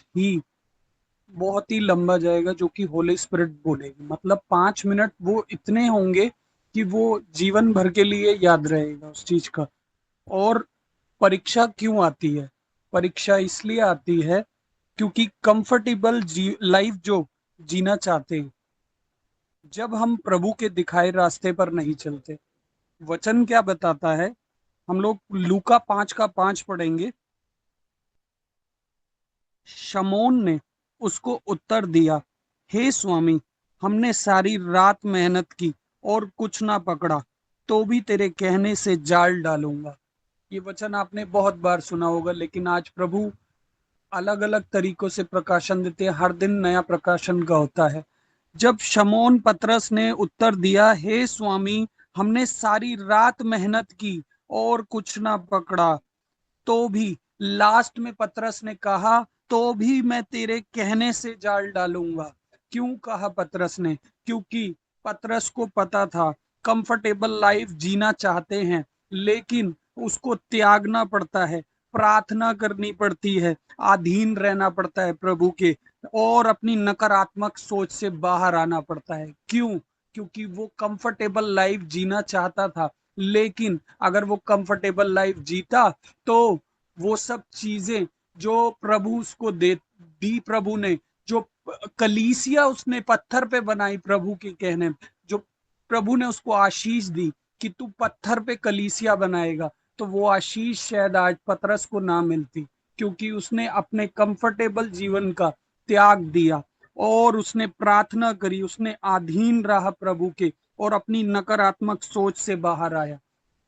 ही लंबा जाएगा, जो कि होली स्पिरिट बोलेगी। मतलब 5 मिनट वो इतने होंगे कि वो जीवन भर के लिए याद रहेगा उस चीज का। और परीक्षा क्यों आती है? परीक्षा इसलिए आती है क्योंकि कंफर्टेबल लाइफ जो जीना चाहते हैं, जब हम प्रभु के दिखाए रास्ते पर नहीं चलते। वचन क्या बताता है? हम लोग लूका 5:5 पढ़ेंगे। शमौन ने उसको उत्तर दिया, हे स्वामी, हमने सारी रात मेहनत की और कुछ ना पकड़ा, तो भी तेरे कहने से जाल डालूंगा। ये वचन आपने बहुत बार सुना होगा, लेकिन आज प्रभु अलग अलग तरीकों से प्रकाशन देते हैं। हर दिन नया प्रकाशन का होता है। जब शमौन पतरस ने उत्तर दिया, हे स्वामी, हमने सारी रात मेहनत की और कुछ ना पकड़ा, तो भी लास्ट में पतरस ने कहा, तो भी मैं तेरे कहने से जाल डालूंगा। क्यों कहा पतरस ने? क्योंकि पतरस को पता था कंफर्टेबल लाइफ जीना चाहते हैं, लेकिन उसको त्यागना पड़ता है, प्रार्थना करनी पड़ती है, अधीन रहना पड़ता है प्रभु के, और अपनी नकारात्मक सोच से बाहर आना पड़ता है। क्यों? क्योंकि वो कंफर्टेबल लाइफ जीना चाहता था, लेकिन अगर वो कंफर्टेबल लाइफ जीता तो वो सब चीजें जो प्रभु उसको दे दी, प्रभु ने जो कलीसिया उसने पत्थर पे बनाई, प्रभु के कहने, जो प्रभु ने उसको आशीष दी कि तू पत्थर पे कलीसिया बनाएगा, तो वो आशीष शायद आज पतरस को ना मिलती, क्योंकि उसने अपने कंफर्टेबल जीवन का त्याग दिया और उसने प्रार्थना करी, उसने अधीन रहा प्रभु के, और अपनी नकारात्मक सोच से बाहर आया।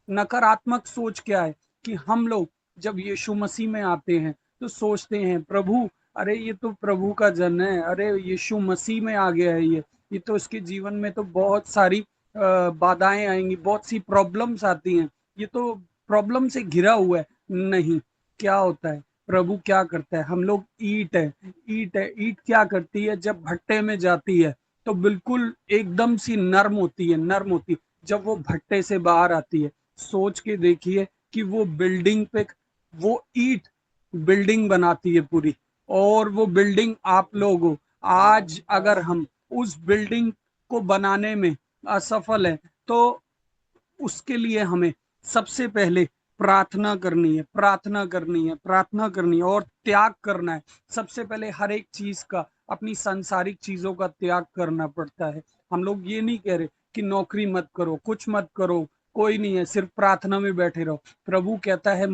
नकारात्मक सोच क्या है? कि हम लोग जब यीशु मसीह में आते हैं तो सोचते हैं, प्रभु, अरे ये तो प्रभु का जन है, अरे यीशु मसीह में आ गया है, ये तो इसके जीवन में तो बहुत सारी बाधाएं आएंगी, बहुत सी प्रॉब्लम्स आती हैं, ये तो प्रॉब्लम से घिरा हुआ है। नहीं, क्या होता है? प्रभु क्या करता है? हम लोग ईंट है, ईंट क्या करती है? जब भट्टे में जाती है तो बिल्कुल एकदम सी नर्म होती है, नर्म होती है। जब वो भट्टे से बाहर आती है, सोच के देखिए कि वो बिल्डिंग पे, वो ईंट बिल्डिंग बनाती है पूरी, और वो बिल्डिंग आप लोग हो। आज अगर हम उस बिल्डिंग को बनाने में असफल है, तो उसके लिए हमें सबसे पहले प्रार्थना करनी है, प्रार्थना करनी है, प्रार्थना करनी है, और त्याग करना है। सबसे पहले हर एक चीज का, अपनी सांसारिक चीजों का त्याग करना पड़ता है। हम लोग ये नहीं कह रहे कि नौकरी मत करो, कुछ मत करो, कोई नहीं है, सिर्फ प्रार्थना में बैठे रहो। प्रभु कहता है,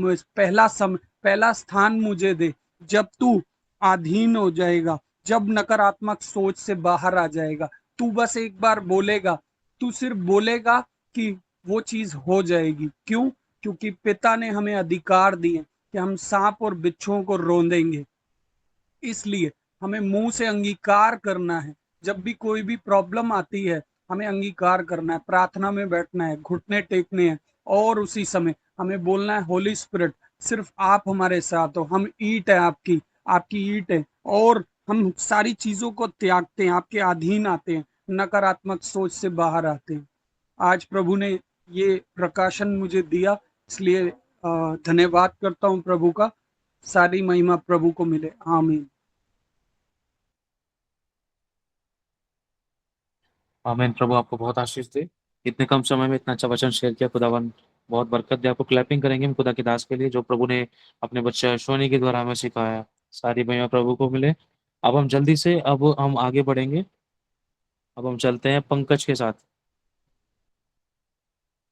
पहला स्थान मुझे दे। जब तू अधीन हो जाएगा, जब नकारात्मक सोच से बाहर आ जाएगा, तू बस एक बार बोलेगा, तू सिर्फ बोलेगा कि वो चीज हो जाएगी। क्यों? क्योंकि पिता ने हमें अधिकार दिए कि हम सांप और बिच्छुओं को रौंदेंगे। इसलिए हमें मुंह से अंगीकार करना है। जब भी कोई भी प्रॉब्लम आती है, हमें अंगीकार करना है, प्रार्थना में बैठना है, घुटने टेकने हैं और उसी समय हमें बोलना है, होली स्पिरिट सिर्फ आप हमारे साथ हो, हम ईंट है आपकी, आपकी ईंट है, और हम सारी चीजों को त्यागते हैं, आपके अधीन आते हैं, नकारात्मक सोच से बाहर आते हैं। आज प्रभु ने ये प्रकाशन मुझे दिया, इसलिए धन्यवाद करता हूँ प्रभु का। सारी महिमा प्रभु को मिले। आमीन। आमीन। प्रभु आपको बहुत आशीष दे। इतने कम समय में इतना अच्छा वचन शेयर किया, खुदावन बहुत बरकत दे आपको। क्लैपिंग करेंगे हम खुदा की दास के लिए, जो प्रभु ने अपने बच्चे अश्वनी के द्वारा हमें सिखाया। सारी महिमा प्रभु को मिले। अब हम जल्दी से अब हम आगे बढ़ेंगे। अब हम चलते हैं पंकज के साथ।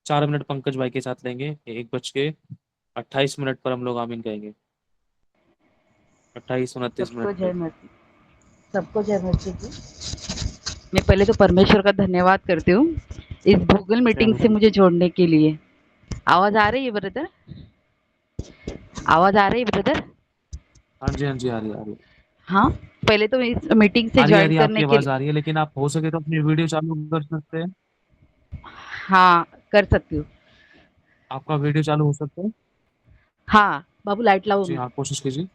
4 मिनट पंकज भाई के साथ लेंगे। 1:28 पर हम लोग आमीन कहेंगे। 28-29 मिनट सबको पे। जय मसीह। सबको जय मसीह की। मैं पहले तो परमेश्वर का धन्यवाद करती हूँ इस गूगल मीटिंग से मुझे जोड़ने के लिए। आवाज आ रही है ब्रदर? आवाज आ रही है ब्रदर? हाँ जी, हाँ जी, आ रही है, आ रही है। हाँ, पहले तो इस मीटिंग से आ रही है, आ ज्वाइन रही है, आपकी करने के आवाज लिए। आ रही है, लेकिन आप हो सके तो अपनी वीडियो चालू कर सकते हैं। हाँ, कर सकती हूँ। आपका वीडियो चालू हो सकता है। हाँ बाबू, लाइट लाओ जी मत। हाँ, कोशिश कीजिए।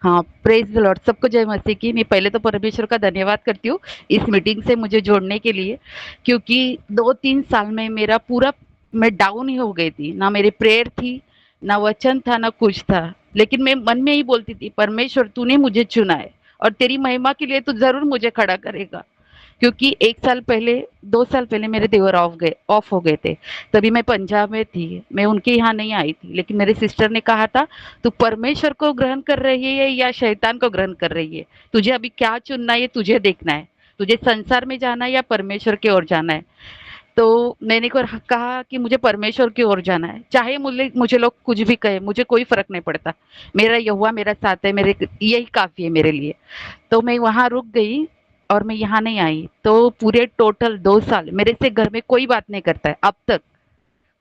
हाँ, प्रेज द लॉर्ड। सबको जय मसीह की। मैं पहले तो परमेश्वर का धन्यवाद करती हूँ इस मीटिंग से मुझे जोड़ने के लिए, क्योंकि 2-3 साल में मेरा पूरा मैं डाउन ही हो गई थी। ना मेरी प्रेयर थी, ना वचन था, ना कुछ था। लेकिन मैं मन में ही बोलती थी, परमेश्वर तूने मुझे चुना है और तेरी महिमा के लिए तू जरूर मुझे खड़ा करेगा। क्योंकि 1 साल पहले, 2 साल पहले मेरे देवर ऑफ हो गए थे। तभी मैं पंजाब में थी, मैं उनके यहाँ नहीं आई थी। लेकिन मेरे सिस्टर ने कहा था, तू परमेश्वर को ग्रहण कर रही है या शैतान को ग्रहण कर रही है? तुझे अभी क्या चुनना है ये तुझे देखना है। तुझे संसार में जाना है या परमेश्वर की ओर जाना है? तो मैंने कहा कि मुझे परमेश्वर की ओर जाना है। चाहे मुझे लोग कुछ भी कहे, मुझे कोई फ़र्क नहीं पड़ता। मेरा यहोवा मेरा साथ है, मेरे यही काफ़ी है मेरे लिए। तो मैं वहाँ रुक गई और मैं यहाँ नहीं आई। तो पूरे टोटल 2 साल मेरे से घर में कोई बात नहीं करता है, अब तक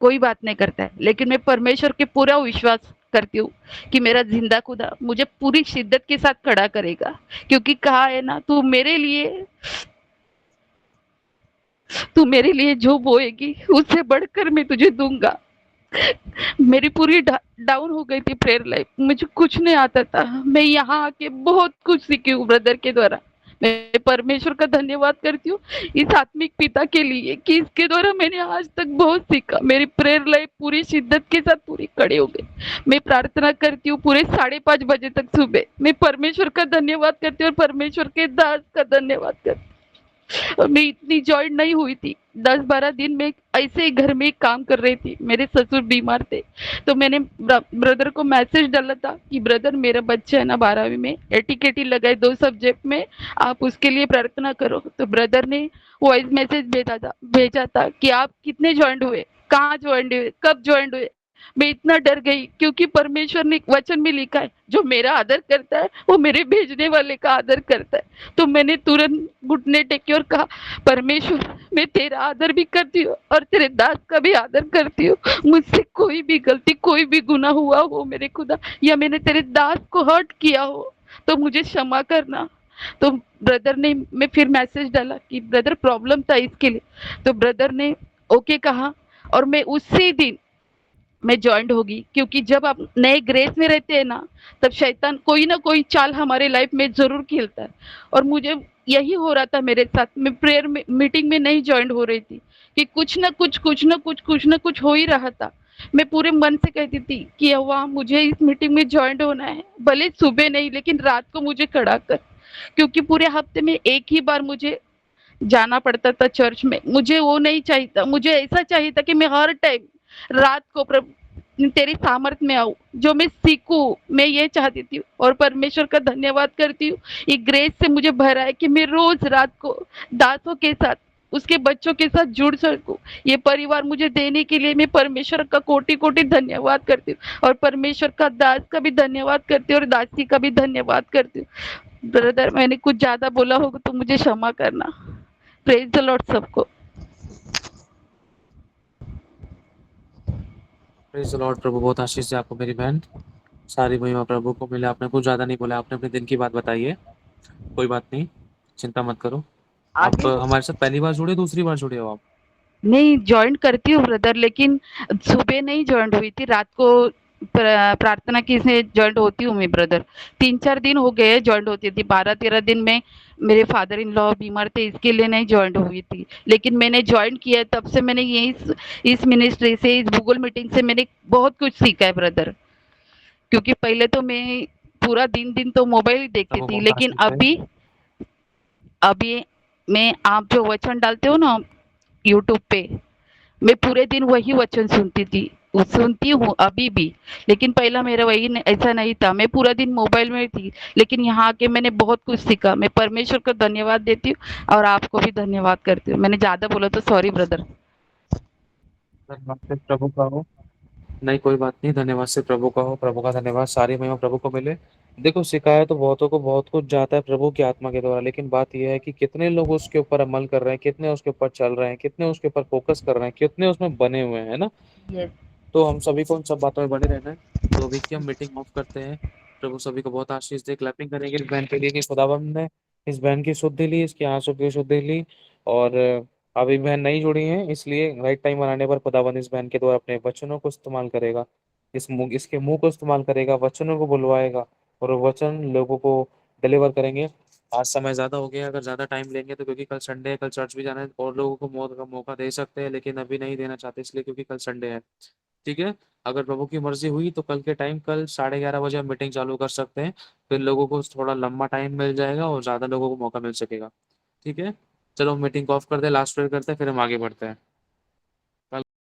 कोई बात नहीं करता है। लेकिन मैं परमेश्वर पे पूरा विश्वास करती हूँ कि मेरा ज़िंदा खुदा मुझे पूरी शिद्दत के साथ खड़ा करेगा। क्योंकि कहा है ना, तू मेरे लिए जो बोएगी उससे बढ़कर मैं तुझे दूँगा। मेरी पूरी डाउन हो गई थी प्रेयर लाइफ, मुझे कुछ नहीं आता था। मैं यहाँ आके बहुत कुछ सीखी हूँ ब्रदर के द्वारा। मैं परमेश्वर का धन्यवाद करती हूँ इस आत्मिक पिता के लिए कि इसके द्वारा मैंने आज तक बहुत सीखा। मेरी प्रेयर लाइफ पूरी शिद्दत के साथ पूरी खड़े हो गई। मैं प्रार्थना करती हूँ पूरे 5:30 बजे तक सुबह। मैं परमेश्वर का धन्यवाद करती हूँ और परमेश्वर के दास का धन्यवाद करती हूँ। और मैं इतनी जॉइन नहीं हुई थी। 10-12 दिन में ऐसे ही घर में काम कर रही थी। मेरे ससुर बीमार थे, तो मैंने ब्रदर को मैसेज डाला था कि ब्रदर मेरा बच्चा है ना 12वीं में, एटीकेटी लगाए 2 सब्जेक्ट में, आप उसके लिए प्रार्थना करो। तो ब्रदर ने वॉइस मैसेज भेजा था कि आप कितने ज्वाइंट हुए, कहाँ ज्वाइंट हुए, कब ज्वाइंट हुए। मैं इतना डर गई क्योंकि परमेश्वर ने वचन में लिखा है, जो मेरा आदर करता है वो मेरे भेजने वाले का आदर करता है। तो मैंने तुरंत घुटने टेके और कहा, परमेश्वर मैं तेरा आदर भी करती हूँ और तेरे दास का भी आदर करती हूँ। मुझसे कोई भी गलती, कोई भी गुनाह हुआ हो मेरे खुदा, या मैंने तेरे दास को हर्ट किया हो तो मुझे क्षमा करना। तो ब्रदर ने, मैं फिर मैसेज डाला कि ब्रदर प्रॉब्लम था इसके लिए। तो ब्रदर ने ओके कहा और मैं उसी दिन मैं जॉइंट होगी। क्योंकि जब आप नए ग्रेस में रहते हैं ना, तब शैतान कोई ना कोई चाल हमारे लाइफ में जरूर खेलता है। और मुझे यही हो रहा था मेरे साथ। मैं प्रेयर में मीटिंग में नहीं जॉइंट हो रही थी कि कुछ ना कुछ हो ही रहा था। मैं पूरे मन से कहती थी कि वाह मुझे इस मीटिंग में जॉइंट होना है, भले सुबह नहीं लेकिन रात को मुझे खड़ा कर। क्योंकि पूरे हफ्ते में एक ही बार मुझे जाना पड़ता था चर्च में। मुझे वो नहीं चाहिए था, मुझे ऐसा चाहिए था कि मैं हर टाइम रात को प्रभु तेरी सामर्थ्य में आऊँ, जो मैं सीखूं, मैं ये चाहती थी। और परमेश्वर का धन्यवाद करती हूँ, ये ग्रेस से मुझे भरा है कि मैं रोज रात को दासों के साथ, उसके बच्चों के साथ जुड़ सकूं। ये परिवार मुझे देने के लिए मैं परमेश्वर का कोटि कोटि धन्यवाद करती हूँ और परमेश्वर का दास का भी धन्यवाद करती हूँ और दासी का भी धन्यवाद करती हूँ। ब्रदर मैंने कुछ ज्यादा बोला होगा तो मुझे क्षमा करना। प्रेज द लॉर्ड सबको। Praise the lord. प्रभु बहुत आशीष से आपको मेरी बहन। सारी महिमा प्रभु को मिले। आपने कुछ ज्यादा नहीं बोला, आपने अपने दिन की बात बताई है। कोई बात नहीं, चिंता मत करो। आप आगे हमारे साथ पहली बार जुड़े, दूसरी बार जुड़े हो आप? नहीं जॉइन करती हूँ ब्रदर, लेकिन सुबह नहीं जॉइन हुई थी, रात को प्रार्थना की से जॉइन होती हूँ मैं ब्रदर। 3-4 दिन हो गए जॉइन होती थी, 12-13 दिन में मेरे फादर इन लॉ बीमार थे, इसके लिए नहीं जॉइन हुई थी। लेकिन मैंने जॉइन किया तब से मैंने यही इस मिनिस्ट्री से, इस गूगल मीटिंग से मैंने बहुत कुछ सीखा है ब्रदर। क्योंकि पहले तो मैं पूरा दिन दिन तो मोबाइल ही देखती प्रभु थी, बहुत लेकिन आशीष है। अभी अभी मैं आप जो वचन डालते हो ना यूट्यूब पे, मैं पूरे दिन वही वचन सुनती थी, सुनती हूँ अभी भी। लेकिन पहला मेरा वही ऐसा नहीं था, मैं पूरा दिन मोबाइल में थी। लेकिन यहाँ आके मैंने बहुत कुछ सीखा। मैं परमेश्वर को धन्यवाद देती हूँ और आपको भी धन्यवाद करती हूँ। मैंने ज्यादा बोला तो सॉरी ब्रदर। धन्यवाद से प्रभु का हो। नहीं कोई बात नहीं, धन्यवाद से प्रभु का हो। प्रभु का धन्यवाद, सारी महिमा प्रभु को मिले। देखो, सिखाया तो बहुतों को बहुत कुछ जाता है प्रभु की आत्मा के द्वारा, लेकिन बात यह है कि कितने लोग उसके ऊपर अमल कर रहे हैं, कितने उसके ऊपर चल रहे हैं, कितने उसके ऊपर फोकस कर रहे हैं, कितने उसमें बने हुए हैं, है ना। यस। तो हम सभी को उन सब बातों में बने रहना है। तो अभी की हम मीटिंग ऑफ करते हैं। प्रभु सभी को बहुत आशीष दे। क्लैपिंग करेंगे इस बहन के लिए कि खुदावंद ने इस बहन की शुद्धि ली, इसकी आंसू की शुद्धि ली। और अभी बहन नहीं जुड़ी है, इसलिए राइट टाइम बनाने पर खुदावंद इस बहन के द्वारा अपने वचनों को इस्तेमाल करेगा। इसके मुंह को इस्तेमाल करेगा, वचनों को बुलवाएगा और वो वचन लोगों को डिलीवर करेंगे। आज समय ज्यादा हो गया, अगर ज्यादा टाइम लेंगे तो, क्योंकि कल संडे है, कल चर्च भी जाना है, और लोगों को मौत का मौका दे सकते हैं, लेकिन अभी नहीं देना चाहते इसलिए क्योंकि कल संडे है। ठीक है। अगर प्रभु की मर्जी हुई तो कल के टाइम, कल 11:30 बजे हम मीटिंग चालू कर सकते हैं। फिर लोगों को थोड़ा लंबा टाइम मिल जाएगा और ज्यादा लोगों को मौका मिल सकेगा। ठीक है। चलो मीटिंग को ऑफ कर दे, लास्ट प्रेयर करते हैं, फिर हम आगे बढ़ते हैं।